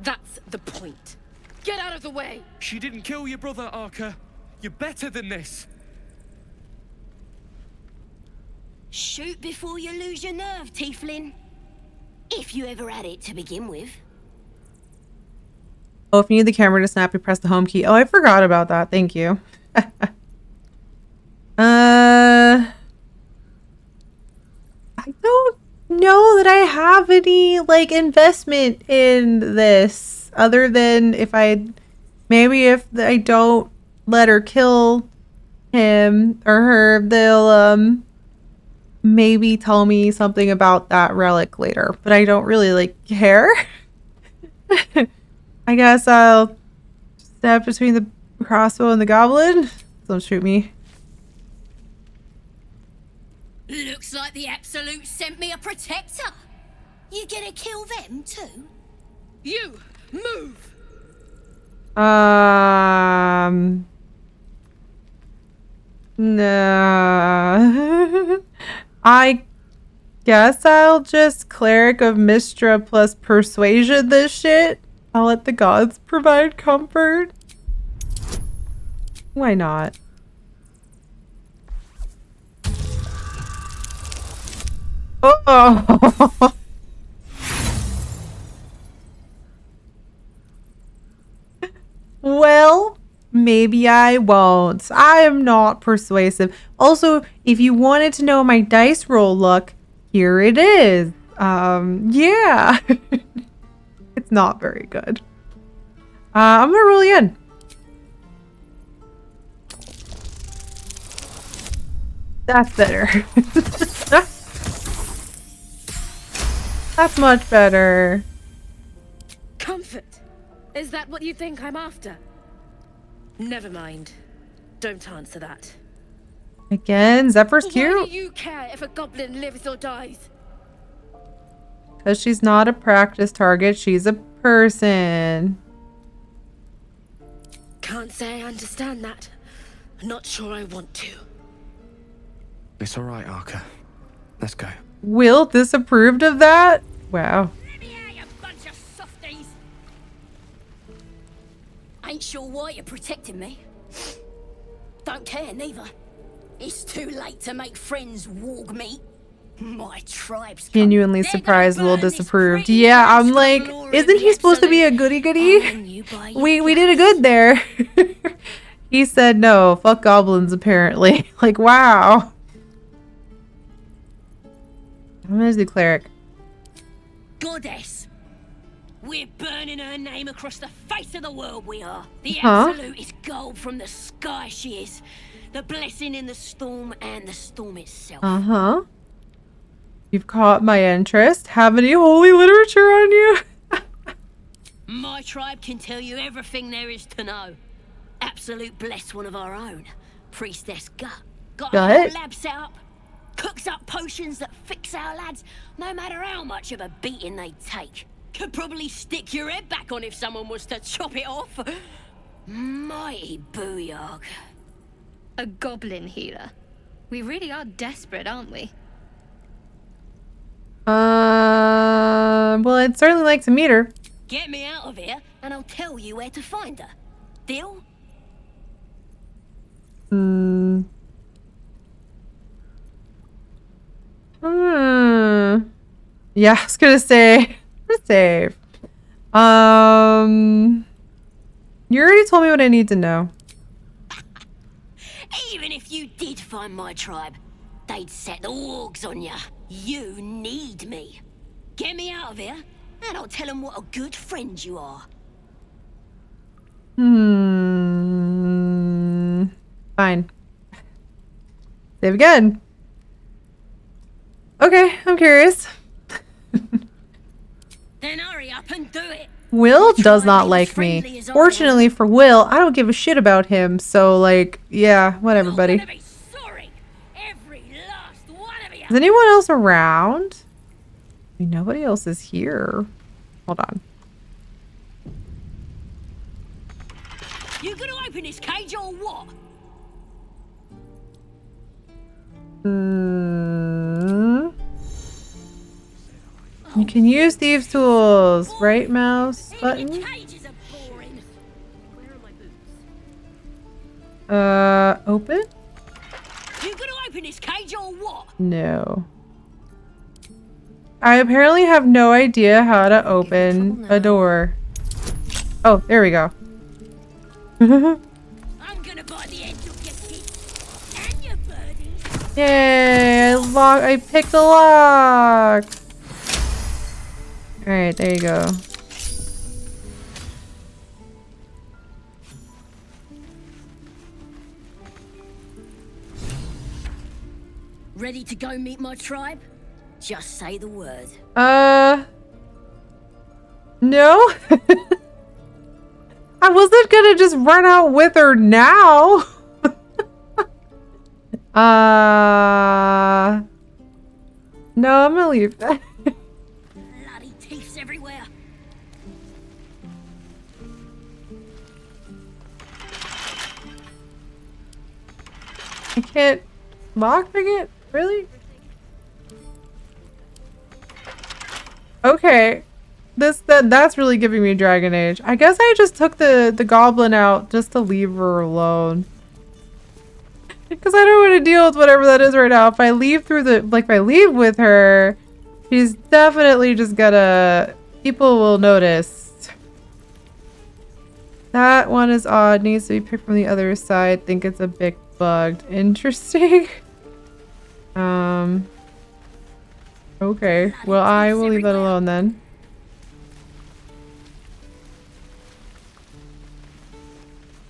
That's the point. Get out of the way! She didn't kill your brother, Arka. You're better than this. Shoot before you lose your nerve, Tiefling. If you ever had it to begin with. Oh, if you need the camera to snap, you press the home key. Oh, I forgot about that. Thank you. I don't know that I have any, like, investment in this. Other than if I don't let her kill him or her, they'll, maybe tell me something about that relic later. But I don't really, like, care. I guess I'll step between the crossbow and the goblin. Don't shoot me. Looks like the Absolute sent me a protector. You gonna kill them too? You move. No. I guess I'll just Cleric of Mystra plus Persuasion this shit. I'll let the gods provide comfort. Why not? Oh! Well, maybe I won't. I am not persuasive. Also, if you wanted to know my dice roll luck, here it is. Yeah. It's not very good. I'm gonna roll again. That's better. That's much better. Comfort. Is that what you think I'm after? Never mind. Don't answer that. Again, Zephyr's cute. Why do you care if a goblin lives or dies? Because she's not a practice target, she's a person. Can't say I understand that. Not sure I want to. It's all right, Arka. Let's go. Will disapproved of that? Wow. Ain't sure why you're protecting me. Don't care neither. It's too late to make friends warg meat. My tribe's Genuinely surprised Will disapproved. Yeah, I'm like, isn't he supposed to be a goody goody? We did a good there. He said no, fuck goblins apparently. Like, wow. I'm gonna do cleric. Goddess. We're burning her name across the face of the world, we are. The Absolute is gold from the sky, she is. The blessing in the storm and the storm itself. Uh-huh. You've caught my interest. Have any holy literature on you? My tribe can tell you everything there is to know. Absolute bless one of our own. Priestess Gut. Got a whole lab set up. Cooks up potions that fix our lads, no matter how much of a beating they take. Could probably stick your head back on if someone was to chop it off. Mighty booyog. A goblin healer. We really are desperate, aren't we? Well, I'd certainly like to meet her. Get me out of here, and I'll tell you where to find her. Deal? Yeah, I was gonna say. Save. You already told me what I need to know. Even if you did find my tribe, they'd set the wargs on ya. You need me. Get me out of here, and I'll tell them what a good friend you are. Fine. Save again. Okay, I'm curious. Then hurry up and do it. Will does not like me. Fortunately for Will, I don't give a shit about him. So, like, yeah, whatever, buddy. Is anyone else around? I mean, nobody else is here. Hold on. You gonna open this cage or what? You can use thieves' tools. Right mouse button. Open? You gonna open this cage or what? No. I apparently have no idea how to open a door. Oh, there we go. I'm gonna buy the end of your kids and your birdies. Yay! I picked a lock. All right, there you go. Ready to go meet my tribe? Just say the word. No. I wasn't gonna just run out with her now. No, I'm gonna leave that. Bloody thieves everywhere. I can't lockpick it? Really? Okay. That's really giving me Dragon Age. I guess I just took the goblin out just to leave her alone. Because I don't want to deal with whatever that is right now. If I leave through the if I leave with her, she's definitely just gonna people will notice. That one is odd. Needs to be picked from the other side. Think it's a bit bugged. Interesting. Okay. Well, I will leave that alone then.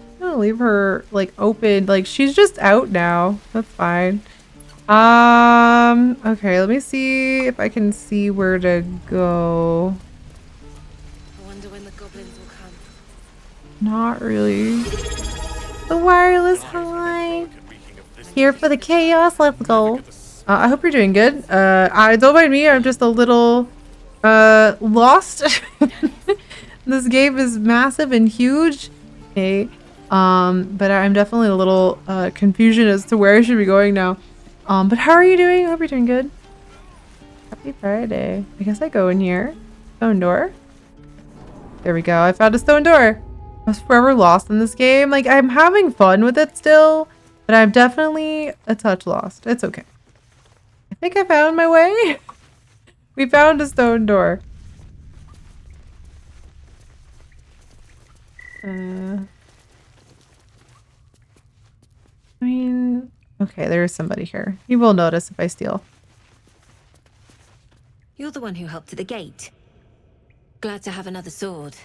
I'm gonna leave her like open. Like she's just out now. That's fine. Okay, let me see if I can see where to go. I wonder when the goblins will come. Not really. The wireless line. Here for the chaos. Let's go. I hope you're doing good. I don't mind me. I'm just a little lost. This game is massive and huge. Okay. But I'm definitely a little confusion as to where I should be going now. But how are you doing? I hope you're doing good. Happy Friday. I guess I go in here. Stone door. There we go. I found a stone door. I was forever lost in this game. Like, I'm having fun with it still, but I'm definitely a touch lost. It's okay. I think I found my way. We found a stone door. I mean, okay, there's somebody here. You will notice if I steal. You're the one who helped at the gate. Glad to have another sword.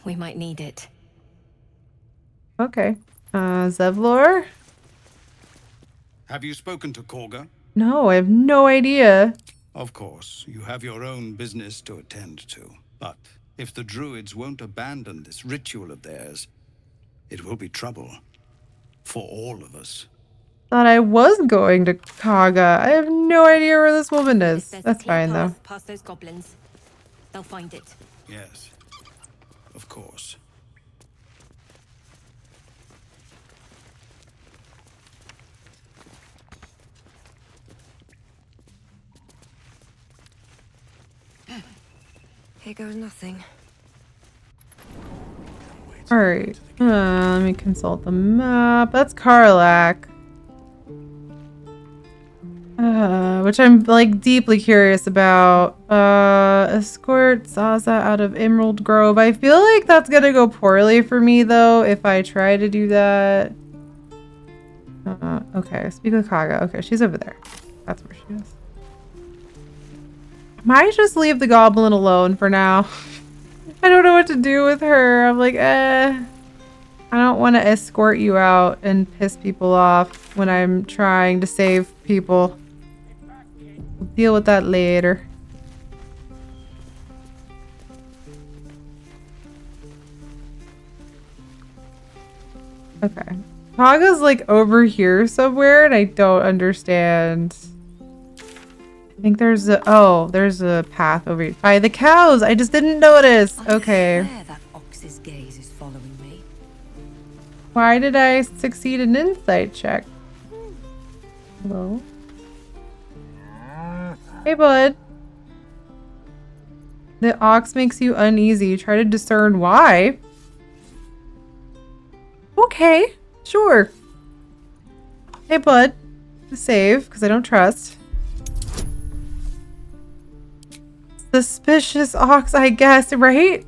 We might need it. Okay. Zevlor? Have you spoken to Kagha? No, I have no idea. Of course, you have your own business to attend to. But if the druids won't abandon this ritual of theirs, it will be trouble. For all of us. Thought I was going to Kagha. I have no idea where this woman is. That's fine though. Past those goblins. They'll find it. Yes. Of course. Here goes nothing. Alright. Let me consult the map. That's Karlak. Which I'm like deeply curious about. Escort Zaza out of Emerald Grove. I feel like that's gonna go poorly for me though if I try to do that. Okay, speak with Kagha. Okay, she's over there. That's where she is. Might just leave the goblin alone for now. I don't know what to do with her. I'm like, I don't want to escort you out and piss people off when I'm trying to save people. We'll deal with that later. Okay. Kagha's like over here somewhere and I don't understand. I think there's a path over here by the cows. I just didn't notice. Okay. That ox's gaze is following me. Why did I succeed an insight check? Hello? Hey, bud. The ox makes you uneasy. Try to discern why. Okay, sure. Hey, bud. Save, because I don't trust. Suspicious ox, I guess, right?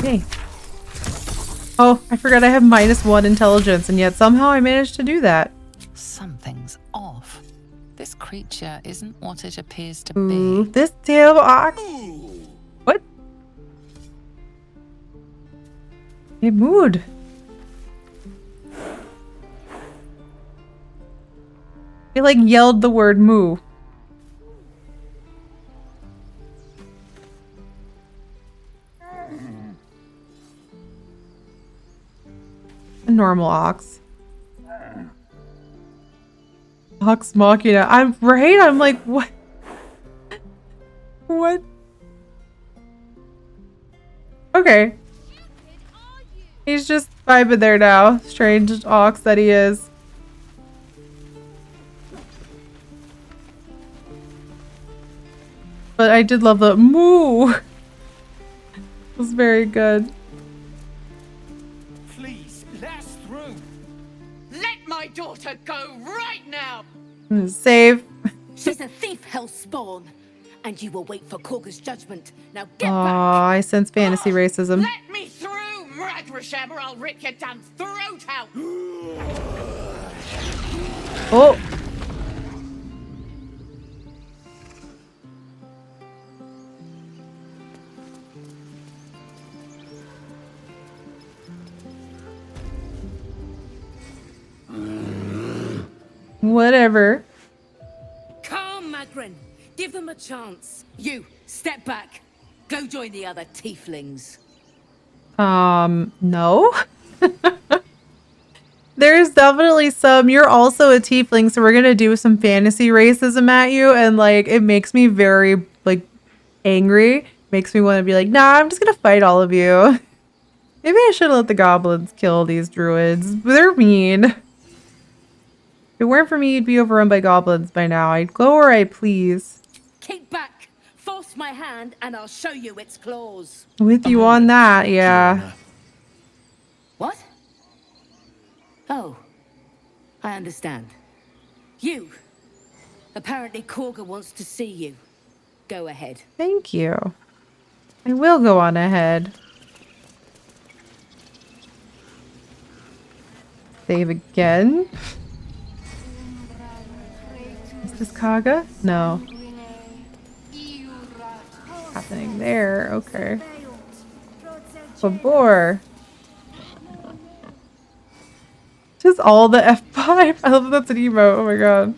Hey. Oh, I forgot I have -1 intelligence, and yet somehow I managed to do that. Something's off. This creature isn't what it appears to Ooh, be. this damn ox. What? Hey, mood. He like yelled the word moo. A normal ox. Ox Machina. I'm right. I'm like, what? What? Okay. He's just vibing there now. Strange ox that he is. But I did love the moo. It was very good. Please, let us through. Let my daughter go right now. I'm gonna save. She's a thief, hell spawn, and you will wait for Kagha's judgment. Now get Aw, back. I sense fantasy racism. Let me through, Mragrasham, or I'll rip your damn throat out. Oh. Whatever. Calm, Magrin. Give them a chance. You, step back. Go join the other tieflings. No. There's definitely some. You're also a tiefling, so we're gonna do some fantasy racism at you, and like it makes me very like angry. Makes me want to be like, nah, I'm just gonna fight all of you. Maybe I should let the goblins kill these druids. They're mean. If it weren't for me, you'd be overrun by goblins by now. I'd go where I please. Kick back. Force my hand, and I'll show you its claws. With you on that, yeah. What? Oh, I understand. You. Apparently Kagha wants to see you. Go ahead. Thank you. I will go on ahead. Save again. Is this Kagha? No. Happening there. Okay. Babor. Just all the F5. I love that that's an emote. Oh my god.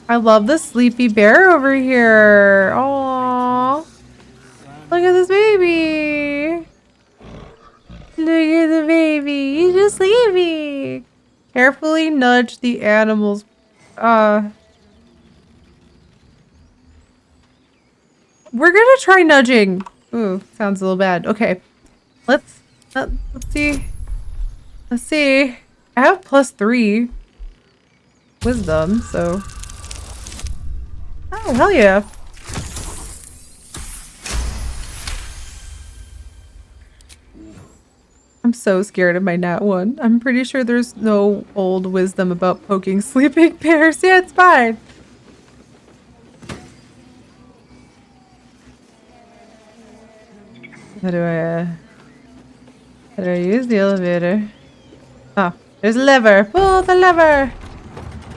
I love the sleepy bear over here. Aww. Look at this baby. Look at the baby. He's just sleepy. Carefully nudge the animals. We're gonna try nudging. Ooh, sounds a little bad. Okay. Let's see. Let's see. I have +3 wisdom, so. Oh, hell yeah. I'm so scared of my nat 1. I'm pretty sure there's no old wisdom about poking sleeping bears. Yeah, it's fine. How do I use the elevator? Oh, there's a lever. Pull the lever.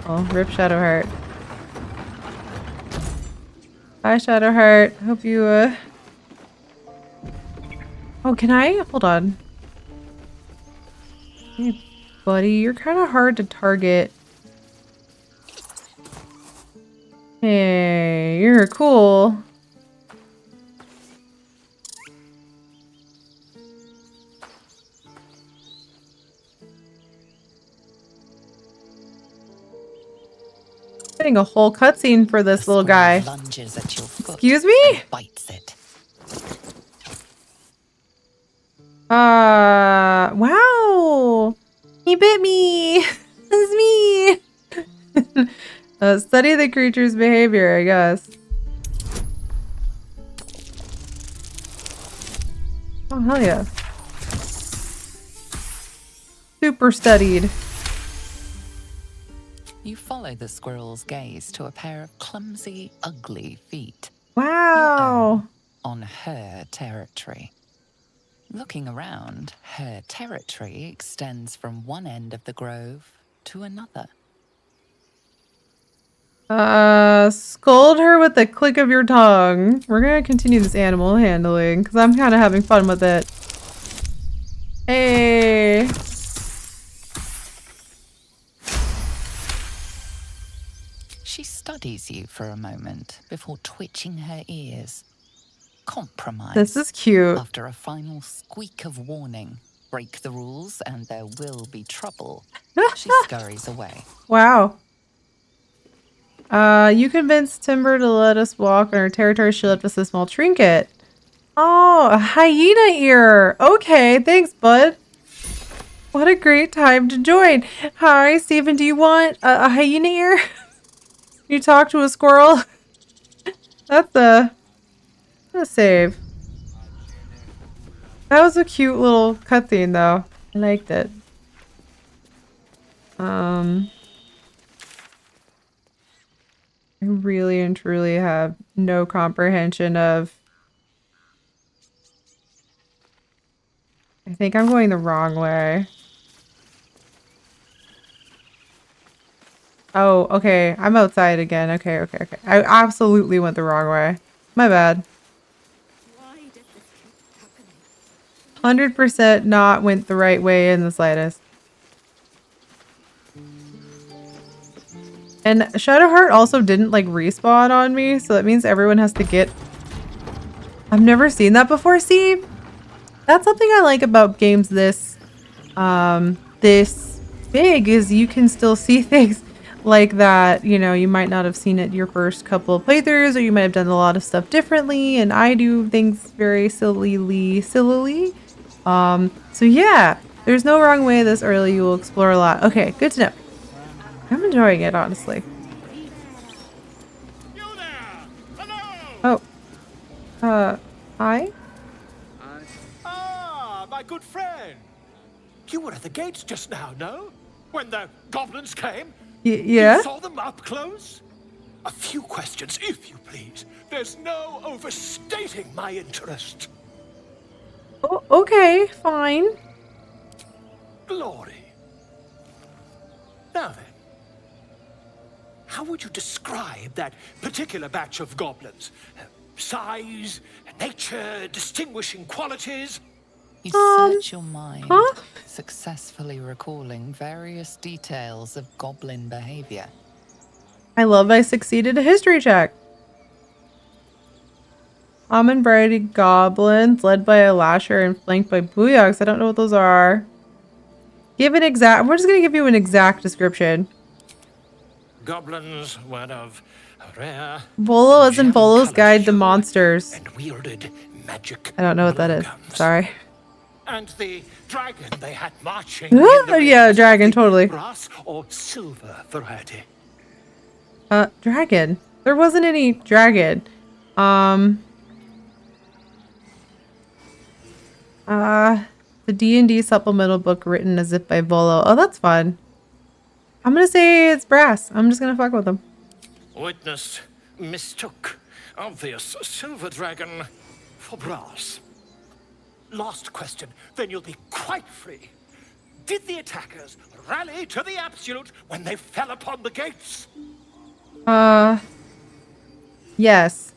Oh, rip Shadowheart. Hi, Shadowheart. Hope you, Oh, can I? Hold on. Hey, buddy, you're kind of hard to target. Hey, you're cool. Getting a whole cutscene for this little guy. Lunges at your foot. Excuse me? Bites it. Wow. He bit me. It's me. Study the creature's behavior, I guess. Oh, hell yeah. Super studied. You follow the squirrel's gaze to a pair of clumsy, ugly feet. Wow. On her territory. Looking around, her territory extends from one end of the grove to another. Scold her with the click of your tongue. We're gonna continue this animal handling because I'm kind of having fun with it. Hey. She studies you for a moment before twitching her ears. Compromise. This is cute. After a final squeak of warning, break the rules and there will be trouble. She scurries away. Wow. You convinced Timber to let us walk on her territory. She left us a small trinket. Oh, a hyena ear. Okay, thanks, bud. What a great time to join. Hi, Steven, do you want a hyena ear? You talk to a squirrel? That's a save. That was a cute little cutscene, though. I liked it. I really and truly have no comprehension of... I think I'm going the wrong way. Oh, okay. I'm outside again. Okay. I absolutely went the wrong way. My bad. 100% not went the right way in the slightest. And Shadowheart also didn't like respawn on me, so that means everyone has to get... I've never seen that before. See, that's something I like about games this big, is you can still see things like that. You know, you might not have seen it your first couple of playthroughs, or you might have done a lot of stuff differently, and I do things very sillily. So yeah, there's no wrong way this early. You will explore a lot. Okay, good to know. I'm enjoying it, honestly. Oh. Hi? Ah, my good friend. You were at the gates just now, no? When the goblins came? Yeah? You saw them up close? A few questions, if you please. There's no overstating my interest. Oh, okay, fine. Glory. Now then, how would you describe that particular batch of goblins? Size, nature, distinguishing qualities? You search your mind, successfully recalling various details of goblin behavior. I love I succeeded a history check. Common variety goblins led by a lasher and flanked by booyahs. I don't know what those are. Give an exact... We're just going to give you an exact description. Goblins were of rare... Volo as in Volo's Guide to Monsters. And wielded magic. I don't know what that is. Sorry. And the dragon they had marching... yeah, dragon, totally. Brass or silver variety. Dragon. There wasn't any dragon. The D&D supplemental book written as if by Volo. Oh, that's fun. I'm gonna say it's brass. I'm just gonna fuck with them. Witness mistook obvious silver dragon for brass. Last question, then you'll be quite free. Did the attackers rally to the absolute when they fell upon the gates? Yes.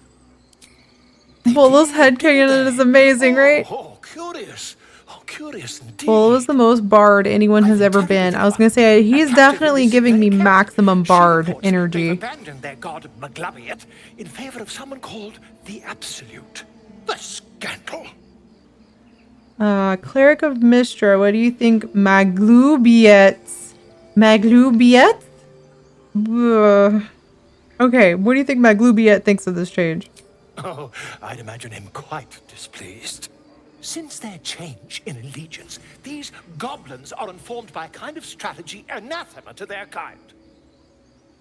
Volo's headcanon is amazing, right? Oh, curious. Oh, curious indeed. Volo is the most bard anyone has ever been. I was gonna say, he's definitely giving me maximum bard energy. Abandoned their god Maglabiet in favor of someone called the Absolute. The scandal. Cleric of Mistra, what do you think? Maglubiet? Okay, what do you think my Glubiette thinks of this change? Oh, I'd imagine him quite displeased. Since their change in allegiance, these goblins are informed by a kind of strategy anathema to their kind.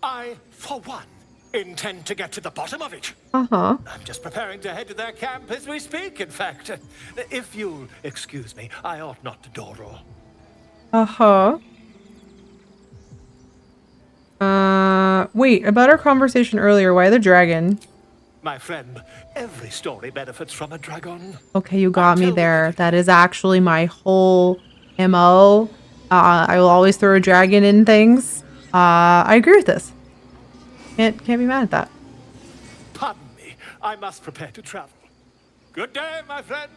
I, for one, intend to get to the bottom of it. Uh-huh. I'm just preparing to head to their camp as we speak, in fact. If you'll excuse me, I ought not to dawdle. Uh-huh. Wait, about our conversation earlier, why the dragon? My friend, every story benefits from a dragon. Okay, you got me there. That is actually my whole MO. I will always throw a dragon in things. I agree with this. Can't be mad at that. Pardon me, I must prepare to travel. Good day, my friend.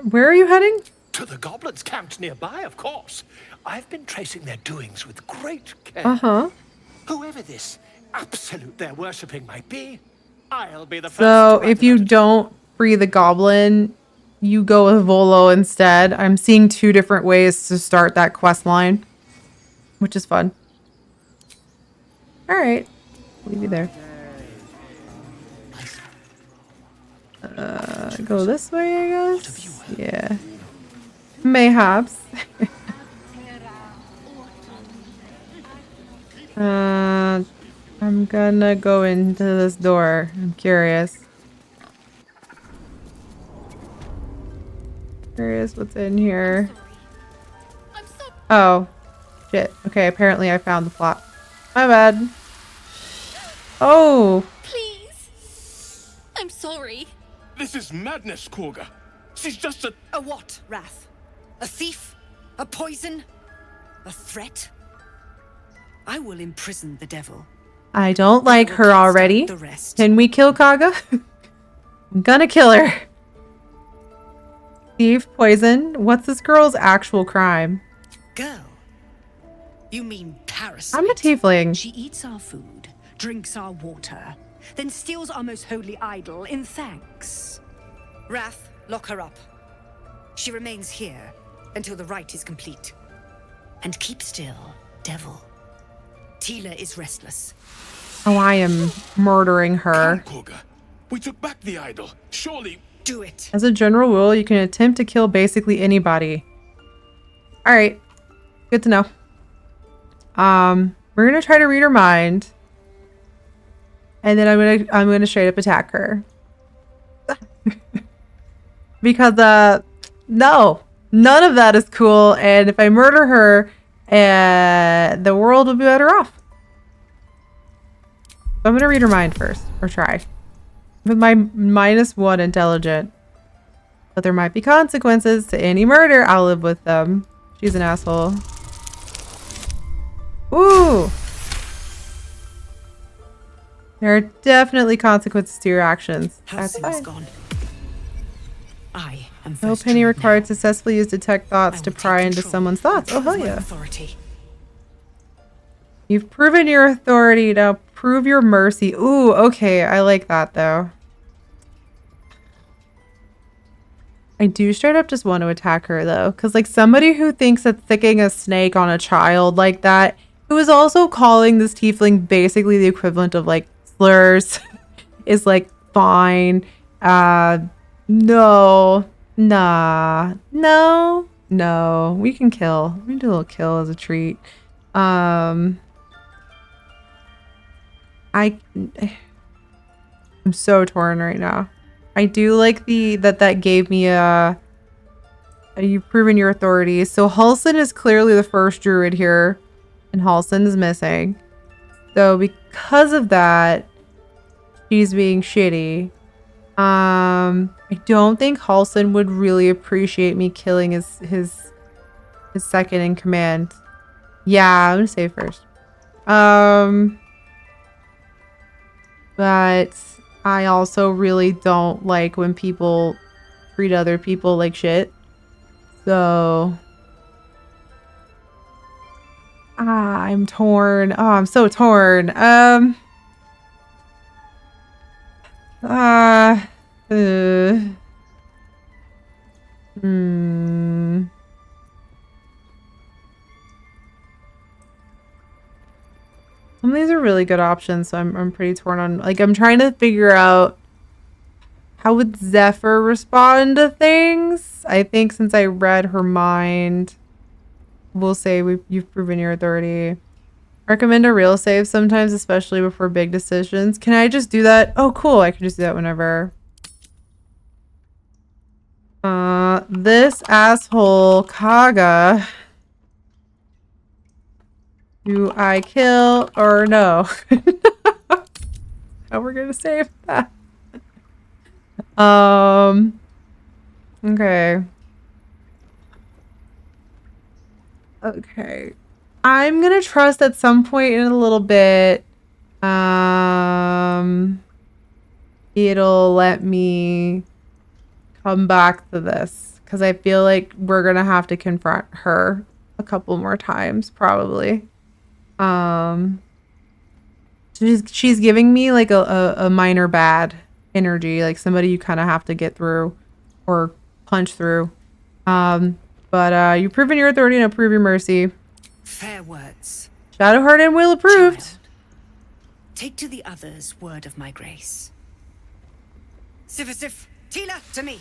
Where are you heading? To the goblins camped nearby, of course. I've been tracing their doings with great care. Uh-huh. Whoever this absolute they're worshipping might be, I'll be the first. So if you don't free the goblin, you go with Volo instead. I'm seeing 2 different ways to start that quest line, which is fun. All right, leave you there. Go this way, I guess. Yeah. Mayhaps. I'm gonna go into this door. I'm curious. Curious what's in here. Oh, shit. Okay, apparently I found the plot. My bad. Oh. Please. I'm sorry. This is madness, Kagha. She's just a... A what, Wrath? A thief? A poison? A threat? I will imprison the devil. I don't like her already. Can we kill Kagha? I'm gonna kill her. Thief, poison. What's this girl's actual crime? Girl? You mean parasite? I'm a tiefling. She eats our food, drinks our water, then steals our most holy idol in thanks. Wrath, lock her up. She remains here until the rite is complete. And keep still, devil. Tila is restless. Oh, I am murdering her. Kagha. We took back the idol. Surely... Do it. As a general rule, you can attempt to kill basically anybody. Alright. Good to know. We're gonna try to read her mind. And then I'm gonna straight up attack her. Because no. None of that is cool, and if I murder her, the world will be better off. I'm gonna read her mind first, or try. With my -1 intelligent. But there might be consequences to any murder. I'll live with them. She's an asshole. Ooh! There are definitely consequences to your actions. That's fine. Gone. I am No penny required to successfully use detect thoughts to pry into someone's thoughts. Oh, hell yeah. Authority. You've proven your authority. Now prove your mercy. Ooh, okay. I like that, though. I do straight up just want to attack her, though. Because, like, somebody who thinks that sticking a snake on a child like that, who is also calling this tiefling basically the equivalent of, like, slurs, is, like, fine. No. Nah. No. We can kill. We can do a little kill as a treat. I'm so torn right now. I do like that gave me you've proven your authority. So Halsin is clearly the first druid here, and Halsin is missing. So because of that, she's being shitty. I don't think Halsin would really appreciate me killing his second in command. Yeah, I'm gonna save first. But I also really don't like when people treat other people like shit. So I'm torn. Oh, I'm so torn. Some of these are really good options, so I'm pretty torn on, like, I'm trying to figure out how would Zephyr respond to things. I think since I read her mind, we'll say you've proven your authority. Recommend a real save sometimes, especially before big decisions. Can I just do that? Oh, cool. I can just do that whenever. This asshole Kagha. Do I kill or no? How we're gonna save that? Okay. Okay. I'm gonna trust at some point in a little bit, it'll let me come back to this, because I feel like we're gonna have to confront her a couple more times, probably. She's giving me like a minor bad energy, like somebody you kind of have to get through or punch through. But you've proven your authority and approve your mercy. Fair words. Shadowheart and Will approved. Child, take to the others word of my grace. Zephyr, Tila, to me.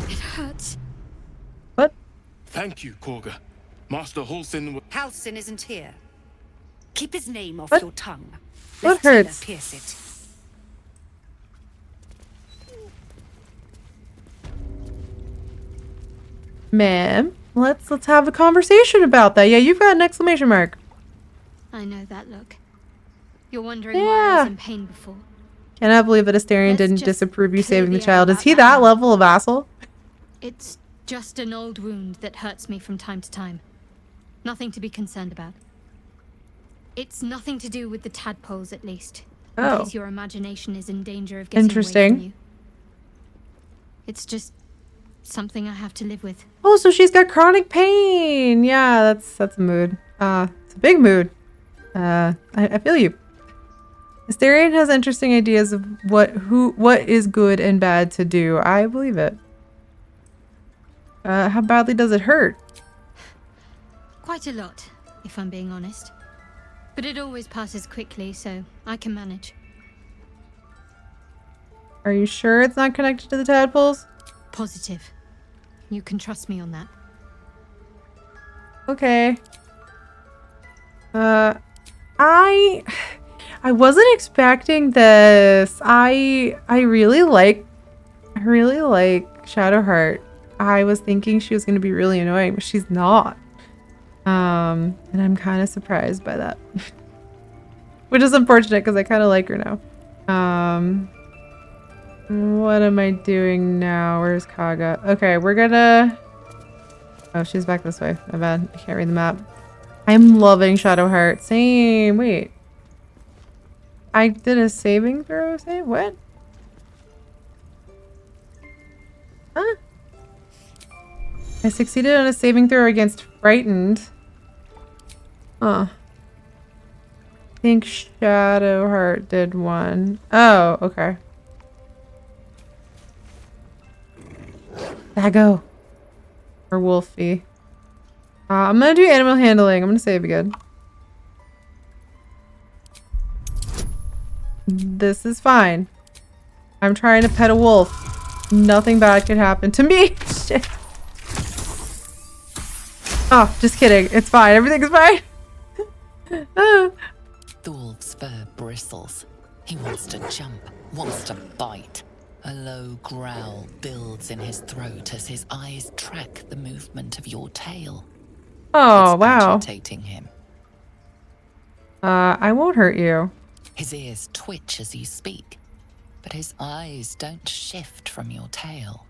It hurts. What? Thank you, Kagha. Master Halsin. Halsin isn't here. Keep his name off What? your tongue. What Let Tila hurts? pierce it. Ma'am, let's have a conversation about that. Yeah, you've got an exclamation mark. I know that look. You're wondering why I was in pain before. Cannot believe that Astarion Let's didn't just disapprove you clear saving the the air child. Is about he that that now. level of asshole? It's just an old wound that hurts me from time to time. Nothing to be concerned about. It's nothing to do with the tadpoles, at least. In Oh. case your imagination is in danger of getting away Interesting. from you. It's just something I have to live with. Oh, so she's got chronic pain. Yeah, that's a mood. It's a big mood. I feel you. Astarion has interesting ideas of what is good and bad to do. I believe it. How badly does it hurt? Quite a lot, if I'm being honest. But it always passes quickly, so I can manage. Are you sure it's not connected to the tadpoles? Positive. You can trust me on that. Okay. I wasn't expecting this. I really like Shadowheart. I was thinking she was going to be really annoying, but she's not. And I'm kind of surprised by that. Which is unfortunate because I kind of like her now. What am I doing now? Where's Kagha? Okay, we're gonna... Oh, she's back this way. My bad. I can't read the map. I'm loving Shadowheart. Same. Wait. I did a saving throw? Say what? Huh? I succeeded on a saving throw against Frightened. Huh. I think Shadowheart did one. Oh, okay. Dago. Or Wolfie. I'm gonna do animal handling. I'm gonna save again. This is fine. I'm trying to pet a wolf. Nothing bad could happen to me. Shit. Oh, just kidding. It's fine. Everything's fine. The wolf's fur bristles. He wants to jump, wants to bite. A low growl builds in his throat as his eyes track the movement of your tail. Oh, it's wow. agitating him. I won't hurt you. His ears twitch as you speak, but his eyes don't shift from your tail.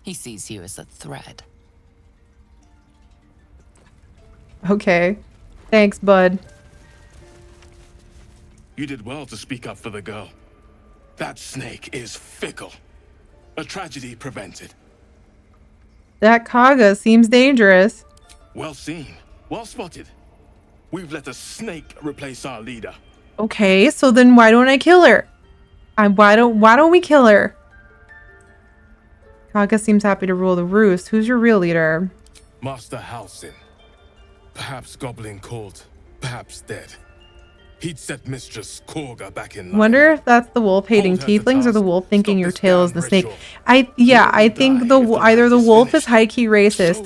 He sees you as a threat. Okay. Thanks, bud. You did well to speak up for the girl. That snake is fickle. A tragedy prevented. That Kagha seems dangerous. Well seen. Well spotted. We've let a snake replace our leader. Okay, so then why don't I kill her? Why don't we kill her? Kagha seems happy to rule the roost. Who's your real leader? Master Halsin. Perhaps goblin caught, perhaps dead. He'd set Mistress Kagha back in line. Wonder if that's the wolf hating tieflings or the wolf thinking your tail is the snake. I think either the wolf is high key racist,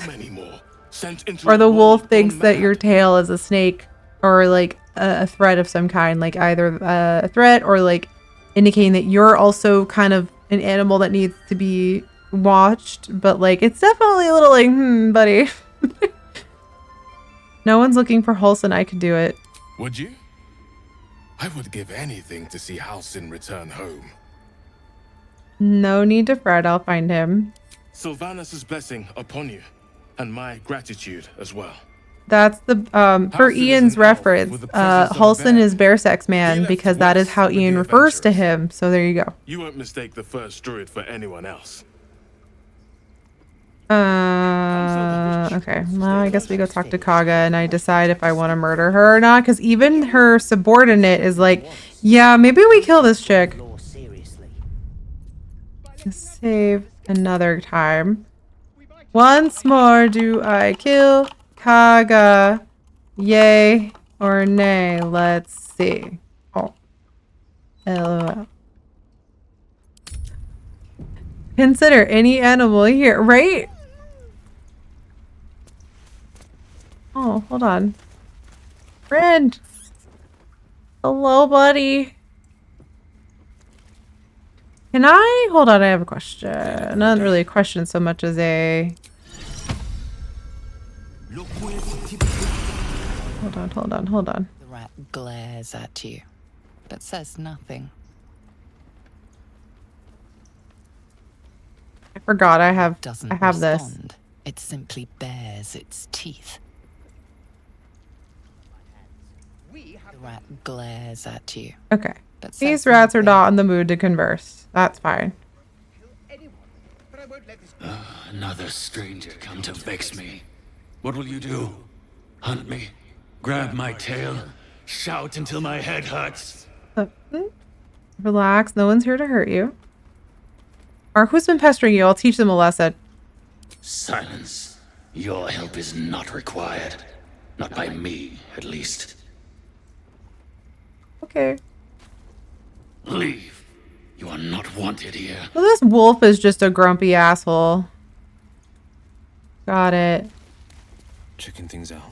or the wolf thinks that your tail is a snake, or like a threat of some kind, like either a threat or like indicating that you're also kind of an animal that needs to be watched. But like, it's definitely a little like, buddy. No one's looking for Halsin. I could do it. Would you? I would give anything to see Halsin return home. No need to fret. I'll find him. Sylvanas' blessing upon you, and my gratitude as well. That's the for Ian's reference. Halsin is bear sex man because that is how Ian refers to him. So there you go. You won't mistake the first druid for anyone else. Okay. Well, I guess we go talk to Kagha and I decide if I want to murder her or not. Because even her subordinate is like, yeah, maybe we kill this chick. Save another time. Once more, do I kill Kagha? Yay or nay? Let's see. Oh. LOL. Consider any animal here, right? Oh, hold on. Friend. Hello, buddy. Can I? Hold on, I have a question. Not really a question so much as a... Hold on. The rat glares at you, but says nothing. I forgot I have this. It simply bares its teeth. The rat glares at you. Okay. These rats are not in the mood to converse. That's fine. Another stranger come to vex me. What will you do? Hunt me? Grab my tail? Shout until my head hurts? Relax. No one's here to hurt you. Mark, who's been pestering you? I'll teach them a lesson. Silence. Your help is not required. Not by me, at least. Okay. Leave. You are not wanted here. Well, this wolf is just a grumpy asshole. Got it. Checking things out.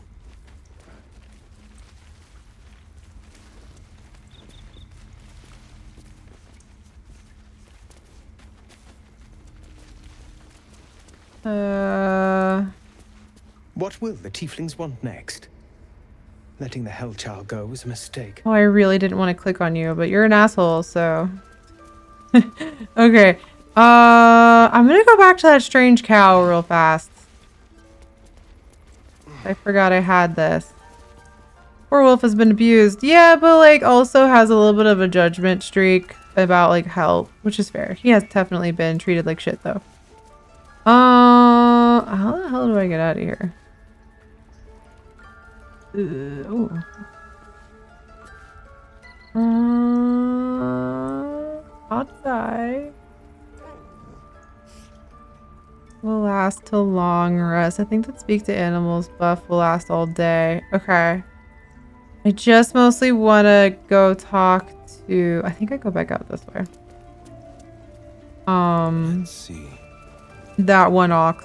What will the tieflings want next? Letting the Hellchild go was a mistake. Oh, I really didn't want to click on you, but you're an asshole, so... Okay. I'm gonna go back to that strange cow real fast. I forgot I had this. Poor wolf has been abused. Yeah, but like also has a little bit of a judgment streak about like help, which is fair. He has definitely been treated like shit though. How the hell do I get out of here? Ooh. Outside. Will last till long rest. I think that speak to animals buff will last all day. Okay. I just mostly want to go talk to... I think I go back out this way. Let's see. That one ox.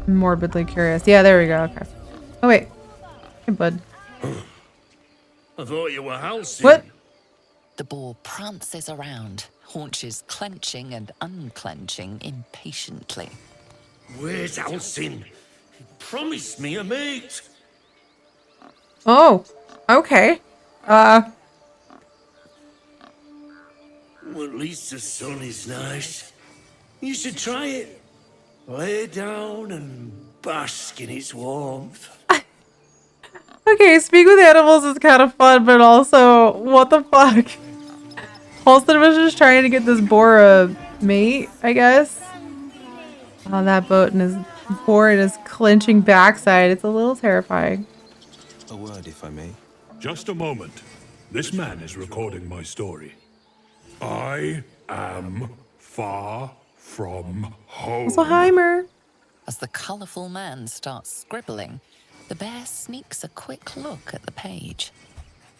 Morbidly curious. Yeah, there we go. Okay. Oh, wait. Hey, bud. I thought you were Halsin. What? The boar prances around, haunches clenching and unclenching impatiently. Where's Halsin? He promised me a mate. Oh, okay. Well, at least the sun is nice. You should try it. Lay down and bask in its warmth. Okay, speak with animals is kind of fun, but also, what the fuck? Halsin was just trying to get this boar a mate, I guess. Oh, that boat and his boar and his clenching backside. It's a little terrifying. A word, if I may. Just a moment. This man is recording my story. I am far from home. Heimer. As the colourful man starts scribbling, the bear sneaks a quick look at the page.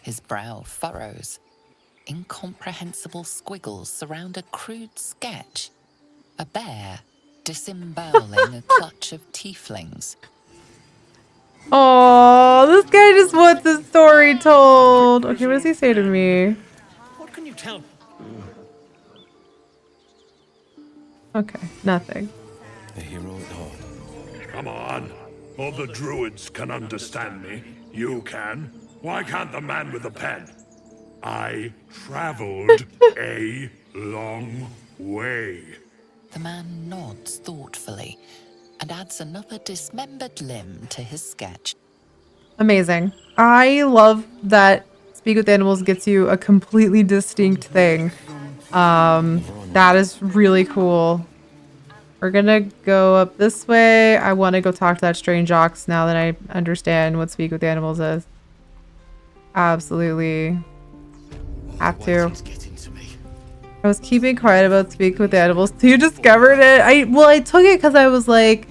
His brow furrows. Incomprehensible squiggles surround a crude sketch. A bear disemboweling a clutch of tieflings. Oh, this guy just wants his story told. Okay, what does he say to me? What can you tell me? Okay, nothing. A hero at heart. Come on. All the druids can understand me. You can. Why can't the man with the pen? I traveled a long way. The man nods thoughtfully and adds another dismembered limb to his sketch. Amazing. I love that Speak with Animals gets you a completely distinct thing. That is really cool. We're gonna go up this way. I want to go talk to that strange ox now that I understand what Speak with Animals is. Absolutely. Have to. I was keeping quiet about Speak with Animals till you discovered it. I took it because I was like,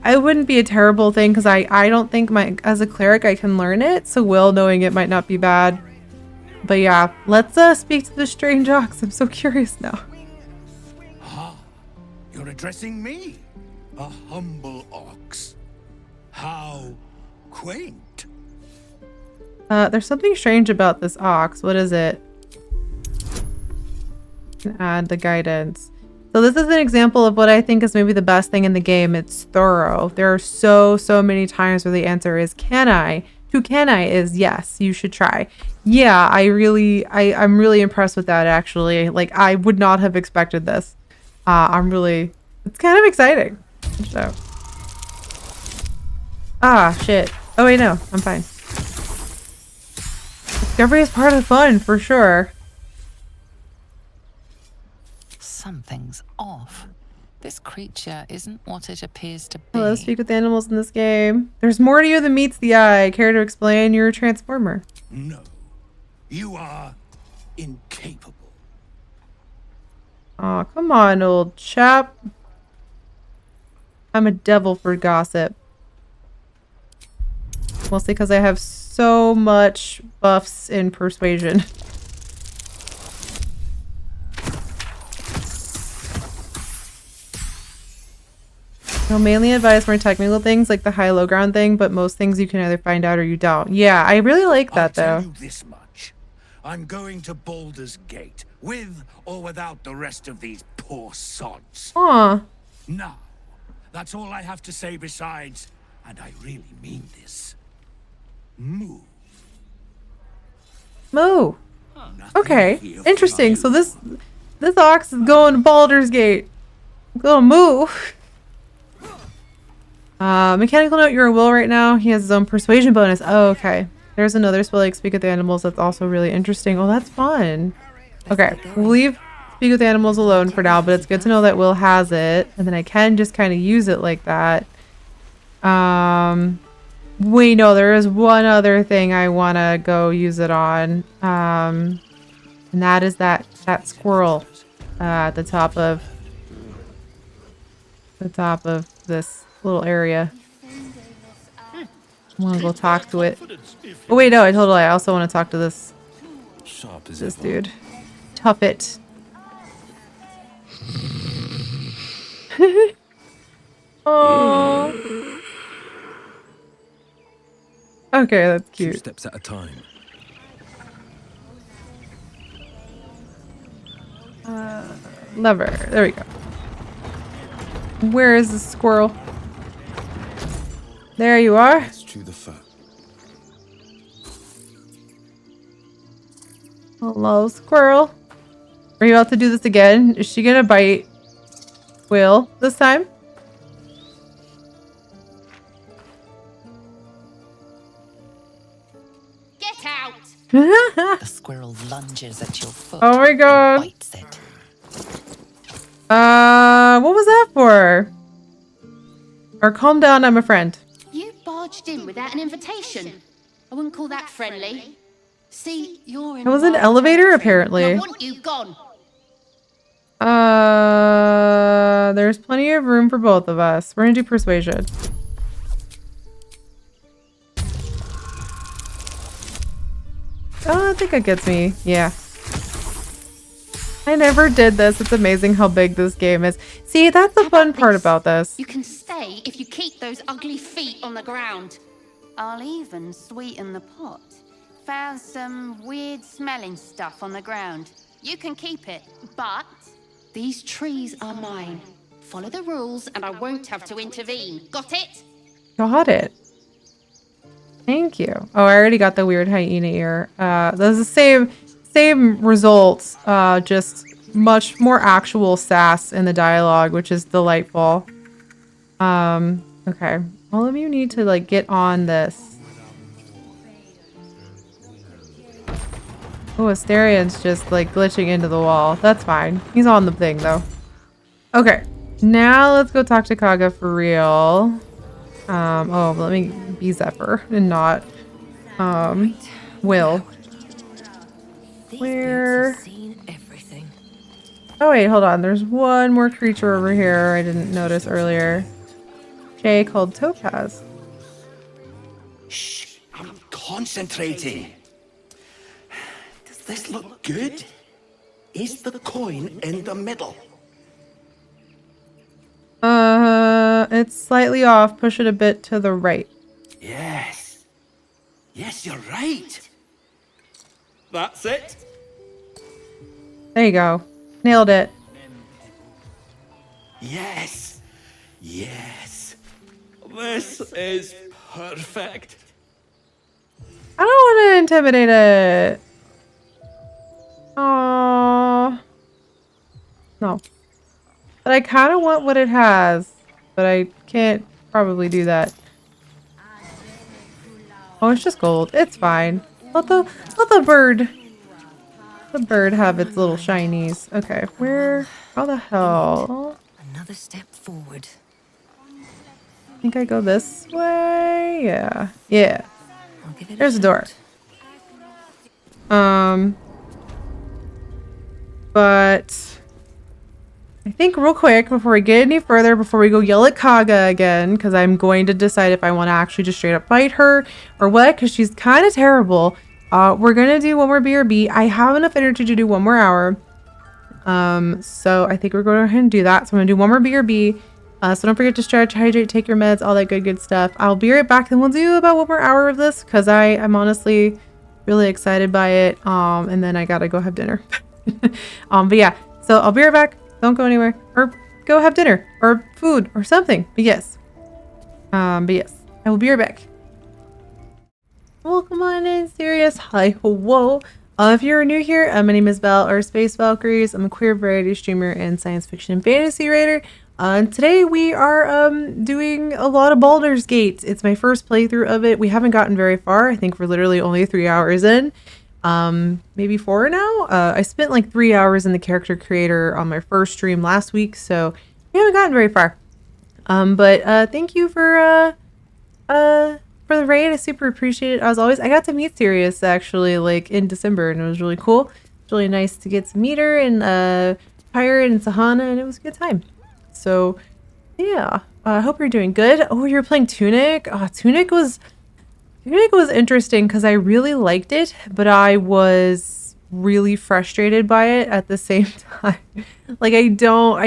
it wouldn't be a terrible thing because I don't think as a cleric I can learn it. So Will knowing it might not be bad. But yeah, let's speak to the strange ox. I'm so curious now. You're addressing me, a humble ox. How quaint. There's something strange about this ox. What is it? Add the guidance. So this is an example of what I think is maybe the best thing in the game. It's thorough. There are so many times where the answer is can I? To can I is yes, you should try. Yeah, I'm really impressed with that actually. Like I would not have expected this. It's kind of exciting. So. Shit. Oh wait, no, I'm fine. Discovery is part of the fun, for sure. Something's off. This creature isn't what it appears to be. Hello, Speak with Animals in this game. There's more to you than meets the eye. Care to explain? You're a transformer. No. You are incapable. Aw, come on, old chap. I'm a devil for gossip. Mostly because I have so much buffs in persuasion. I'll mainly advise more technical things like the high-low ground thing, but most things you can either find out or you don't. Yeah, I really like that though. I'll tell you this much. I'm going to Baldur's Gate, with or without the rest of these poor sods. Aw. Now, that's all I have to say besides, and I really mean this. Move. Moo. Okay, interesting. So this ox is going to Baldur's Gate. Go move. Mechanical note, you're a will right now. He has his own persuasion bonus. Oh, okay. There's another spell like Speak with the Animals that's also really interesting. Oh, that's fun. Okay, we'll leave Speak with the Animals alone for now, but it's good to know that Will has it. And then I can just kind of use it like that. Wait, no, there is one other thing I want to go use it on. And that is that squirrel at the top of this little area. I want to go talk to it. Oh wait, no, I also want to talk to this dude. Tough it. Oh. Okay, that's cute. 2 steps at a time. Lever. There we go. Where is the squirrel? There you are. Let's chew the fat. Hello, squirrel. Are you about to do this again? Is she gonna bite Will this time? Get out! The squirrel lunges at your foot. Oh my god. And bites it. What was that for? Or calm down, I'm a friend. You barged in without an invitation. I wouldn't call that friendly. See, you're in. It was an elevator, apparently. I want you gone. There's plenty of room for both of us. We're gonna do persuasion. Oh, I think it gets me. Yeah. I never did this. It's amazing how big this game is. See, that's the fun part about this. You can stay if you keep those ugly feet on the ground. I'll even sweeten the pot. Found some weird smelling stuff on the ground. You can keep it, but these trees are mine. Follow the rules and I won't have to intervene. Got it? Got it. Thank you. Oh, I already got the weird hyena ear. That's the same results, just much more actual sass in the dialogue, which is delightful. Okay. All of you need to, like, get on this. Oh, Astarion's just, like, glitching into the wall. That's fine. He's on the thing, though. Okay. Now let's go talk to Kagha for real. Oh, let me be Zephyr and not, Wyll. Where? Oh wait, hold on. There's one more creature over here I didn't notice earlier. Jay called Topaz. Shh, I'm concentrating. Does this look good? Is the coin in the middle? It's slightly off. Push it a bit to the right. Yes. Yes, you're right. That's it. There you go. Nailed it. Yes. Yes. This is perfect. I don't want to intimidate it. Aww. No. But I kind of want what it has. But I can't probably do that. Oh, it's just gold. It's fine. Let the bird have its little shinies. Okay, where? How the hell? Another step forward. I think I go this way. Yeah. Yeah. There's a door. But I think real quick before we get any further, before we go yell at Kagha again, because I'm going to decide if I want to actually just straight up fight her or what, because she's kind of terrible. We're going to do one more BRB. I have enough energy to do one more hour. So I think we're going to go ahead and do that. So I'm going to do one more BRB. So don't forget to stretch, hydrate, take your meds, all that good stuff. I'll be right back. Then we'll do about one more hour of this because I'm honestly really excited by it. And then I got to go have dinner. But yeah, so I'll be right back. Don't go anywhere, or go have dinner or food or something. But yes, I will be right back. Welcome on in, serious. Hi, whoa. If you're new here, my name is Val, or Space Valkyries. I'm a queer variety streamer and science fiction and fantasy writer. And today we are doing a lot of Baldur's Gate. It's my first playthrough of it. We haven't gotten very far. I think we're literally only 3 hours in. Maybe 4 now. I spent like 3 hours in the character creator on my first stream last week, so we haven't gotten very far. But thank you for the raid. I super appreciate it as always. I got to meet Sirius actually like in December, and it was really cool. It's really nice to get to meet her and Pirate and Sahana, and it was a good time. So yeah, I hope you're doing good. Oh, you're playing Tunic. Tunic was interesting because I really liked it, but I was really frustrated by it at the same time. Like I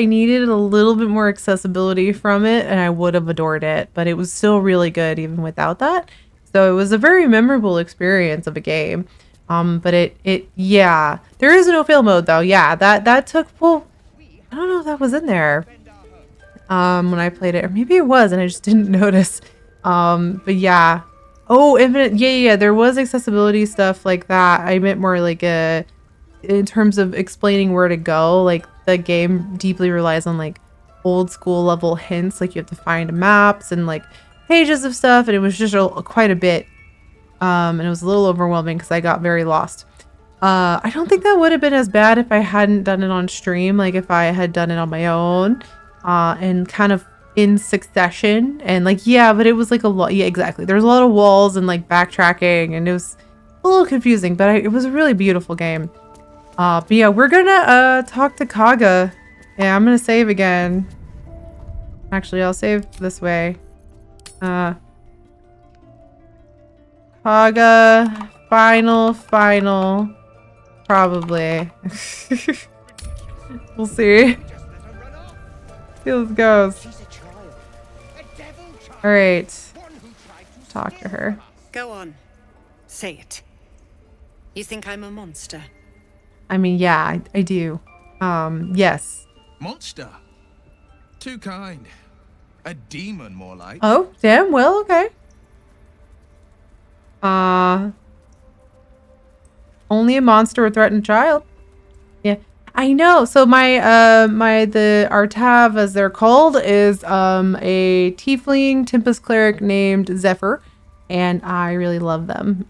needed a little bit more accessibility from it, and I would have adored it, but it was still really good even without that. So it was a very memorable experience of a game. But yeah, there is a no fail mode though. Yeah, that took, well, I don't know if that was in there when I played it, or maybe it was and I just didn't notice. But yeah. Oh, infinite. Yeah. There was accessibility stuff like that. I meant more like in terms of explaining where to go. Like the game deeply relies on like old school level hints. Like you have to find maps and like pages of stuff. And it was just quite a bit. And it was a little overwhelming because I got very lost. I don't think that would have been as bad if I hadn't done it on stream. Like if I had done it on my own and kind of in succession, and like, yeah, but it was like a lot. Yeah, exactly. There's a lot of walls and like backtracking, and it was a little confusing, but it was a really beautiful game. But yeah, we're gonna talk to Kagha. Yeah, I'm gonna save again. Actually, I'll save this way. Kagha, final. Probably. We'll see. See how this goes. Alright. Talk to her. Go on. Say it. You think I'm a monster? I mean, yeah, I do. Yes. Monster? Too kind. A demon, more like. Oh, damn, well, okay. Only a monster would threaten a child. Yeah, I know. So our Tav, as they're called, is a tiefling Tempest cleric named Zephyr, and I really love them.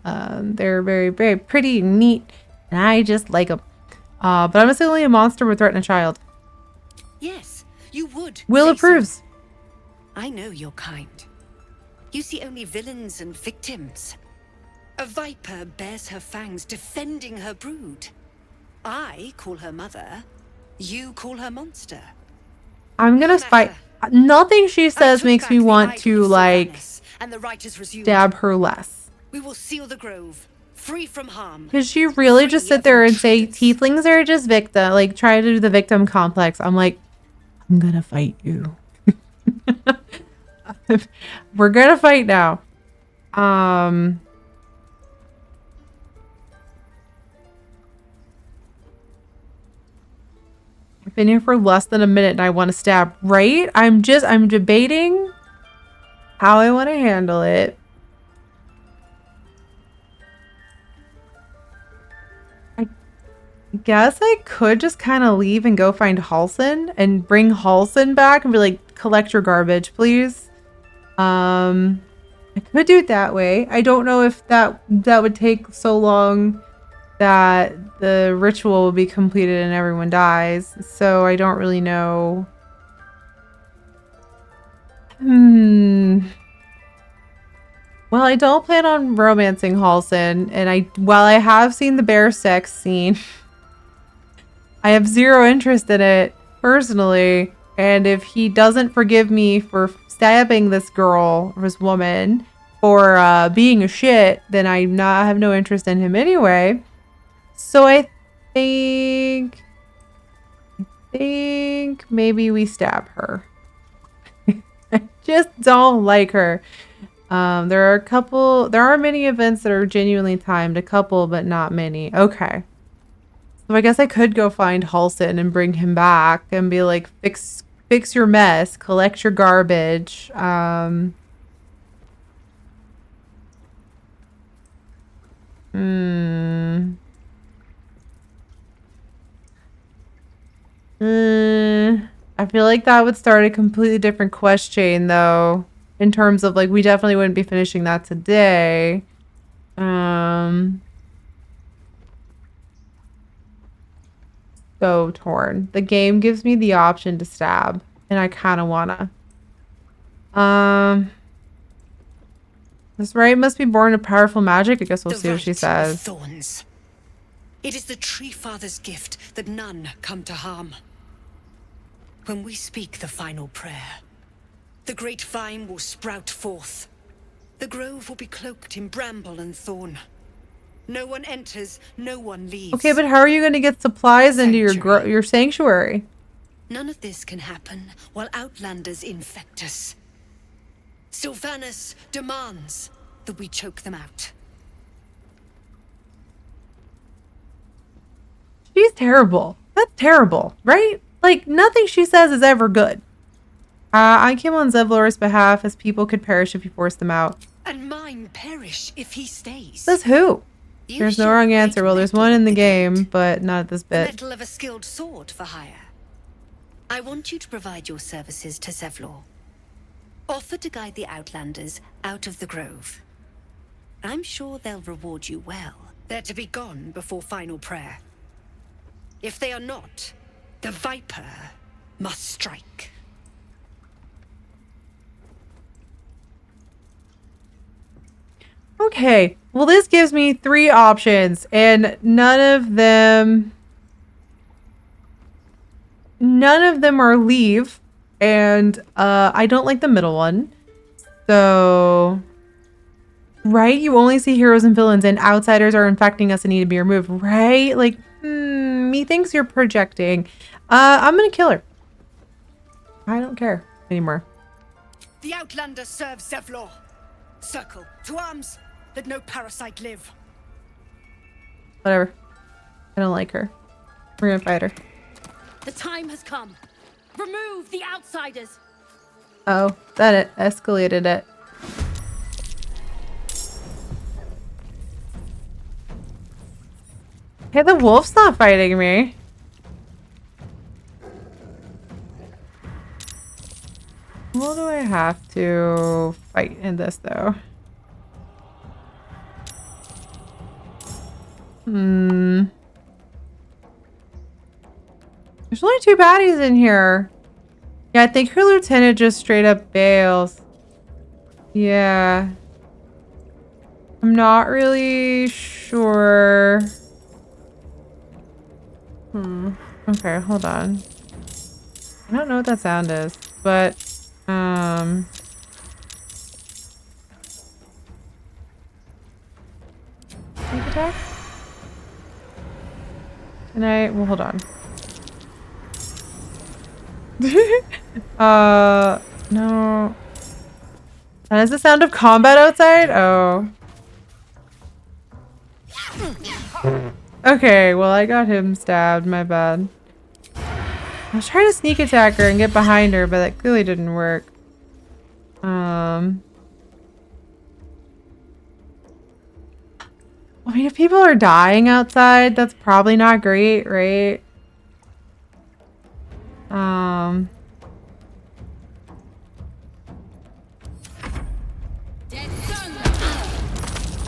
They're very, very pretty and neat, and I just like them. But I'm assuming only a monster would threaten a child. Yes, you would. Will approves. So. I know your kind. You see only villains and victims. A viper bears her fangs defending her brood. I call her mother. You call her monster. I'm gonna fight. Nothing she says makes me want to, like, stab her less. We will seal the grove, free from harm. Because she really just sit there and say, tieflings are just victim, like, try to do the victim complex. I'm like, I'm gonna fight you. We're gonna fight now. I've been here for less than a minute and I want to stab, right? I'm debating how I want to handle it. I guess I could just kind of leave and go find Halsin and bring Halsin back and be like, collect your garbage, please. I could do it that way. I don't know if that would take so long that the ritual will be completed and everyone dies. So I don't really know. Well, I don't plan on romancing Halsin, and while I have seen the bear sex scene, I have zero interest in it personally. And if he doesn't forgive me for stabbing this girl or this woman for being a shit, then I have no interest in him anyway. So I think maybe we stab her. I just don't like her. There are many events that are genuinely timed, a couple, but not many. Okay. So I guess I could go find Halsin and bring him back and be like, fix your mess, collect your garbage. I feel like that would start a completely different quest chain, though, in terms of, like, we definitely wouldn't be finishing that today. So torn. The game gives me the option to stab, and I kind of wanna. This right must be born of powerful magic. I guess we'll see what she says. Thorns. It is the Tree Father's gift that none come to harm. When we speak the final prayer, the great vine will sprout forth. The grove will be cloaked in bramble and thorn. No one enters, no one leaves. Okay, but how are you going to get supplies into your sanctuary? None of this can happen while Outlanders infect us. Sylvanas demands that we choke them out. She's terrible. That's terrible, right? Like, nothing she says is ever good. I came on Zevlor's behalf, as people could perish if you force them out. And mine perish if he stays. Says who? There's no wrong answer. Well, there's one in the game, but not at this bit. Metal of a skilled sword for hire. I want you to provide your services to Zevlor. Offer to guide the Outlanders out of the grove. I'm sure they'll reward you well. They're to be gone before final prayer. If they are not, the Viper must strike. Okay, well, this gives me 3 options, and none of them are Leavv. And I don't like the middle one. So, right? You only see heroes and villains, and outsiders are infecting us and need to be removed, right? Like, methinks you're projecting. I'm gonna kill her. I don't care anymore. The Outlander serves Zephyr. Circle, to arms. Let no parasite live. Whatever. I don't like her. We're gonna fight her. The time has come. Remove the outsiders. Oh, that it escalated it. Hey, the wolf's not fighting me. What do I have to fight in this, though? There's only 2 baddies in here. Yeah, I think her lieutenant just straight up bails. Yeah. I'm not really sure. Okay, hold on. I don't know what that sound is, but sneak attack? Can I? Well, hold on. No. That is the sound of combat outside? Oh. Okay, well, I got him stabbed. My bad. I was trying to sneak attack her and get behind her, but that clearly didn't work. I mean, if people are dying outside, that's probably not great, right?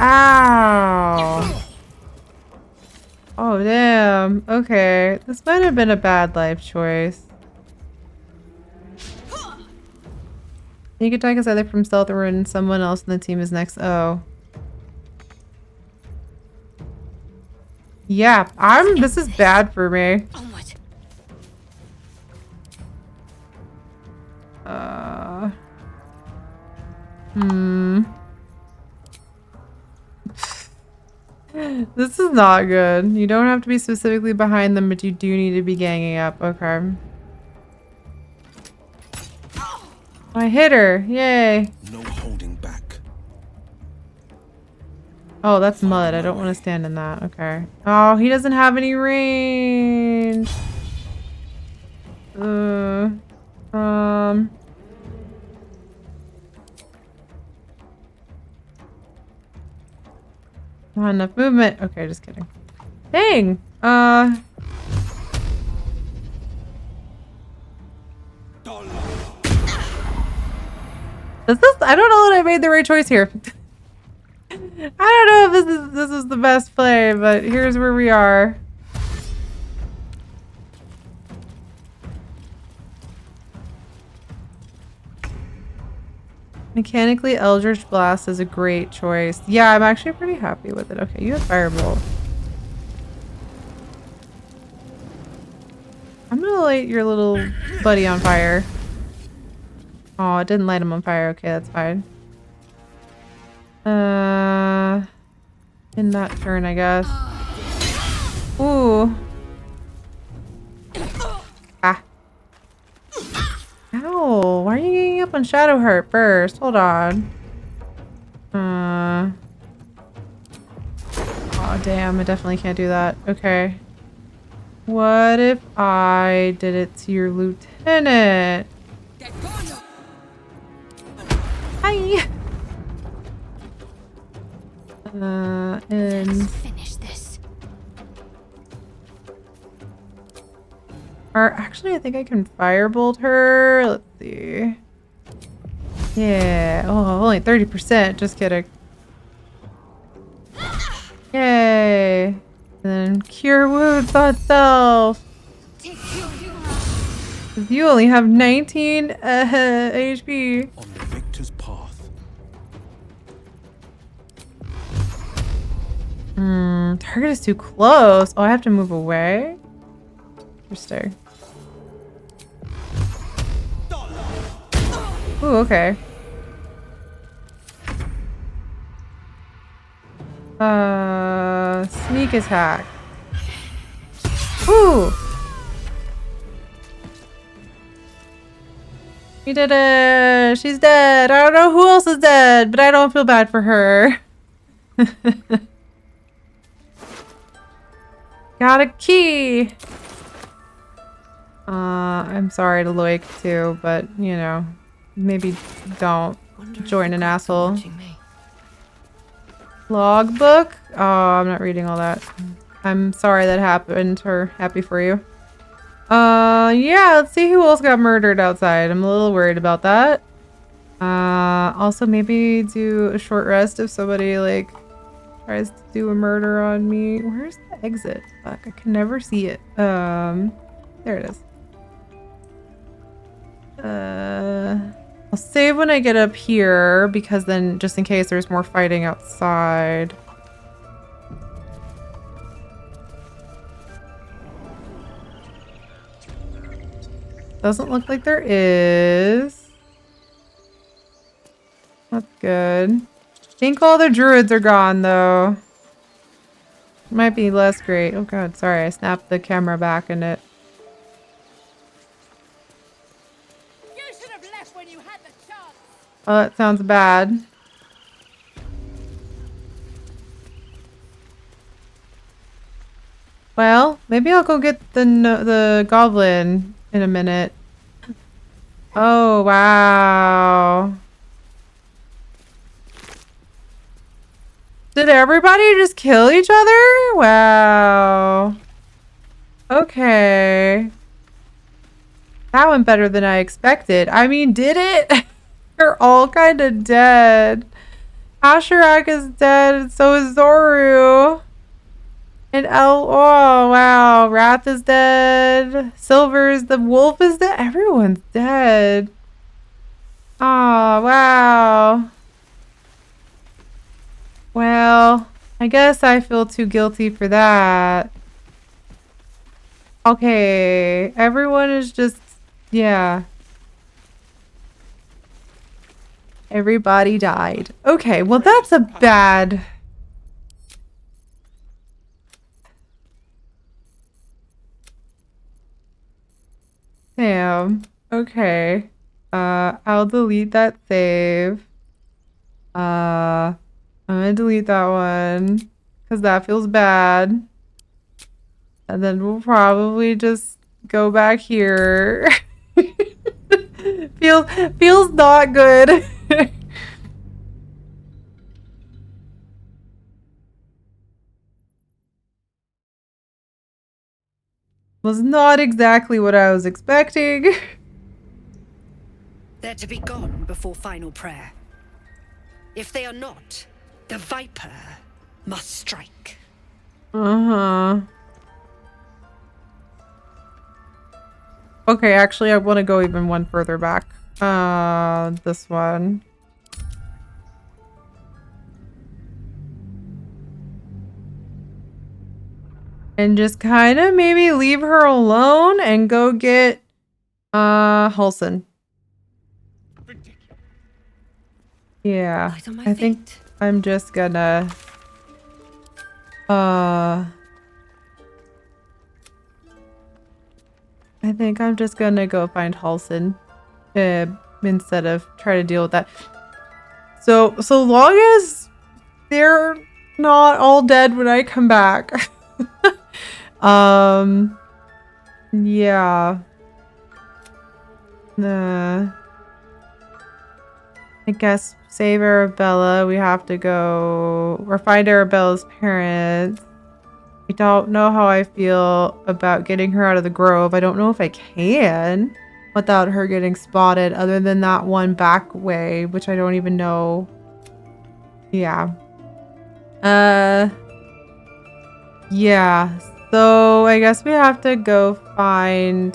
Ow. Oh, damn. Okay. This might have been a bad life choice. Sneak attack is either from stealth or when someone else in the team is next. Oh. Yeah, this is bad for me. This is not good. You don't have to be specifically behind them, but you do need to be ganging up. Okay. I hit her. Yay. No holding back. Oh, that's mud. I don't want to stand in that. Okay. Oh, he doesn't have any range. Not enough movement. Okay, just kidding. Dang. I don't know that I made the right choice here. I don't know if this is the best play, but here's where we are. Mechanically, Eldritch Blast is a great choice. Yeah, I'm actually pretty happy with it. Okay, you have Firebolt. I'm gonna light your little buddy on fire. Oh, it didn't light him on fire. Okay, that's fine. In that turn, I guess. Ooh. Ah. Ow, why are you getting up on Shadowheart first? Hold on. Oh, damn, I definitely can't do that. Okay. What if I did it to your lieutenant? Hi. And finish this. Or actually, I think I can firebolt her. Let's see. Yeah. Oh, only 30%. Just kidding. Yay. And then cure wounds on self. You only have 19 HP. On the victor's path. Target is too close. Oh, I have to move away? Interesting. Ooh, okay. Sneak attack. Ooh! We did it! She's dead! I don't know who else is dead, but I don't feel bad for her. Got a key! I'm sorry to Loic too, but, you know, maybe don't join an asshole. Logbook? Oh, I'm not reading all that. I'm sorry that happened, or happy for you. Yeah, let's see who else got murdered outside. I'm a little worried about that. Also maybe do a short rest if somebody, like, tries to do a murder on me. Where's the exit? Fuck, I can never see it. There it is. I'll save when I get up here, because then, just in case there's more fighting outside. Doesn't look like there is. That's good. I think all the druids are gone, though. Might be less great. Oh god, sorry, I snapped the camera back in it. You should have left when you had the chance. Oh, that sounds bad. Well, maybe I'll go get the goblin in a minute. Oh, wow. Did everybody just kill each other? Wow. Okay. That went better than I expected. I mean, did it? They're all kind of dead. Asherak is dead, and so is Zoru. And oh wow, Wrath is dead. Silver's the wolf is dead. Everyone's dead. Oh wow. Well, I guess I feel too guilty for that. Okay, everyone is just, yeah. Everybody died. Okay, well that's a bad... Damn. Okay. I'll delete that save. I'm gonna delete that one because that feels bad. And then we'll probably just go back here. Feels not good. Was not exactly what I was expecting. They're to be gone before final prayer. If they are not, the Viper must strike. Uh-huh. Okay, actually I want to go even one further back. This one. And just kind of maybe leave her alone and go get Halsin. Yeah, I think I'm just gonna I think I'm just gonna go find Halsin instead of try to deal with that. So long as they're not all dead when I come back. Yeah. I guess save Arabella. We have to go or find Arabella's parents. I don't know how I feel about getting her out of the grove. I don't know if I can without her getting spotted other than that one back way, which I don't even know. Yeah. Yeah. So I guess we have to go find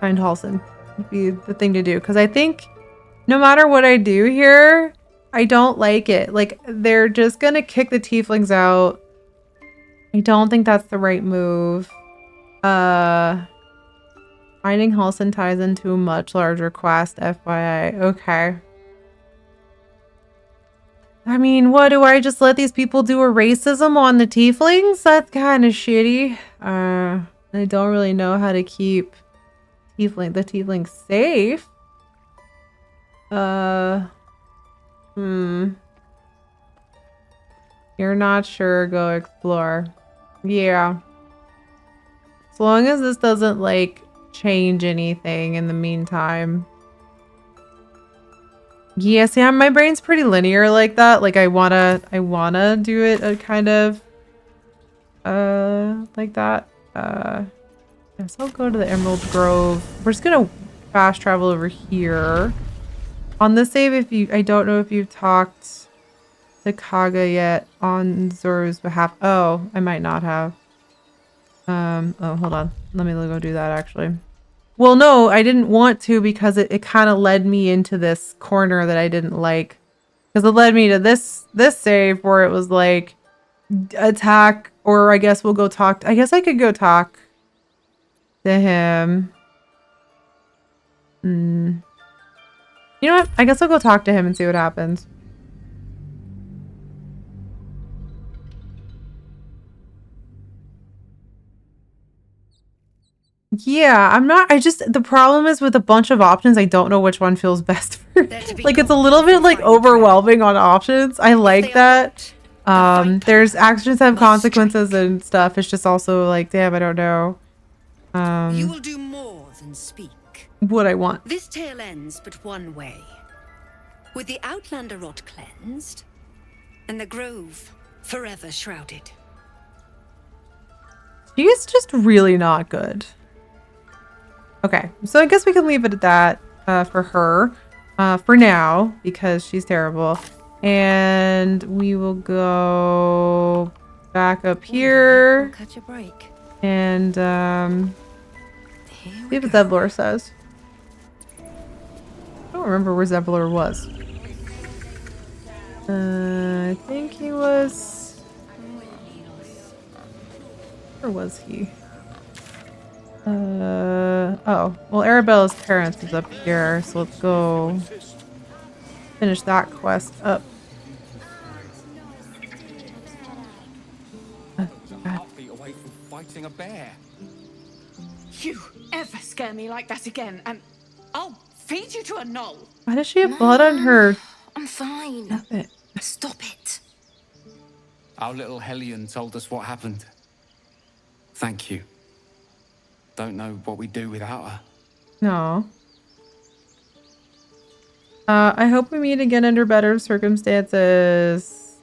Halsin. Would be the thing to do, because I think no matter what I do here, I don't like it. Like, they're just gonna kick the tieflings out. I don't think that's the right move. I Finding Halson ties into a much larger quest, FYI. Okay. I mean, what, do I just let these people do a racism on the tieflings? That's kind of shitty. I don't really know how to keep the tieflings safe. You're not sure, go explore. Yeah. As long as this doesn't, like, change anything in the meantime. Yeah, see, my brain's pretty linear like that. Like, I wanna do it a kind of, like that. Guess I'll go to the Emerald Grove. We're just gonna fast travel over here. On the save, I don't know if you've talked to Kagha yet on Zoru's behalf. Oh, I might not have. Oh, hold on. Let me go do that, actually. Well, no, I didn't want to because it kind of led me into this corner that I didn't like. Because it led me to this save where it was like, attack, or I guess we'll go talk. I guess I could go talk to him. You know what? I guess I'll go talk to him and see what happens. Yeah, the problem is with a bunch of options, I don't know which one feels best for, like, it's a little bit, like, overwhelming on options. I like that. There's actions have consequences and stuff. It's just also like, damn, I don't know. You will do more than speak. What I want. This tale ends but one way. With the Outlander rot cleansed, and the grove forever shrouded. She is just really not good. Okay, so I guess we can leave it at that for her for now, because she's terrible. And we will go back up here. We'll catch a break. And see what Zephyr says. I don't remember where Zephyr was. I think he was... Where was he? Oh. Well, Arabella's parents is up here, so let's go finish that quest up. Feet away from fighting a bear. You ever scare me like that again, and I'll feed you to a gnoll. Why does she have blood on her? I'm fine. Stop it. Stop it. Our little Hellion told us what happened. Thank you. Don't know what we'd do without her. No. I hope we meet again under better circumstances.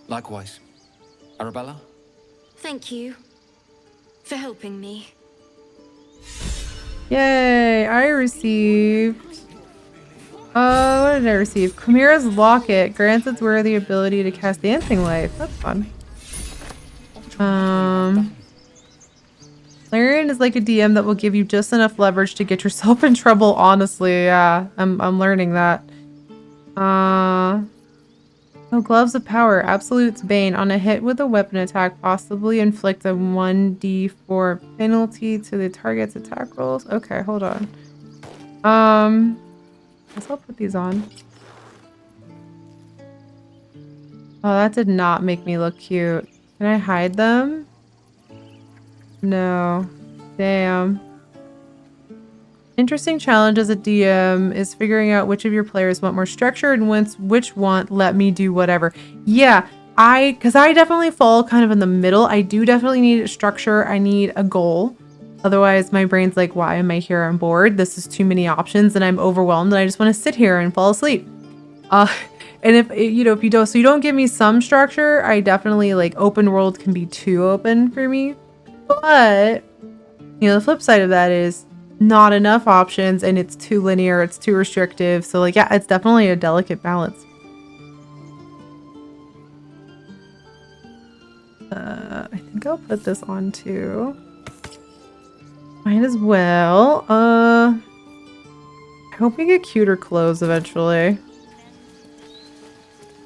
Likewise. Arabella? Thank you for helping me. Yay! I received... what did I receive? Chimera's Locket grants its wearer the ability to cast Dancing Light. That's fun. Larian is like a DM that will give you just enough leverage to get yourself in trouble, honestly. Yeah, I'm learning that. Oh, Gloves of Power. Absolute's Bane. On a hit with a weapon attack, possibly inflict a 1d4 penalty to the target's attack rolls. Okay, hold on. Guess I'll put these on. Oh, that did not make me look cute. Can I hide them? No. Damn. Interesting challenge as a DM is figuring out which of your players want more structure and which want let me do whatever. Yeah, because I definitely fall kind of in the middle. I do definitely need structure. I need a goal. Otherwise, my brain's like, why am I here? I'm bored. This is too many options and I'm overwhelmed and I just want to sit here and fall asleep. And if you don't, so you don't give me some structure, I definitely, like, open world can be too open for me. But, the flip side of that is not enough options and it's too linear, it's too restrictive. So, like, yeah, it's definitely a delicate balance. I think I'll put this on too. Might as well. I hope we get cuter clothes eventually.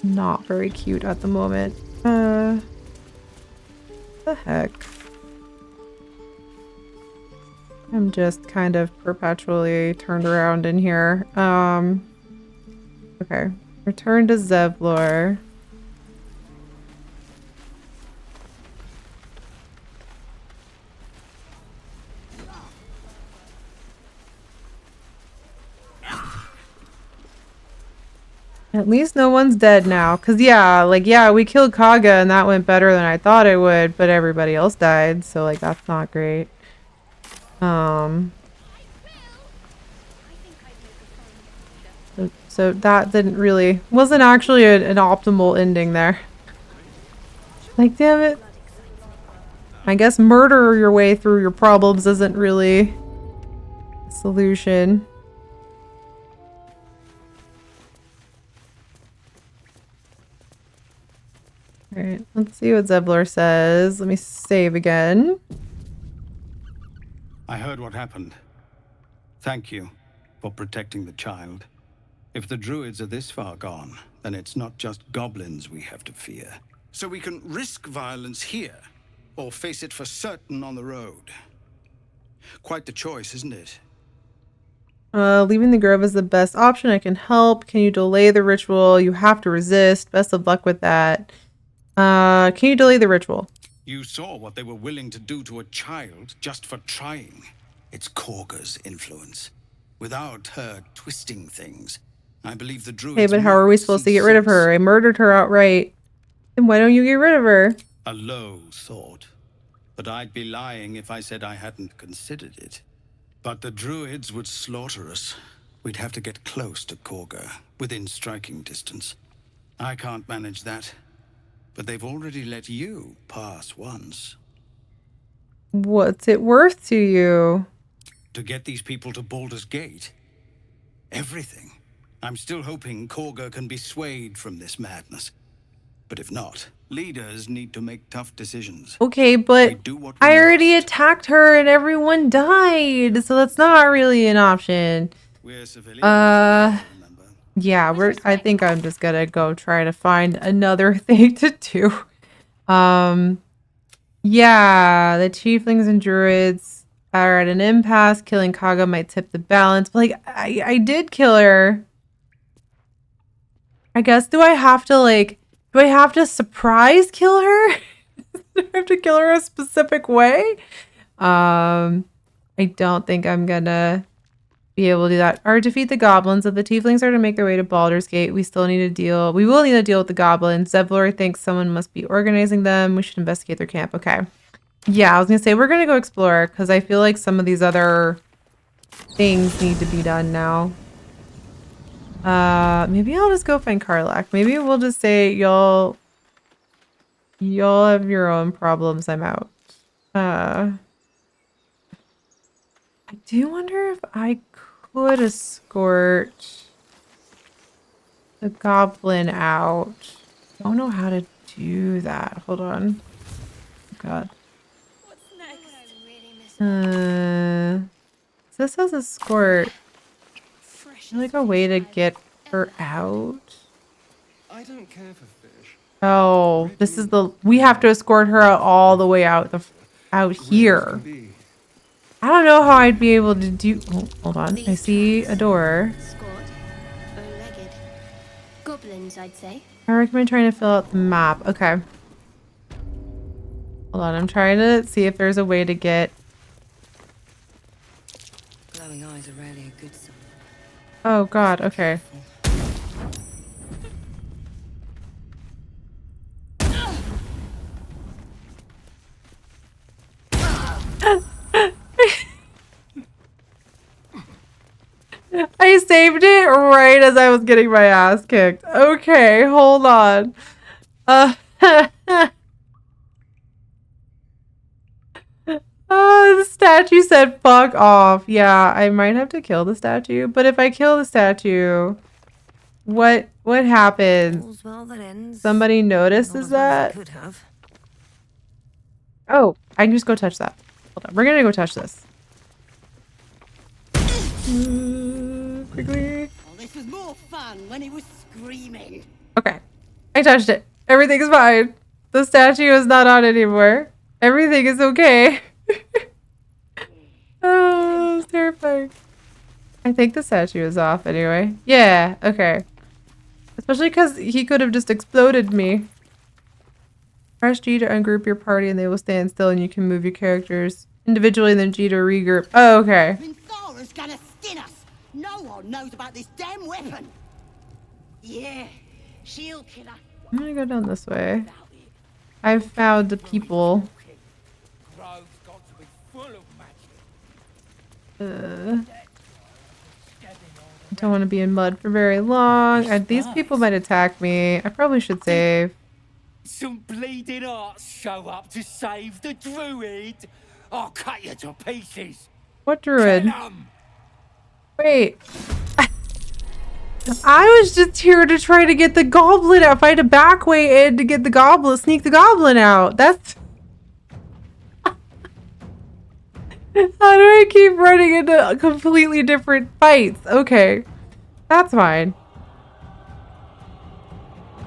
Not very cute at the moment. The heck? I'm just kind of perpetually turned around in here. Okay. Return to Zevlor. At least no one's dead now. Cause yeah, like yeah, we killed Kagha and that went better than I thought it would, but everybody else died, so like that's not great. So that wasn't actually an optimal ending there. Like damn it. I guess murder your way through your problems isn't really a solution. Alright, let's see what Zevlor says. Let me save again. I heard what happened. Thank you for protecting the child. If the druids are this far gone, then it's not just goblins we have to fear. So we can risk violence here, or face it for certain on the road. Quite the choice, isn't it? Leaving the grove is the best option. I can help. Can you delay the ritual? You have to resist. Best of luck with that. Can you delay the ritual? You saw what they were willing to do to a child just for trying. It's Kagha's influence. Without her twisting things, I believe the druids... Hey, but how are we supposed to get rid of her? I murdered her outright. Then why don't you get rid of her? A low thought. But I'd be lying if I said I hadn't considered it. But the druids would slaughter us. We'd have to get close to Kagha, within striking distance. I can't manage that. But they've already let you pass once. What's it worth to you? To get these people to Baldur's Gate? Everything. I'm still hoping Kagha can be swayed from this madness. But if not, leaders need to make tough decisions. Okay, but I already attacked her and everyone died, so that's not really an option. Yeah, I think I'm just gonna go try to find another thing to do. Yeah, the tieflings and druids are at an impasse. Killing Kagha might tip the balance. But like, I did kill her. I guess, do I have to surprise kill her? Do I have to kill her a specific way? I don't think I'm gonna be able to do that. Or defeat the goblins. If the tieflings are to make their way to Baldur's Gate, we will need to deal with the goblins. Zevlor thinks someone must be organizing them. We should investigate their camp. Okay. Yeah, I was gonna say we're gonna go explore because I feel like some of these other things need to be done now. Maybe I'll just go find Karlach. Maybe we'll just say y'all have your own problems. I'm out. I do wonder if I could escort the goblin out. Don't know how to do that. Hold on. Oh, God. This says escort. Is there like a way to get her out? I don't care for fish. Oh, this is we have to escort her out all the way out here. I don't know how I'd be able to do. Oh, hold on. I see a door. Bow-legged. Goblins, I'd say. I recommend trying to fill out the map. Okay. Hold on. I'm trying to see if there's a way to get. Glowing eyes are rarely a good sign. Oh God. Okay. I saved it right as I was getting my ass kicked. Okay, hold on. Oh, the statue said fuck off. Yeah, I might have to kill the statue, but if I kill the statue, what happens? Somebody notices that? Oh, I can just go touch that. Hold on, we're gonna go touch this. Quickly. Oh, this was more fun when he was screaming. Okay. I touched it. Everything's fine. The statue is not on anymore. Everything is okay. Like, I think the statue is off anyway. Yeah, okay. Especially because he could have just exploded me. Press G to ungroup your party and they will stand still and you can move your characters individually and then G to regroup. Oh, okay. Thara's gonna skin us. No one knows about this damn weapon. Yeah, she'll kill us. I'm gonna go down this way. I've found the people. I don't want to be in mud for very long. These people might attack me. I probably should save. Some bleeding hearts show up to save the druid. I'll cut you to pieces. What druid? Wait. I was just here to try to get the goblin out. Find a back way in to get the goblin, sneak the goblin out. That's... How do I keep running into completely different fights? Okay. That's fine.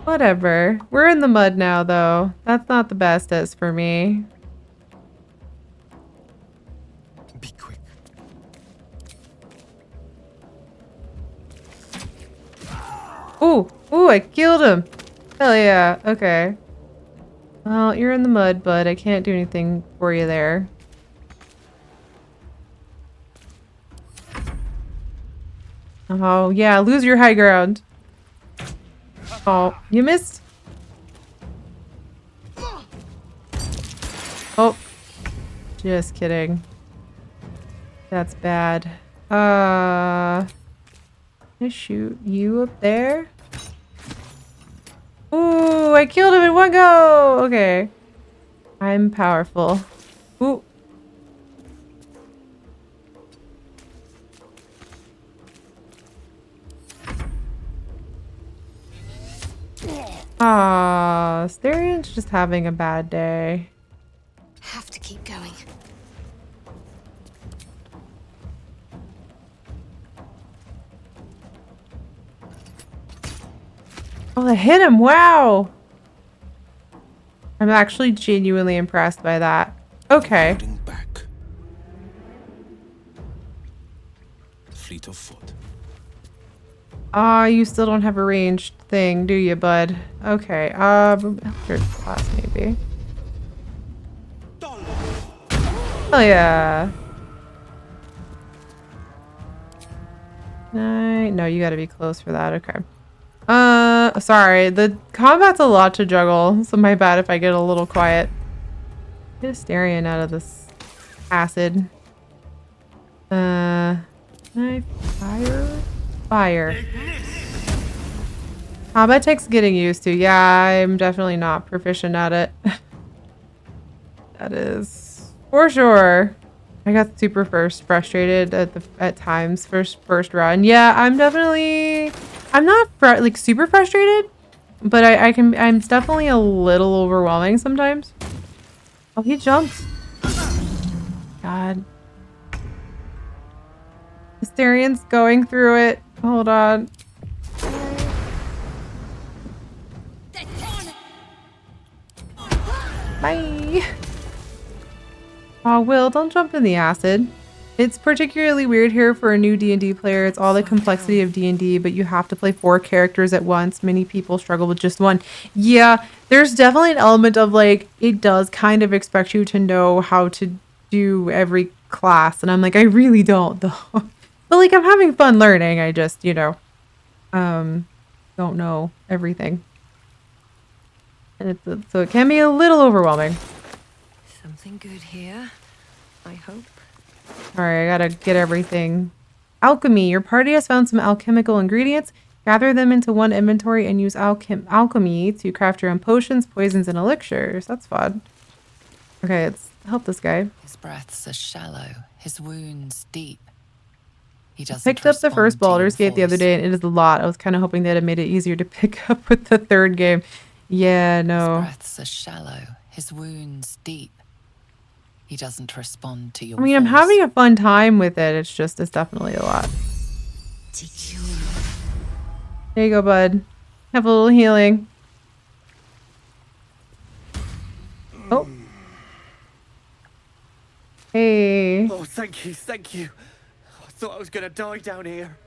Whatever. We're in the mud now, though. That's not the bestest for me. Be quick. Ooh. Ooh, I killed him. Hell yeah. Okay. Well, you're in the mud, but I can't do anything for you there. Oh, yeah. Lose your high ground. Oh, you missed. Oh. Just kidding. That's bad. Can I shoot you up there? Ooh, I killed him in one go! Okay. I'm powerful. Ooh. Ah, Astarion's just having a bad day. Have to keep going. Oh, I hit him! Wow! I'm actually genuinely impressed by that. Okay. Back. Fleet of foot. Ah, you still don't have a ranged thing, do you, bud? Okay, Eldritch Blast, maybe. Oh yeah. No, you gotta be close for that, okay. Sorry, the combat's a lot to juggle, so my bad if I get a little quiet. Get Astarion out of this acid. Can I fire? Fire. Combat takes getting used to. Yeah, I'm definitely not proficient at it. That is for sure. I got super frustrated at times first run. Yeah, I'm not like super frustrated, but I'm definitely a little overwhelming sometimes. Oh, he jumped. God. Astarion's going through it. Hold on. Bye. Oh, Will, don't jump in the acid. It's particularly weird here for a new D&D player. It's all the complexity of D&D, but you have to play 4 characters at once. Many people struggle with just one. Yeah, there's definitely an element of like, it does kind of expect you to know how to do every class. And I'm like, I really don't though. But like, I'm having fun learning. I just, don't know everything. And so it can be a little overwhelming. Something good here, I hope. Alright, I gotta get everything. Alchemy. Your party has found some alchemical ingredients. Gather them into one inventory and use alchemy to craft your own potions, poisons, and elixirs. That's fun. Okay, let's help this guy. His breaths are shallow, his wounds deep. He doesn't picked up the first Baldur's Gate the other day, and it is a lot. I was kind of hoping that it made it easier to pick up with the third game. Yeah, no. His breaths are shallow, his wounds deep. He doesn't respond to your I mean, I'm having a fun time with it. It's definitely a lot. There you go, bud. Have a little healing. Oh. Hey. Oh, thank you, thank you. thought I was gonna die down here.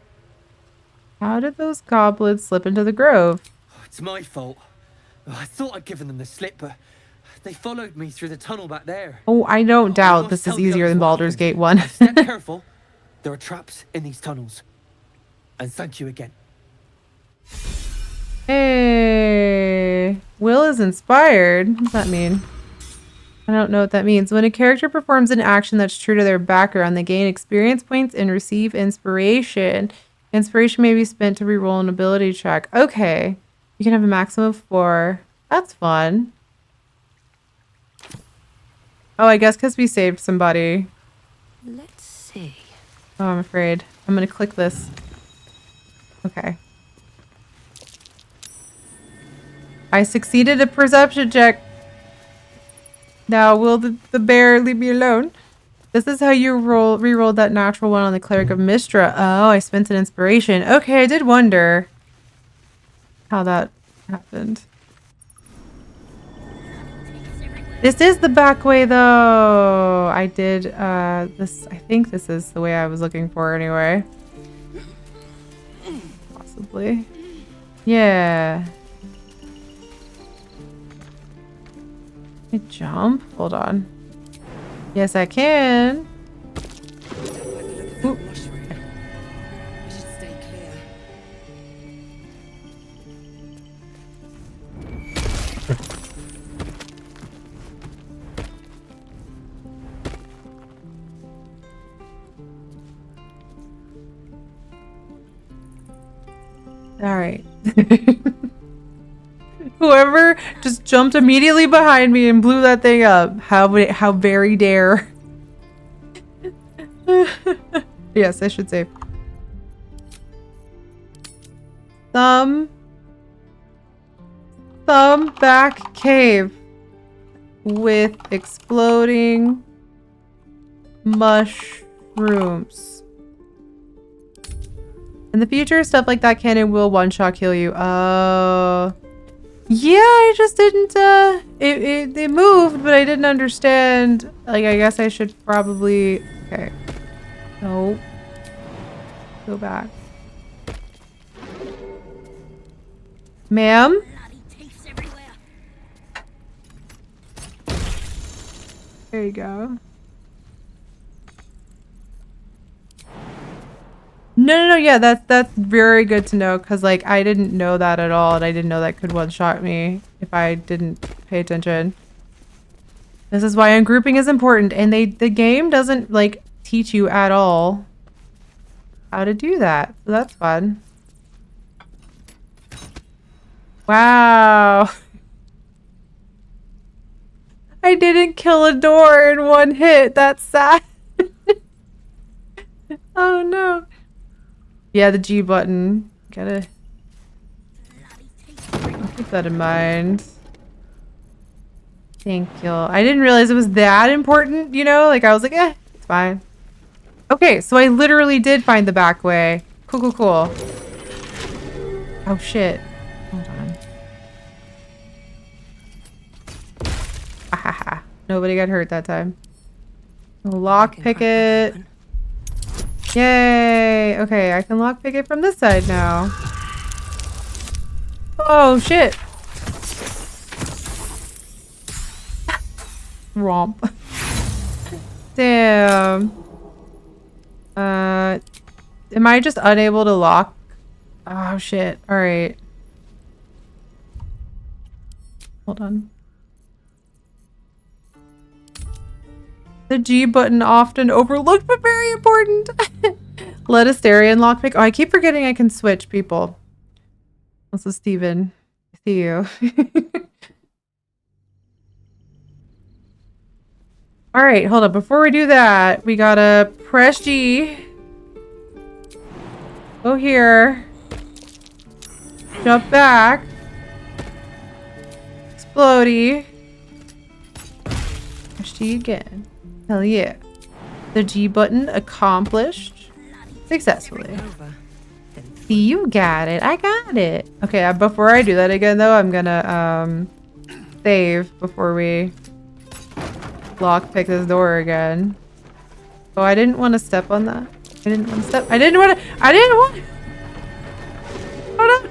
How did those goblins slip into the grove? It's my fault. I thought I'd given them the slip, but they followed me through the tunnel back there. Oh, I don't doubt this is easier than Baldur's Gate 1. Step careful. There are traps in these tunnels. And thank you again. Hey, Will is inspired. What does that mean? I don't know what that means. When a character performs an action that's true to their background, they gain experience points and receive inspiration. Inspiration may be spent to reroll an ability check. Okay. You can have a maximum of 4. That's fun. Oh, I guess because we saved somebody. Let's see. Oh, I'm afraid. I'm going to click this. Okay. I succeeded a perception check. Now, will the bear leave me alone? This is how you re-rolled that natural one on the Cleric of Mystra. Oh, I spent an inspiration. Okay, I did wonder how that happened. This is the back way, though. I did this. I think this is the way I was looking for anyway. Possibly. Yeah. Can I jump? Hold on. Yes, I can. Ooh. All right. Whoever just jumped immediately behind me and blew that thing up. How very dare. Yes, I should say. Some back cave with exploding mushrooms. In the future, stuff like that can and will one-shot kill you. Yeah, I just didn't, it moved, but I didn't understand. Like, I guess I should probably, okay. No. Go back. Ma'am? There you go. No, yeah, that's very good to know, because, like, I didn't know that at all, and I didn't know that could one-shot me if I didn't pay attention. This is why ungrouping is important, and the game doesn't, like, teach you at all how to do that, so that's fun. Wow. I didn't kill a door in one hit, that's sad. Oh, no. Yeah, the G button. Gotta keep that in mind. Thank you. I didn't realize it was that important, you know? Like, I was like, eh, it's fine. Okay, so I literally did find the back way. Cool. Oh, shit. Hold on. Ahaha. Nobody got hurt that time. Lockpick it. Yay! Okay, I can lockpick it from this side now. Oh, shit! Romp. Damn. Am I just unable to lock? Oh, shit. Alright. Hold on. The G button often overlooked, but very important. Let Astarion lockpick. Oh, I keep forgetting I can switch people. This is Steven. I see you. All right, hold up. Before we do that, we gotta press G. Go here. Jump back. Explodey. Press G again. Hell yeah. The G button accomplished successfully. See, you got it. I got it. Okay, before I do that again, though, I'm gonna save before we lockpick this door again. Oh, I didn't want to step on that. I didn't want to step. I didn't want to. Hold on.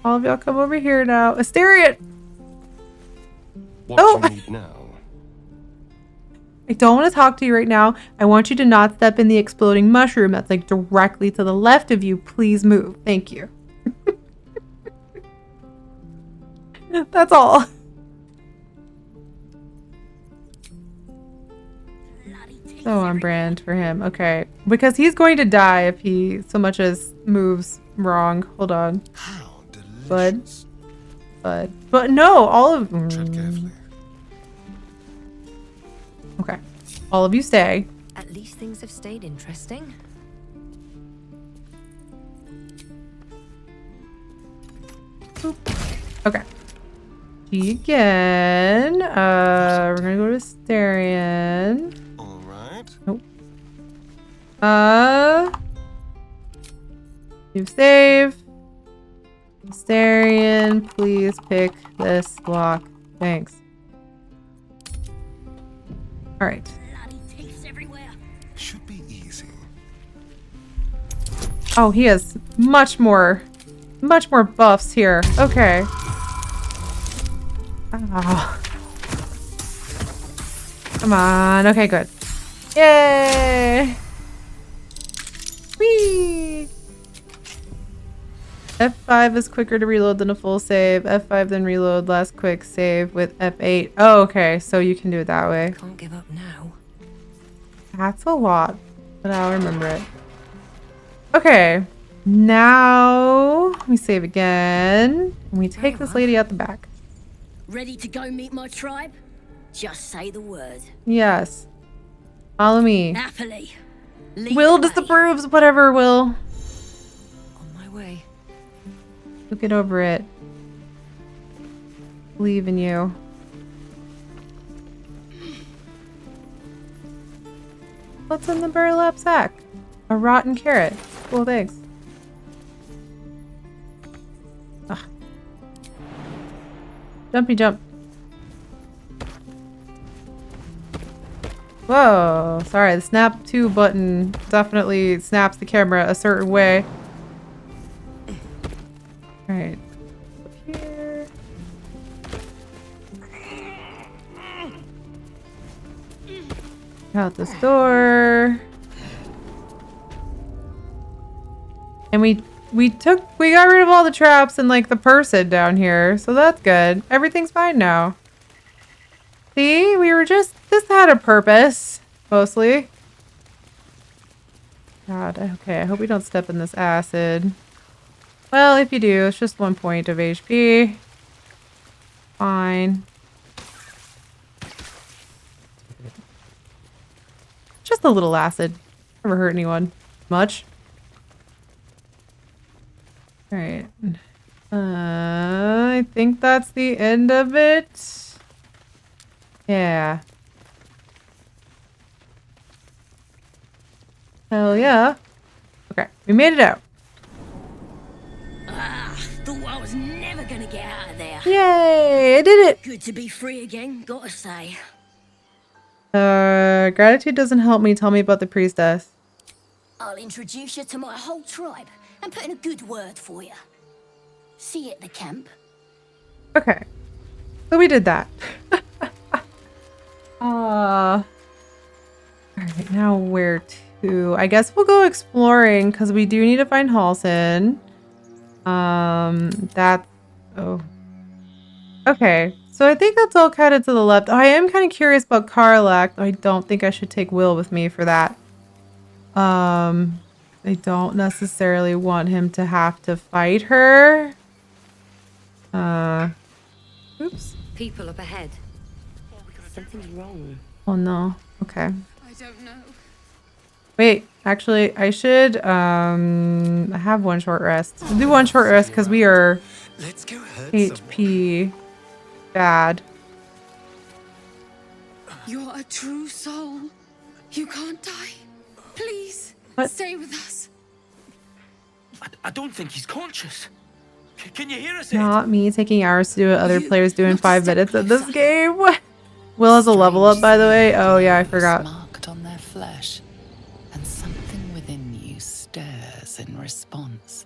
All of y'all come over here now. Astarion! What do you need now? I don't want to talk to you right now. I want you to not step in the exploding mushroom that's like directly to the left of you. Please move. Thank you. That's all. So on brand for him. Okay. Because he's going to die if he so much as moves wrong. Hold on. Bud. But no, all of... Tread carefully. Okay. All of you stay. At least things have stayed interesting. Boop. Okay. G again. We're gonna go to Astarion. Alright. Nope. You save. Astarion, please pick this block. Thanks. Alright. Should be easy. Oh, he has much more buffs here. Okay. Oh. Come on. Okay, good. Yay! Whee! F5 is quicker to reload than a full save. F5 then reload last quick save with F8. Oh, okay. So you can do it that way. Can't give up now. That's a lot, but I'll remember it. Okay. Now we save again. And we take this lady out the back. Ready to go meet my tribe? Just say the word. Yes. Follow me. Happily. Will disapproves. Whatever, Will. On my way. You'll get over it. Believe in you. What's in the burlap sack? A rotten carrot. Cool, thanks. Ugh. Jumpy jump. Whoa, sorry, the snap to button definitely snaps the camera a certain way. Alright. Here. Out this door. And we got rid of all the traps and like the person down here, so that's good. Everything's fine now. See, this had a purpose, mostly. God, okay, I hope we don't step in this acid. Well, if you do, it's just 1 point of HP. Fine. Just a little acid. Never hurt anyone. Much. Alright. I think that's the end of it. Yeah. Hell yeah. Okay, we made it out. Thought I was never gonna get out of there. Yay, I did it. Good to be free again, gotta say. Gratitude doesn't help me. Tell me about the priestess. I'll introduce you to my whole tribe and put in a good word for you. See you at the camp. Okay. So we did that. Alright, now where to? I guess we'll go exploring because we do need to find Halsin. Oh. Okay, so I think that's all kind of to the left. I am kind of curious about Karlach. I don't think I should take Will with me for that. I don't necessarily want him to have to fight her. Oops. People up ahead. Something's wrong. Oh no. Okay. I don't know. Wait, actually, I should I have one short rest. We'll do one short rest because we are HP bad. You're a true soul. You can't die. Please, stay with us. I don't think he's conscious. Can you hear us? Not me taking hours to do what other players do in 5 minutes of this game. Will has a level up, by the way. Oh yeah, I forgot. Marked on their flesh. applause in response.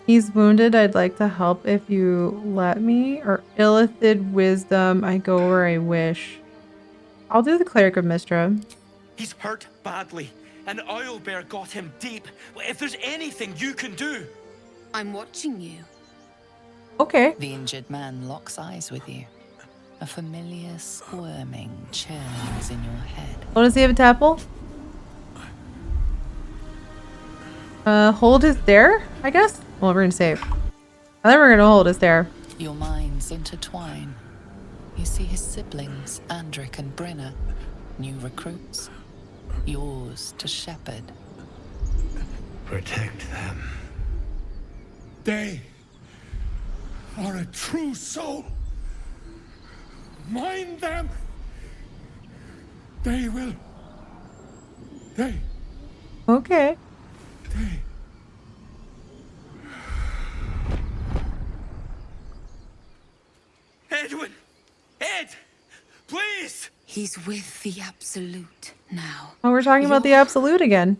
He's wounded. I'd like to help if you let me. Or illithid wisdom. I go where I wish. I'll do the cleric of Mistra. He's hurt badly, and Owlbear got him deep. If there's anything you can do. I'm watching you. Okay. The injured man locks eyes with you. A familiar squirming churns in your head. Oh, does he have a tadpole? Hold is there, I guess? Well, we're gonna save. I think we're gonna hold is there. Your minds intertwine. You see his siblings, Andric and Brenna. New recruits. Yours to shepherd. Protect them. They are a true soul. Mind them. They will. Okay. Edwin! Ed! Please! He's with the Absolute now. Oh, we're talking about the Absolute again.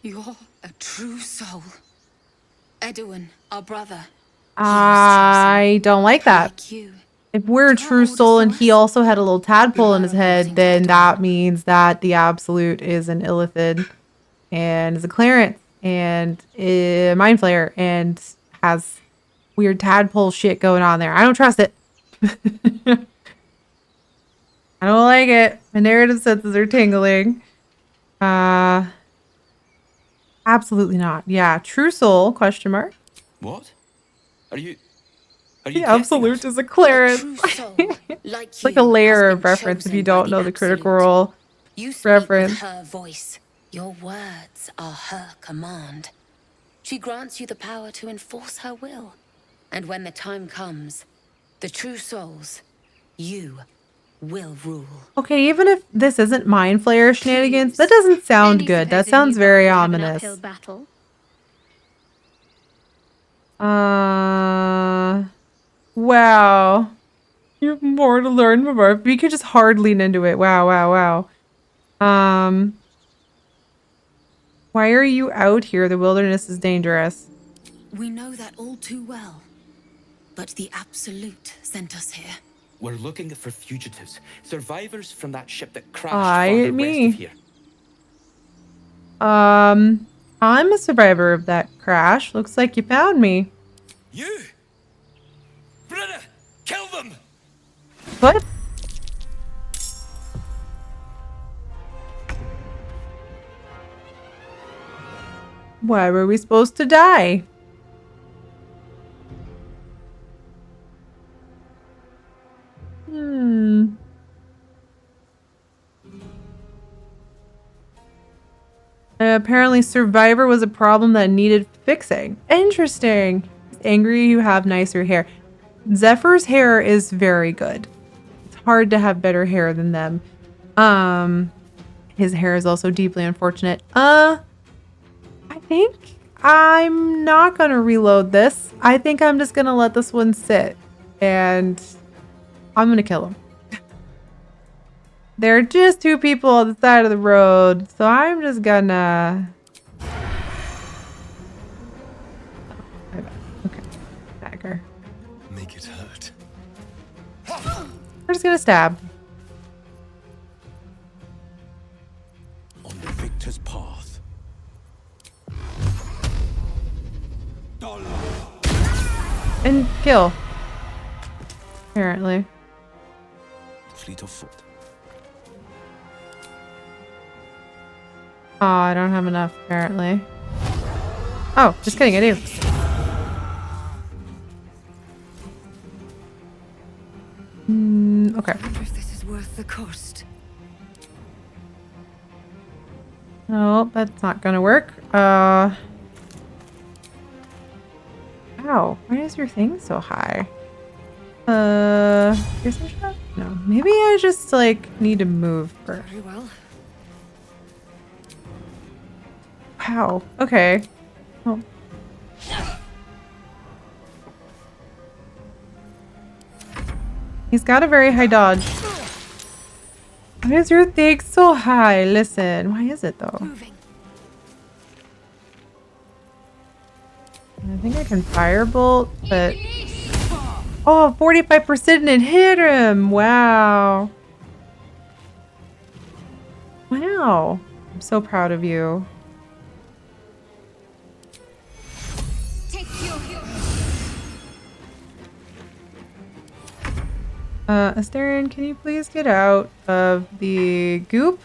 You're a true soul. Edwin, our brother. I don't like that. If we're a true soul and he also had a little tadpole in his head, then that means that the Absolute is an illithid and is a cleric and a mind flayer and has weird tadpole shit going on there. I don't trust it. I don't like it. My narrative senses are tingling. Absolutely not. Yeah, true soul, question mark. What? Are you The Absolute is a cleric. It's like a layer of reference if you don't know the Critical Role reference. Her voice. Your words are her command. She grants you the power to enforce her will. And when the time comes, the true souls, you will rule. Okay, even if this isn't Mind Flayer shenanigans, that doesn't sound good. That sounds very ominous. Wow. You have more to learn from her. We could just hard lean into it. Wow. Why are you out here? The wilderness is dangerous. We know that all too well. But the Absolute sent us here. We're looking for fugitives, survivors from that ship that crashed farther west of here. I'm a survivor of that crash. Looks like you found me. You? Brenna, kill them! What? Why were we supposed to die? Apparently Survivor was a problem that needed fixing. Interesting. He's angry you have nicer hair. Zephyr's hair is very good. It's hard to have better hair than them. His hair is also deeply unfortunate. I think I'm not gonna reload this. I think I'm just gonna let this one sit and I'm gonna kill him. There are just two people on the side of the road, so I'm just gonna... Okay. Dagger. Make it hurt. We're just gonna stab. On the victor's path. And kill. Apparently. Fleet of foot. Oh, I don't have enough, apparently. Oh, just kidding, I do. Okay. I wonder if this is worth the cost. No, that's not gonna work. Ow. Why is your thing so high? Here's some shot? No. Maybe I just, like, need to move first. Very well. Wow. Okay. Oh. He's got a very high dodge. Why is your thing so high? Listen, why is it though? I think I can firebolt, but oh, 45% and hit him. Wow. Wow. I'm so proud of you. Astarion, can you please get out of the goop?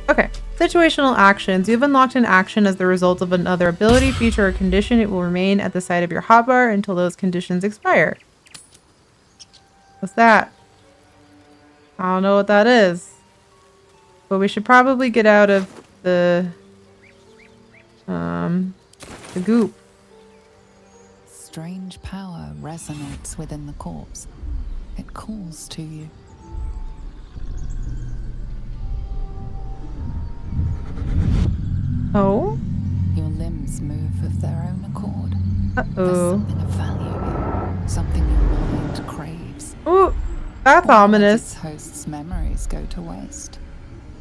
Okay. Situational actions. You've unlocked an action as the result of another ability, feature, or condition. It will remain at the side of your hotbar until those conditions expire. What's that? I don't know what that is. But we should probably get out of the goop. Strange power resonates within the corpse. It calls to you. Oh? Your limbs move of their own accord. Uh-oh. There's something of value here. Something your mind craves. Ooh, that's ominous. Its host's memories go to waste.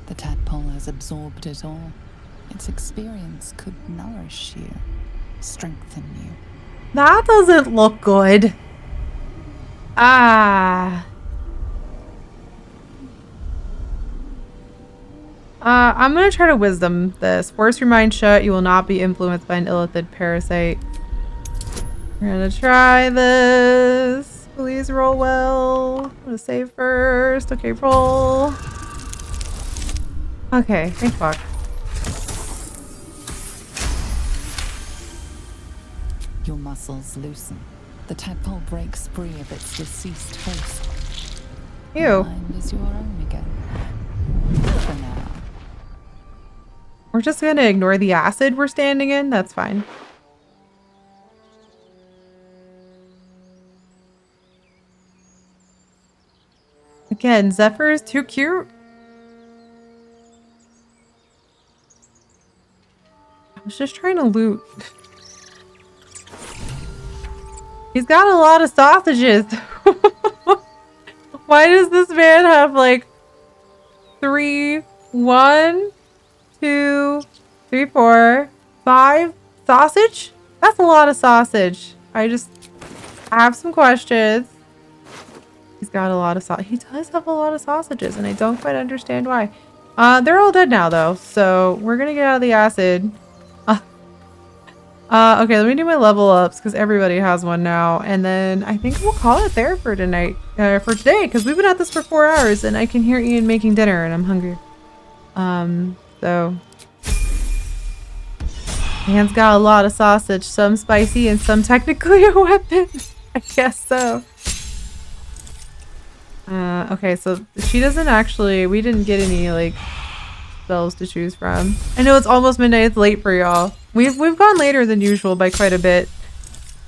The tadpole has absorbed it all. Its experience could nourish you, strengthen you. That doesn't look good. Ah. I'm gonna try to wisdom this. Force your mind shut. You will not be influenced by an illithid parasite. We're gonna try this. Please roll well. I'm gonna save first. Okay, roll. Okay, thank fuck. Your muscles loosen. The tadpole breaks free of its deceased host. Ew. Your mind is your own again. For now. We're just gonna ignore the acid we're standing in. That's fine. Again, Zephyr is too cute. I was just trying to loot. He's got a lot of sausages. Why does this man have like 3, 1, 2, 3, 4, 5 sausage? That's a lot of sausage. I have some questions. He's got a lot of sausage. He does have a lot of sausages, and I don't quite understand why. They're all dead now, though, so we're gonna get out of the acid. Okay, let me do my level ups, because everybody has one now, and then I think we'll call it there for tonight, for today, because we've been at this for 4 hours, and I can hear Ian making dinner, and I'm hungry. So... Ian's got a lot of sausage, some spicy, and some technically a weapon. I guess so. Okay, so she doesn't actually... We didn't get any, like, spells to choose from. I know it's almost midnight. It's late for y'all. We've gone later than usual by quite a bit.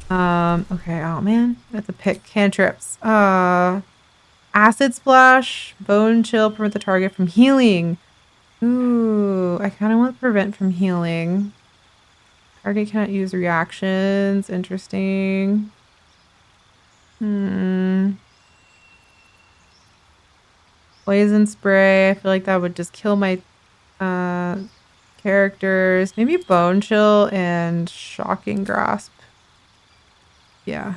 Okay. Oh, man. That's a pick. Cantrips. Acid Splash. Bone Chill. Prevent the target from healing. Ooh. I kind of want prevent from healing. Target cannot use reactions. Interesting. Poison Spray. I feel like that would just kill my characters. Maybe Bone Chill and Shocking Grasp. Yeah.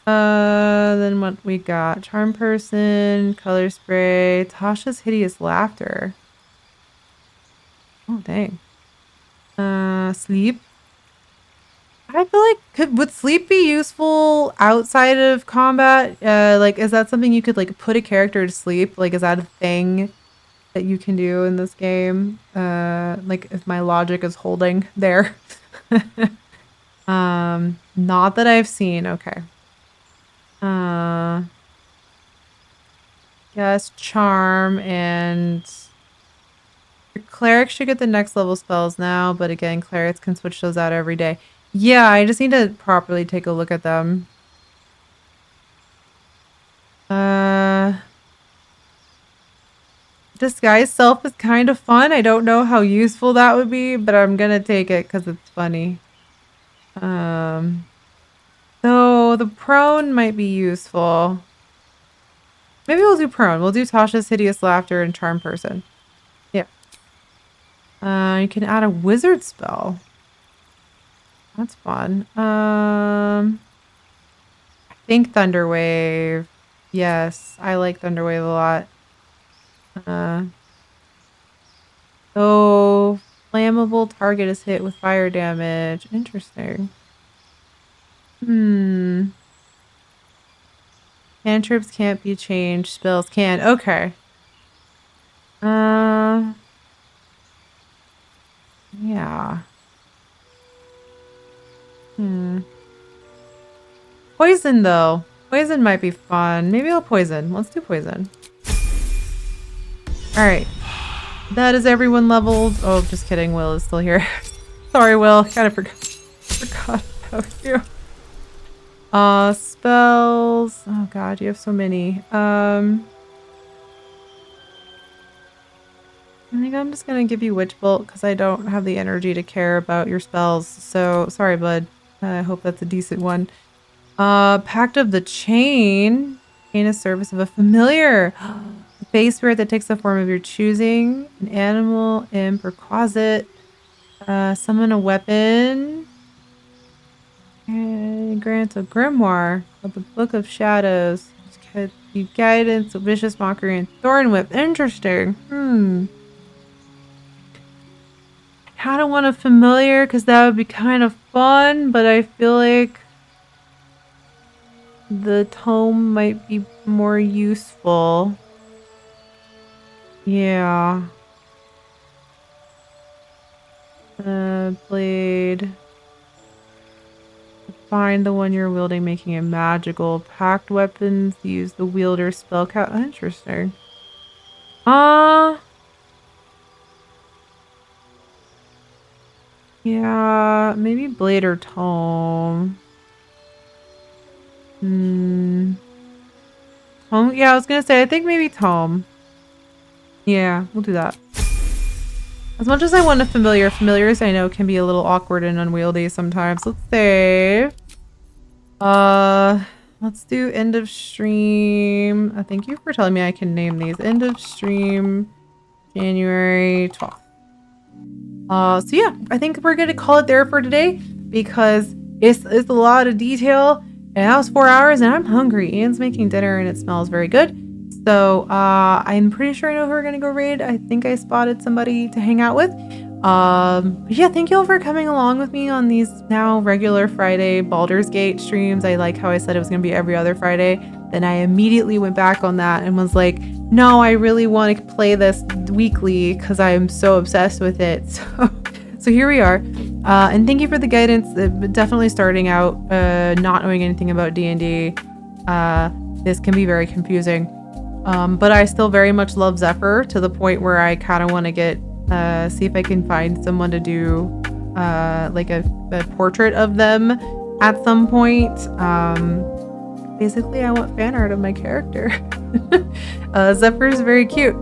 Then what we got? Charm Person, Color Spray, Tasha's Hideous Laughter. Oh, dang. Sleep. I feel like would sleep be useful outside of combat? Like, is that something you could like put a character to sleep? Like, is that a thing that you can do in this game? Like, if my logic is holding there. Not that I've seen. Okay. Yes, charm and your cleric should get the next level spells now, but again, clerics can switch those out every day. Yeah, I just need to properly take a look at them. Disguise self is kind of fun. I don't know how useful that would be, but I'm gonna take it because it's funny. So the prone might be useful. Maybe we'll do prone. We'll do Tasha's hideous laughter and charm person. Yeah. You can add a wizard spell. That's fun. I think Thunderwave. Yes, I like Thunderwave a lot. So flammable target is hit with fire damage. Interesting. Cantrips can't be changed. Spells can. Okay. Yeah. Poison though. Poison might be fun. Maybe I'll poison. Let's do poison. Alright. That is everyone leveled. Oh, just kidding. Will is still here. Sorry, Will. Kind of forgot about you. Spells. Oh god, you have so many. I think I'm just gonna give you Witch Bolt because I don't have the energy to care about your spells. So sorry, bud. I hope that's a decent one. Pact of the Chain. Gain a service of a familiar. A base spirit that takes the form of your choosing. An animal, imp, or closet. Summon a weapon. And grants a grimoire of the Book of Shadows. You guidance, vicious mockery, and thorn whip. Interesting. I kind of want a familiar because that would be kind of fun, but I feel like the tome might be more useful. Yeah. Blade. Find the one you're wielding, making it magical. Packed weapons use the wielder's spell count. Interesting. Yeah, maybe blade or tome. Tome? Yeah, I was gonna say, I think maybe tome. Yeah, we'll do that. As much as I want a familiar, familiars I know can be a little awkward and unwieldy sometimes. Let's save. Let's do end of stream. Thank you for telling me I can name these. End of stream, January 12th. So yeah, I think we're gonna call it there for today because it's a lot of detail. And that was 4 hours and I'm hungry. Ian's making dinner and it smells very good. So I'm pretty sure I know who we're gonna go raid. I think I spotted somebody to hang out with. But yeah, thank you all for coming along with me on these now regular Friday Baldur's Gate streams. I like how I said it was gonna be every other Friday. Then I immediately went back on that and was like, no, I really want to play this weekly because I am so obsessed with it. So here we are. And thank you for the guidance. Definitely starting out not knowing anything about D&D. This can be very confusing. But I still very much love Zephyr to the point where I kind of want to get see if I can find someone to do like a portrait of them at some point. Basically, I want fan art of my character. Zephyr's very cute.